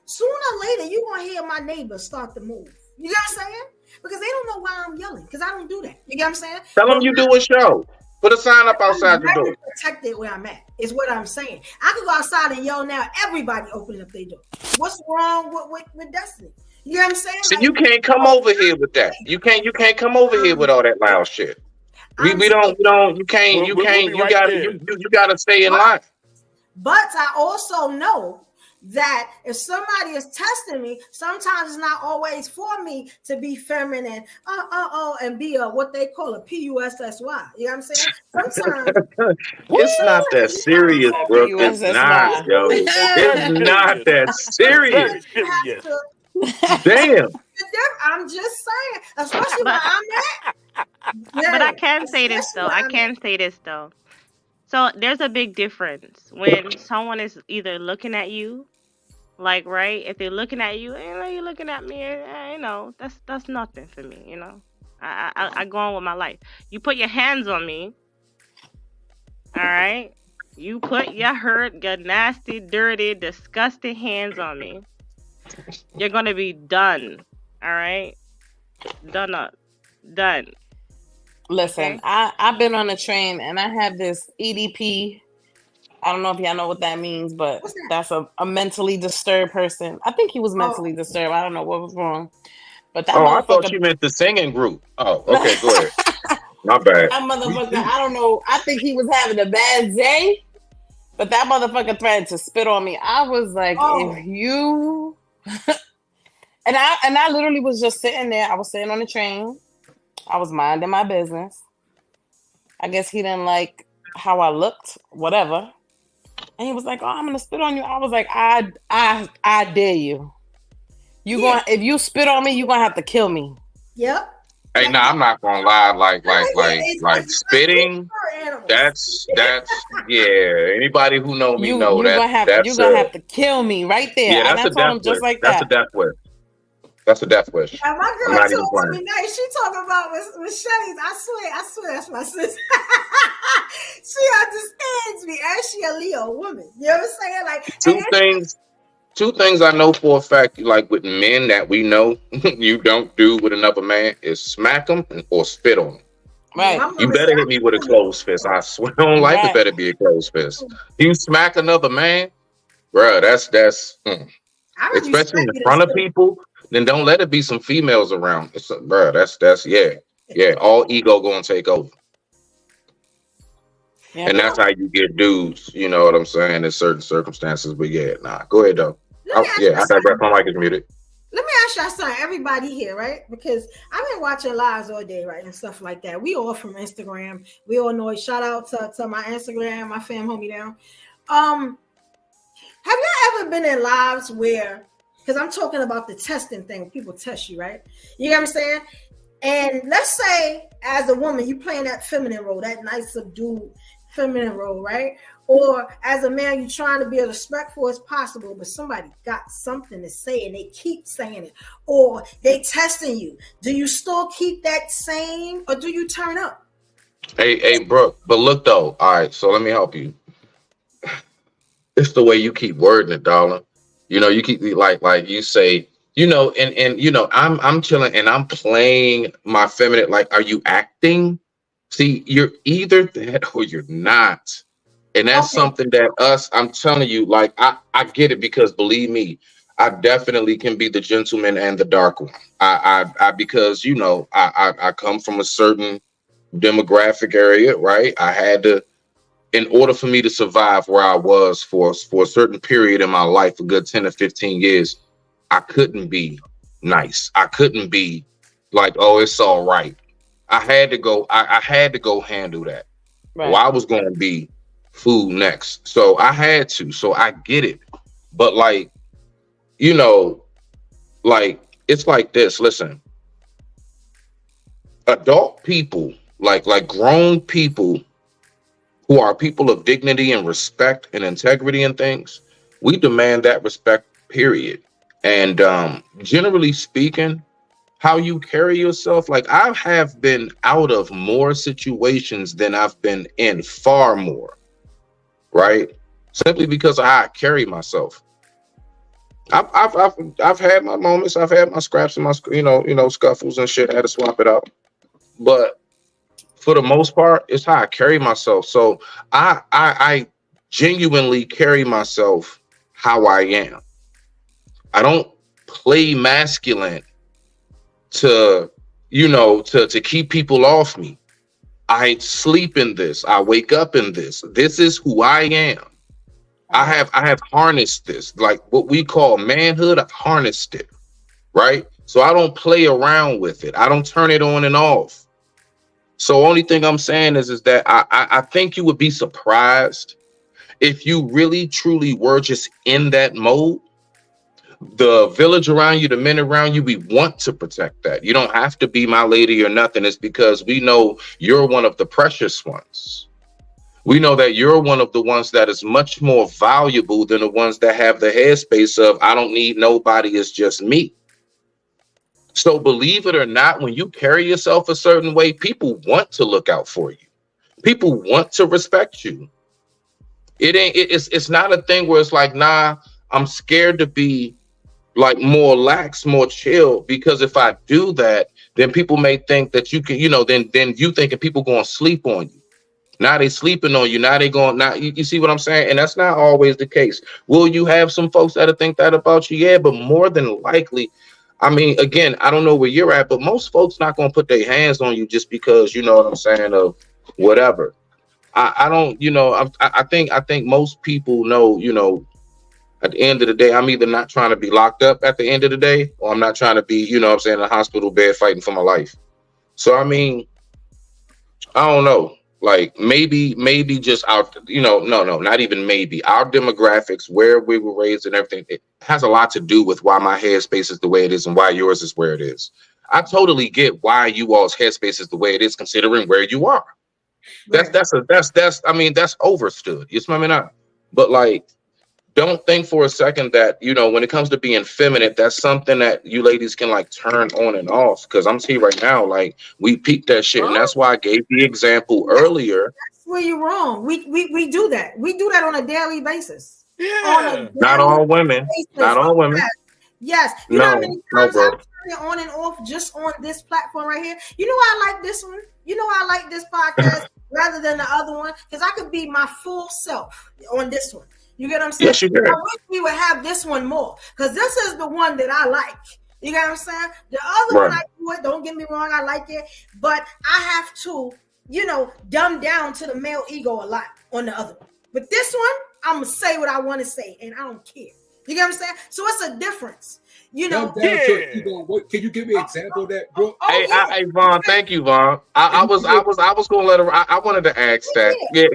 sooner or later you're gonna hear my neighbors start to move. You know what I'm saying? Because they don't know why I'm yelling. Because I don't do that. You get what I'm saying? Tell them you do a show. Put a sign up outside your door. Protected where I'm at is what I'm saying. I could go outside and yell now. Everybody open up their door. What's wrong with Destiny? You know what I'm saying? So you can't come over here with that. You can't come over here with all that loud shit. You gotta stay in line. But I also know that if somebody is testing me, sometimes it's not always for me to be feminine, and be a what they call a PUSSY. You know what I'm saying? Sometimes It's not that serious, bro. It's not, yo. It's not that serious. Damn. I'm just saying, especially where I'm at. But I can say this though. So there's a big difference when someone is either looking at you, like, right? If they're looking at you, you're looking at me, that's nothing for me, I go on with my life. You put your hands on me, all right? You put your nasty, dirty, disgusting hands on me. You're gonna be done, all right? Done. Listen, okay. I've been on a train and I have this EDP. I don't know if y'all know what that means, but that's a mentally disturbed person. I think he was mentally disturbed. I don't know what was wrong. But that I thought you meant the singing group. Oh, okay, go ahead. My bad. That motherfucker, I don't know. I think he was having a bad day, but that motherfucker threatened to spit on me. I was like, if you and I literally was just sitting there. I was sitting on the train. I was minding my business. I guess he didn't like how I looked, whatever. And he was like, I'm gonna spit on you. I was like, I dare you. If you spit on me, you're gonna have to kill me. Yep. Hey, no, I'm not gonna lie. Like spitting. That's yeah. Anybody who know me know that. You're gonna have to kill me right there. Yeah, that's and I told him just like that. That's a death wish. That's a death wish. And my girl told me nice. She talking about with Shelly's. I swear, that's my sister. She understands me, and she a Leo woman. You know what I'm saying? Like two things I know for a fact, like with men that we know you don't do with another man is smack them or spit on them. Right. You better hit me with a closed fist. I swear on life, it better be a closed fist. You smack another man, bro. That's especially in front of people. Then don't let it be some females around. Bro, that's all ego gonna take over. Yeah, and that's how you get dudes, you know what I'm saying, in certain circumstances. But go ahead though. I digress. My mic is muted. Let me ask y'all something, everybody here, right? Because I've been watching lives all day, right, and stuff like that. We all from Instagram. We all know it. Shout out to my Instagram, my fam, hold me down. Have y'all ever been in lives where, because I'm talking about the testing thing, people test you, right? You know what I'm saying? And let's say, as a woman, you playing that feminine role, that nice subdued feminine role, right? Or as a man, you're trying to be as respectful as possible, but somebody got something to say and they keep saying it, or they testing you. Do you still keep that same, or do you turn up? Hey, bro, but look though. All right, so let me help you. It's the way you keep wording it, darling. You know, you keep like you say, and I'm chilling and I'm playing my feminine. Like, are you acting? See, you're either that or you're not. And that's something that I'm telling you, like, I get it, because believe me, I definitely can be the gentleman and the dark one. Because, I come from a certain demographic area, right? I had to, in order for me to survive where I was for a certain period in my life, a good 10 to 15 years, I couldn't be nice. I couldn't be like, oh, it's all right. I had to go handle that. Right. Well, I was going to be food next. So I had to. So I get it. But like, it's like this. Listen, adult people, like grown people who are people of dignity and respect and integrity and things, we demand that respect, period. And generally speaking, how you carry yourself, like I have been out of more situations than I've been in, far more, right? Simply because of how I carry myself. I've had my moments, I've had my scraps and my scuffles and shit. I had to swap it out, but for the most part, it's how I carry myself. So I genuinely carry myself how I am. I don't play masculine to keep people off me. I sleep in this. I wake up in this. This is who I am. I have harnessed this, like what we call manhood. I've harnessed it, right? So I don't play around with it. I don't turn it on and off. So only thing I'm saying is that I think you would be surprised if you really truly were just in that mode. The village around you, the men around you, we want to protect that. You don't have to be my lady or nothing. It's because we know you're one of the precious ones. We know that you're one of the ones that is much more valuable than the ones that have the headspace of, I don't need nobody, it's just me. So believe it or not, when you carry yourself a certain way, people want to look out for you. People want to respect you. It's not a thing where it's like, nah, I'm scared to be like more lax, more chill, because if I do that, then people may think that you can, then you thinking people going to sleep on you. Now they sleeping on you. Now they going, now you see what I'm saying? And that's not always the case. Will you have some folks that'll think that about you? Yeah, but more than likely, I mean, again, I don't know where you're at, but most folks not going to put their hands on you just because, you know what I'm saying, of whatever. I don't, I think most people know, at the end of the day, I'm either not trying to be locked up at the end of the day, or I'm not trying to be, in a hospital bed fighting for my life. So, I mean, I don't know. Like maybe just our, no, not even maybe. Our demographics, where we were raised and everything, it has a lot to do with why my headspace is the way it is and why yours is where it is. I totally get why you all's headspace is the way it is, considering where you are. Right. That's overstood. You smell me now? But like, don't think for a second that, when it comes to being feminine, that's something that you ladies can like turn on and off. Because I'm seeing right now, like we peaked that shit. And that's why I gave the example earlier. That's where you're wrong. We do that. We do that on a daily basis. Yeah. Not all women. Not all women. Yes. You know how many times I turn it on and off just on this platform right here? You know why I like this one? You know why I like this podcast rather than the other one? Because I could be my full self on this one. You get what I'm saying? Yes, you do. I wish we would have this one more, because this is the one that I like. You get what I'm saying? The other one, I do it. Don't get me wrong, I like it, but I have to, dumb down to the male ego a lot on the other one. But this one, I'm gonna say what I want to say, and I don't care. You get what I'm saying? So it's a difference. Can you give me an example of that, bro? Hey, Vaughn, thank you, Vaughn. I was gonna let her. I wanted to ask that. Yeah,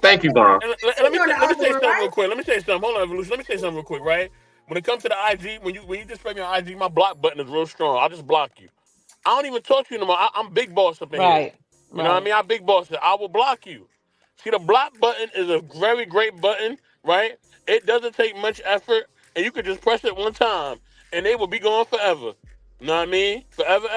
thank you, Vaughn. Let me say something real quick. Let me say something. Hold on, Evolution. Let me say something real quick, right? When it comes to the IG, when you just play me on IG, my block button is real strong. I'll just block you. I don't even talk to you no more. I'm big boss up in here. You know what I mean? I'm big boss. I will block you. See, the block button is a very great button, right? It doesn't take much effort, and you can just press it one time, and they will be gone forever. You know what I mean? Forever,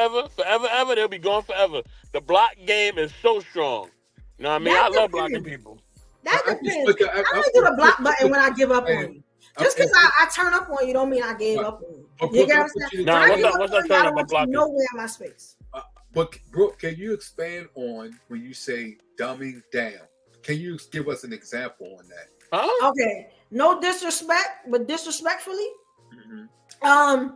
ever, they'll be gone forever. The block game is so strong. You know what I mean? I love blocking people. That depends. I only do the block button when I give up on you. Just because I turn up on you don't mean I gave up on you. You get what I'm saying? What's that turn up on blocking? Nowhere in my space. But Brooke, can you expand on when you say dumbing down? Can you give us an example on that? Huh? Okay. No disrespect, but disrespectfully. Mm-hmm.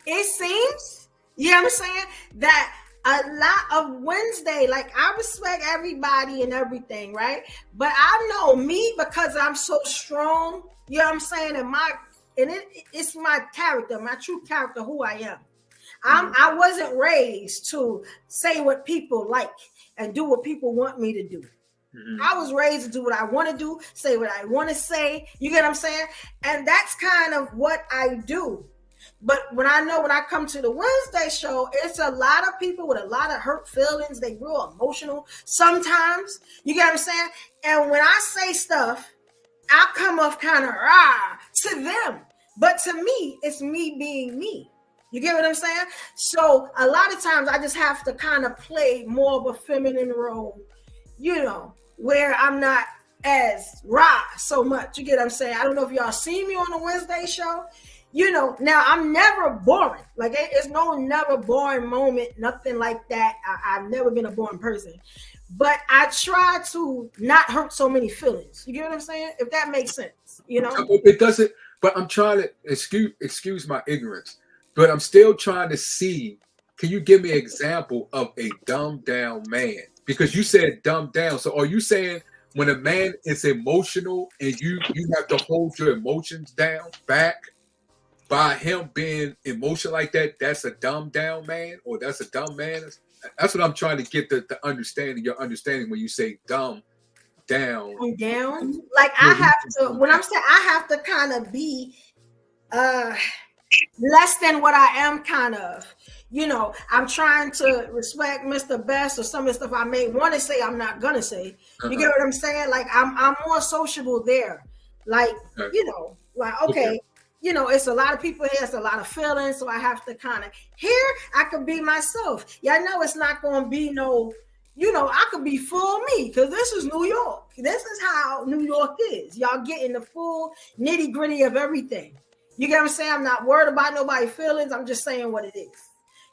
It seems, you know what I'm saying, that a lot of Wednesday, like I respect everybody and everything, right? But I know me, because I'm so strong, you know what I'm saying, and it's my character, my true character, who I am. I wasn't raised to say what people like and do what people want me to do. Mm-hmm. I was raised to do what I want to do, say what I want to say. You get what I'm saying? And that's kind of what I do. But when I come to the Wednesday show, it's a lot of people with a lot of hurt feelings. They real emotional sometimes. You get what I'm saying? And when I say stuff, I come off kind of to them. But to me, it's me being me. You get what I'm saying? So a lot of times I just have to kind of play more of a feminine role, where I'm not as so much. You get what I'm saying? I don't know if y'all see me on the Wednesday show. Now I'm never boring. Like it's never boring moment, nothing like that. I've never been a boring person. But I try to not hurt so many feelings. You get what I'm saying? If that makes sense, It doesn't, but I'm trying to excuse my ignorance. But I'm still trying to see, can you give me an example of a dumbed down man? Because you said dumbed down. So are you saying when a man is emotional and you have to hold your emotions down back by him being emotional like that, that's a dumb down man, or that's a dumb man. That's what I'm trying to get the understanding, your understanding when you say dumb down. Down. Like I have to, when I'm saying I have to kind of be less than what I am kind of. You know, I'm trying to respect Mr. Best or some of the stuff I may want to say I'm not gonna say. You get what I'm saying? Like I'm more sociable there. Like, you know, like okay. You know, it's a lot of people here, it's a lot of feelings, so I have to kind of here I can be myself. Yeah, I know it's not gonna be no, you know, I could be full me because this is New York. This is how New York is. Y'all getting the full nitty-gritty of everything. You get what I'm saying? I'm not worried about nobody's feelings. I'm just saying what it is.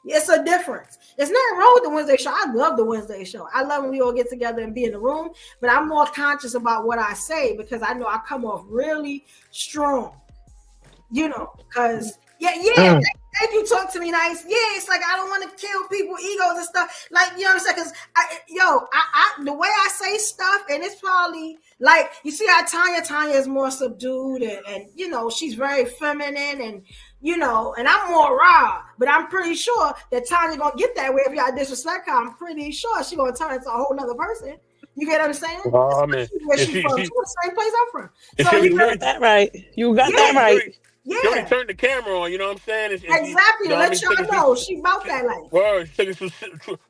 It's a difference. There's nothing wrong with the Wednesday show. I love the Wednesday show. I love when we all get together and be in the room, but I'm more conscious about what I say because I know I come off really strong. You know, because thank you, talk to me nice. Yeah, it's like I don't want to kill people, egos and stuff. Like, you know what I'm saying? Because the way I say stuff, and it's probably like you see how Tanya is more subdued and you know, she's very feminine and you know, and I'm more raw, but I'm pretty sure that Tanya gonna get that way if y'all disrespect her. I'm pretty sure she's gonna turn into a whole nother person. You get what I'm saying? Oh man, where she's from, the same place I'm from. So you got that right. You got that right. Yeah. She already turned the camera on, you know what I'm saying? Exactly. Let y'all know she about that life. Word, she's taking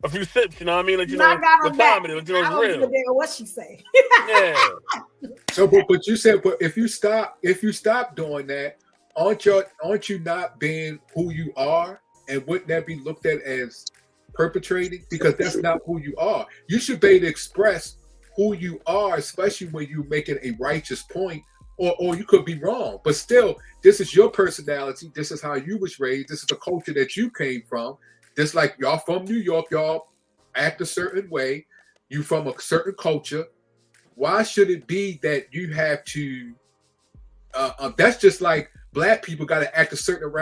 a few sips, you know what I mean? Let you know what time it is, let you know it's real. I don't give a what she say. Yeah. So, but you said, but if you stop doing that, aren't you not being who you are? And wouldn't that be looked at as perpetrating? Because that's not who you are. You should be able to express who you are, especially when you're making a righteous point. Or you could be wrong, but still, this is your personality. This is how you was raised. This is the culture that you came from. Just like y'all from New York, y'all act a certain way. You from a certain culture. Why should it be that you have to? That's just like black people got to act a certain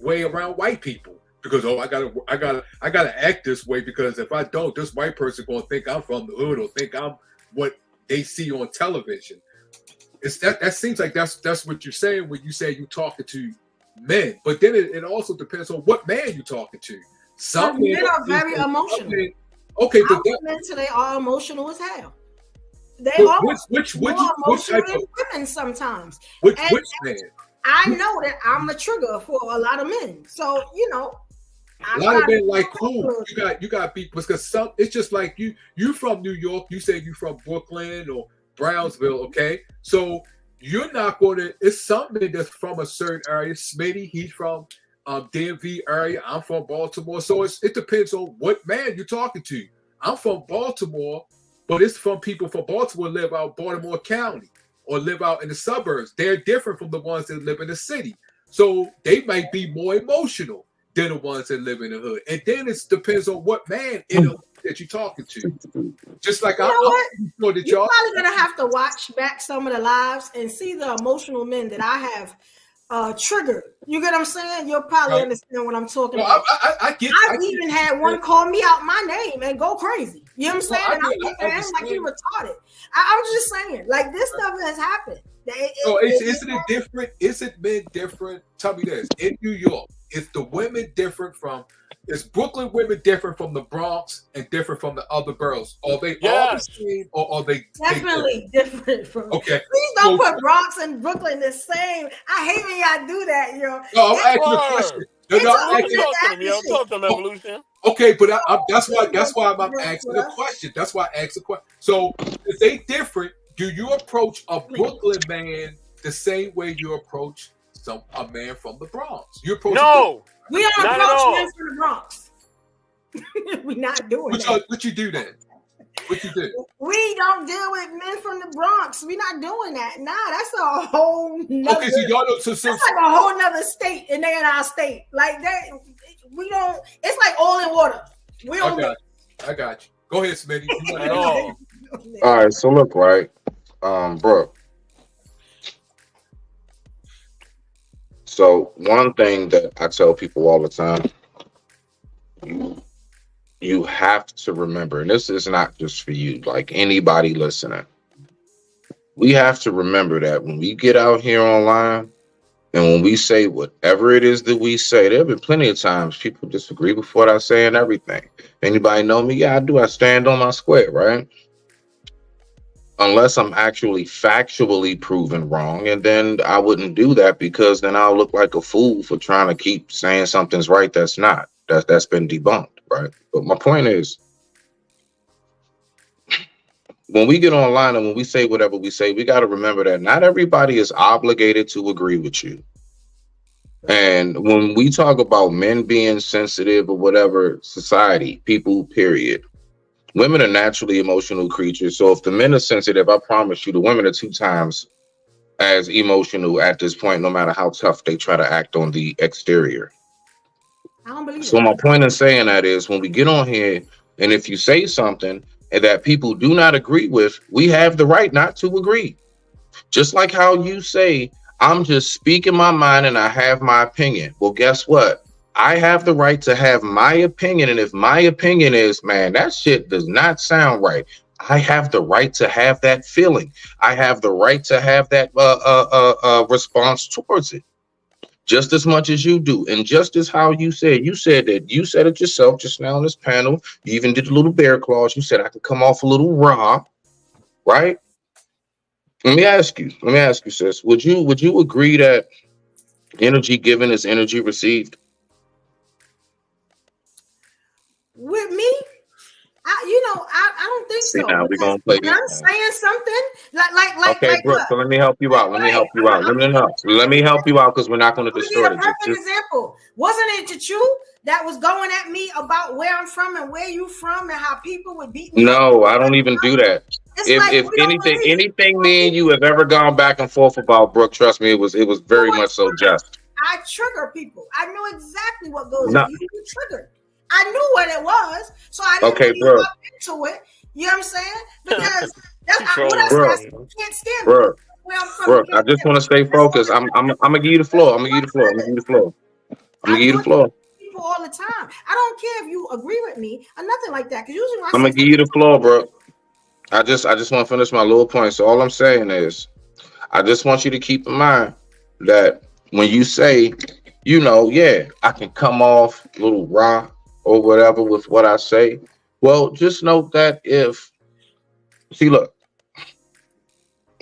way around white people because I gotta act this way because if I don't, this white person gonna think I'm from the hood or think I'm what they see on television. It's that seems like that's what you're saying when you say you're talking to men, but then it also depends on what man you're talking to. Some men are very emotional. Okay, but men today are emotional as hell. They are which emotional than women sometimes. Which man? I know that I'm a trigger for a lot of men, so you know. A lot of men like who you got people because some it's just like you from New York. You say you from Brooklyn or Brownsville, okay? So you're not going to, it's something that's from a certain area. Smitty, he's from DMV area. I'm from Baltimore. So it depends on what man you're talking to. I'm from Baltimore, but it's from people from Baltimore live out Baltimore County or live out in the suburbs. They're different from the ones that live in the city. So they might be more emotional than the ones that live in the hood. And then it depends on what man in the that you're talking to. Just like you're probably gonna have to watch back some of the lives and see the emotional men that I have triggered. You get what I'm saying? You'll probably understand what I'm talking about. I've even had one call me out my name and go crazy. You know what I'm saying? And I'm looking at him like he retarded. I'm just saying, like this stuff has happened. Isn't it different? Isn't men different? Tell me this. In New York, is the women different from is Brooklyn women different from the Bronx and different from the other boroughs? Are they all the same or are they definitely different from okay? Please don't put Bronx and Brooklyn the same. I hate when y'all do that, yo. No, I'm asking a question. Talk to them, Evolution. Okay, but that's why I'm asking a question. That's why I asked a question. So if they different, do you approach a Brooklyn man the same way you approach a man from the Bronx? You approach we don't approach men from the Bronx. We're not doing that. What you do then? What you do? We don't deal with men from the Bronx. We're not doing that. Nah, that's a whole nother. Okay, so y'all don't. That's like a whole nother state, and they're in our state. Like that, we don't. It's like oil and water. We don't. I got you. Go ahead, Smitty. All right. So look, right, bro. So one thing that I tell people all the time, you have to remember, and this is not just for you, like anybody listening, we have to remember that when we get out here online and when we say whatever it is that we say, there have been plenty of times people disagree with what I say and everything. Anybody know me? Yeah, I do. I stand on my square, right? Unless I'm actually factually proven wrong, and then I wouldn't do that because then I'll look like a fool for trying to keep saying something's right that's not. That's been debunked, right? But my point is, when we get online and when we say whatever we say, we got to remember that not everybody is obligated to agree with you. And when we talk about men being sensitive or whatever, society, people, period, women are naturally emotional creatures. So if the men are sensitive, I promise you the women are 2 times as emotional at this point, no matter how tough they try to act on the exterior. I don't believe So it. my point in saying that is when we get on here and if you say something and that people do not agree with, we have the right not to agree. Just like how you say, I'm just speaking my mind and I have my opinion. Well, guess what? I have the right to have my opinion. And if my opinion is, man, that shit does not sound right, I have the right to have that feeling. I have the right to have that response towards it. Just as much as you do. And just as how you said it yourself just now on this panel. You even did a little bear claws. You said I could come off a little raw, right? Let me ask you, sis, would you agree that energy given is energy received? With me, I don't think See, so. now we're gonna play When I'm this. saying something like Okay, Brooke, so let me help you out. Let me help you out because we're not going to Let me distort give it. a perfect example. Wasn't it you that was going at me about where I'm from and where you from and how people would beat me up? No, I don't even do that. It's If like if we don't believe it. anything me and you have ever gone back and forth about, Brooke, trust me, it was very much so just. I trigger people. I know exactly what goes No. on. You triggered. I knew what it was, so I didn't Okay, really bro. hop into it. You know what I'm saying? Because that's what I Bro. said. You can't stand Bro. me. Where I'm from, Brooke, you I can't just stand want to me. stay focused. I'm gonna give you the floor. I'm gonna give you the floor. People all the time. I don't care if you agree with me or nothing like that. Because usually when I'm gonna give you the floor, bro. I just want to finish my little point. So all I'm saying is, I just want you to keep in mind that when you say, I can come off a little raw or whatever with what I say. Well, just note that look,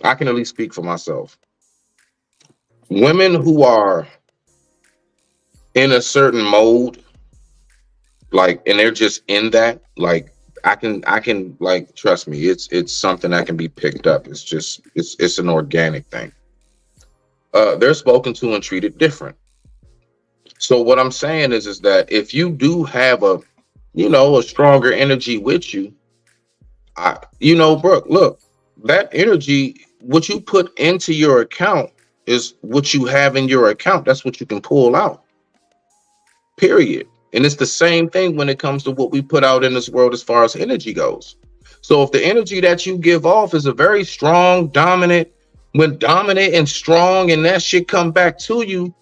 I can at least speak for myself. Women who are in a certain mode, and they're just in that, I can trust me, it's something that can be picked up. It's an organic thing. They're spoken to and treated different. So what I'm saying is that if you do have a stronger energy with you, Brooke, look, that energy, what you put into your account is what you have in your account. That's what you can pull out. Period. And it's the same thing when it comes to what we put out in this world as far as energy goes. So if the energy that you give off is a very strong, dominant and strong, and that shit come back to you,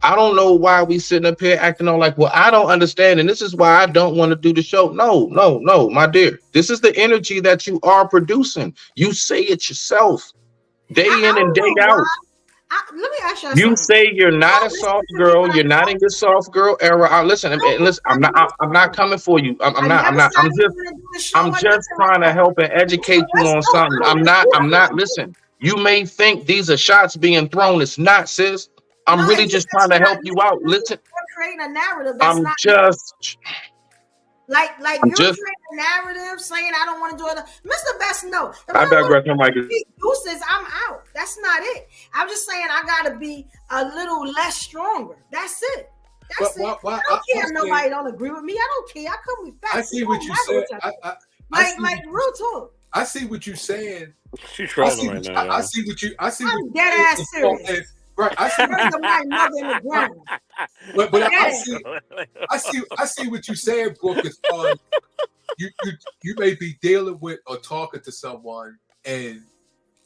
I don't know why we sitting up here acting all like, well, I don't understand, and this is why I don't want to do the show. No, my dear. This is the energy that you are producing. You say it yourself, day in and day out. Let me ask you You something. say you're not a soft girl. You're not in your soft girl era. Listen. I'm not coming for you. I'm just trying to help and educate you on something. I'm not. Listen. You may think these are shots being thrown. It's not, sis. I'm really just trying to help you out. Listen. Creating a narrative that's not like you're creating a narrative saying I don't want to do it. Mr. Best, no. I digress. Deuces, I'm out. That's not it. I'm just saying I gotta be a little less stronger. That's it. That's it. I don't care if nobody don't agree with me. I don't care. I come with facts. I see what you said. Like real talk. I see what you're saying. She's trolling right now. I see what you. I'm dead ass serious. Right, I see. My mother in the ground. But I see what you're saying, Brooke. As far as you may be dealing with or talking to someone, and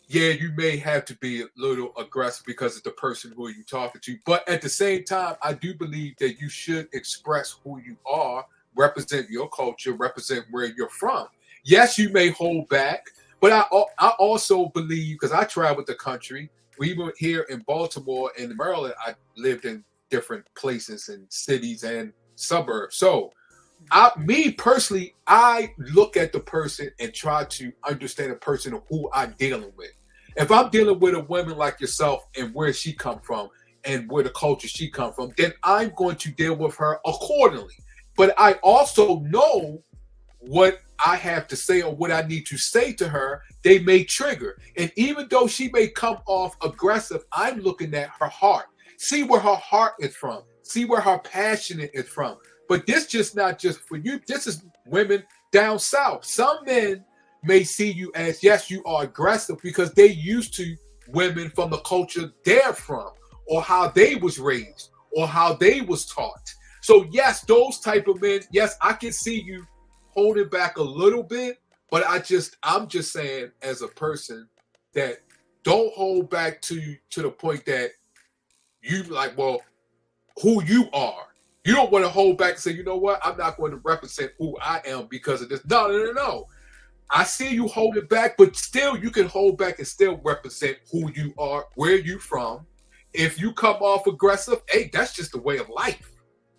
you may have to be a little aggressive because of the person who you're talking to. But at the same time, I do believe that you should express who you are, represent your culture, represent where you're from. Yes, you may hold back, But I also believe, because I traveled the country, we were here in Baltimore and Maryland. I lived in different places and cities and suburbs. So me personally, I look at the person and try to understand the person of who I'm dealing with. If I'm dealing with a woman like yourself and where she come from and where the culture she come from, then I'm going to deal with her accordingly. But I also know what I have to say or what I need to say to her. They may trigger. And even though she may come off aggressive, I'm looking at her heart. See where her heart is from. See where her passion is from. But this just not just for you. This is women down south. Some men may see you as, yes, you are aggressive because they used to women from the culture they're from, or how they was raised, or how they was taught. So yes, those type of men, yes, I can see you holding back a little bit, but I'm just saying as a person that don't hold back to the point that you like, well, who you are. You don't want to hold back and say, you know what, I'm not going to represent who I am because of this. No. I see you holding back, but still you can hold back and still represent who you are, where you from. If you come off aggressive, hey, that's just the way of life.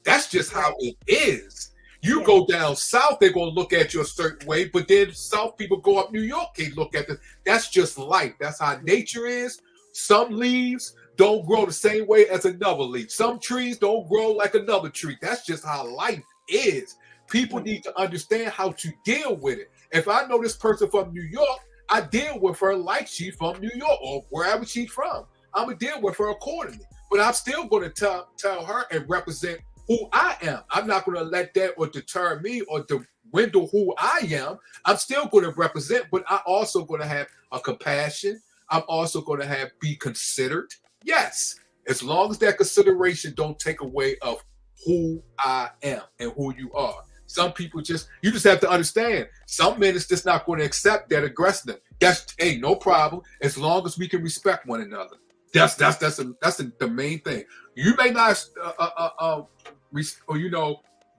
That's just how it is. You go down south, they're going to look at you a certain way, but then south people go up New York, they look at this. That's just life. That's how nature is. Some leaves don't grow the same way as another leaf. Some trees don't grow like another tree. That's just how life is. People need to understand how to deal with it. If I know this person from New York, I deal with her like she's from New York or wherever she's from. I'm going to deal with her accordingly. But I'm still going to tell her and represent who I am. I'm not going to let that or deter me or dwindle who I am. I'm still going to represent, but I'm also going to have a compassion. I'm also going to be considered. Yes, as long as that consideration don't take away of who I am and who you are. Some people you just have to understand. Some men is just not going to accept that aggressiveness. That's no problem as long as we can respect one another. That's the main thing. You may not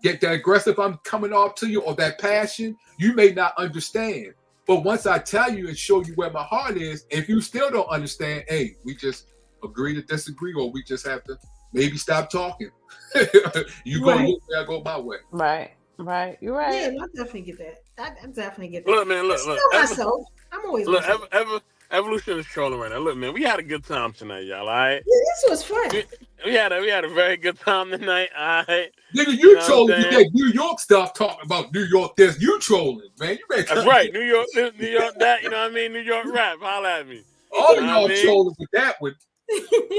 get that aggressive. I'm coming off to you or that passion. You may not understand. But once I tell you and show you where my heart is, if you still don't understand, hey, we just agree to disagree, or we just have to maybe stop talking. You go your way, I go my way. Right. You're right. Yeah, I definitely get that. I definitely get that. Look, man, look. Myself. I'm always myself. Evolution is trolling right now. Look, man, we had a good time tonight, y'all. All right. Yeah, this was fun. We had a very good time tonight. All right. Nigga, you trolling with that New York stuff, talking about New York this. You trolling, man. That's right. New York that. You know what I mean? New York rap. Holla at me. All of y'all trolling with that one.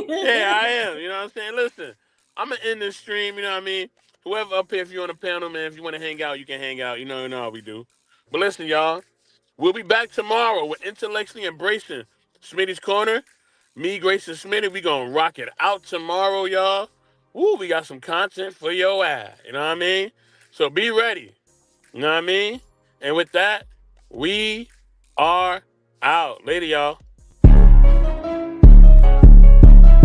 Yeah, I am. You know what I'm saying? Listen, I'm gonna end this stream. You know what I mean? Whoever up here, if you're on the panel, man, if you want to hang out, you can hang out. You know how we do. But listen, y'all, we'll be back tomorrow with Intellectually Embracing Smitty's Corner. Me, Grace, and Smitty, we gonna rock it out tomorrow, y'all. Woo, we got some content for your ass. You know what I mean? So be ready. You know what I mean? And with that, we are out. Later, y'all.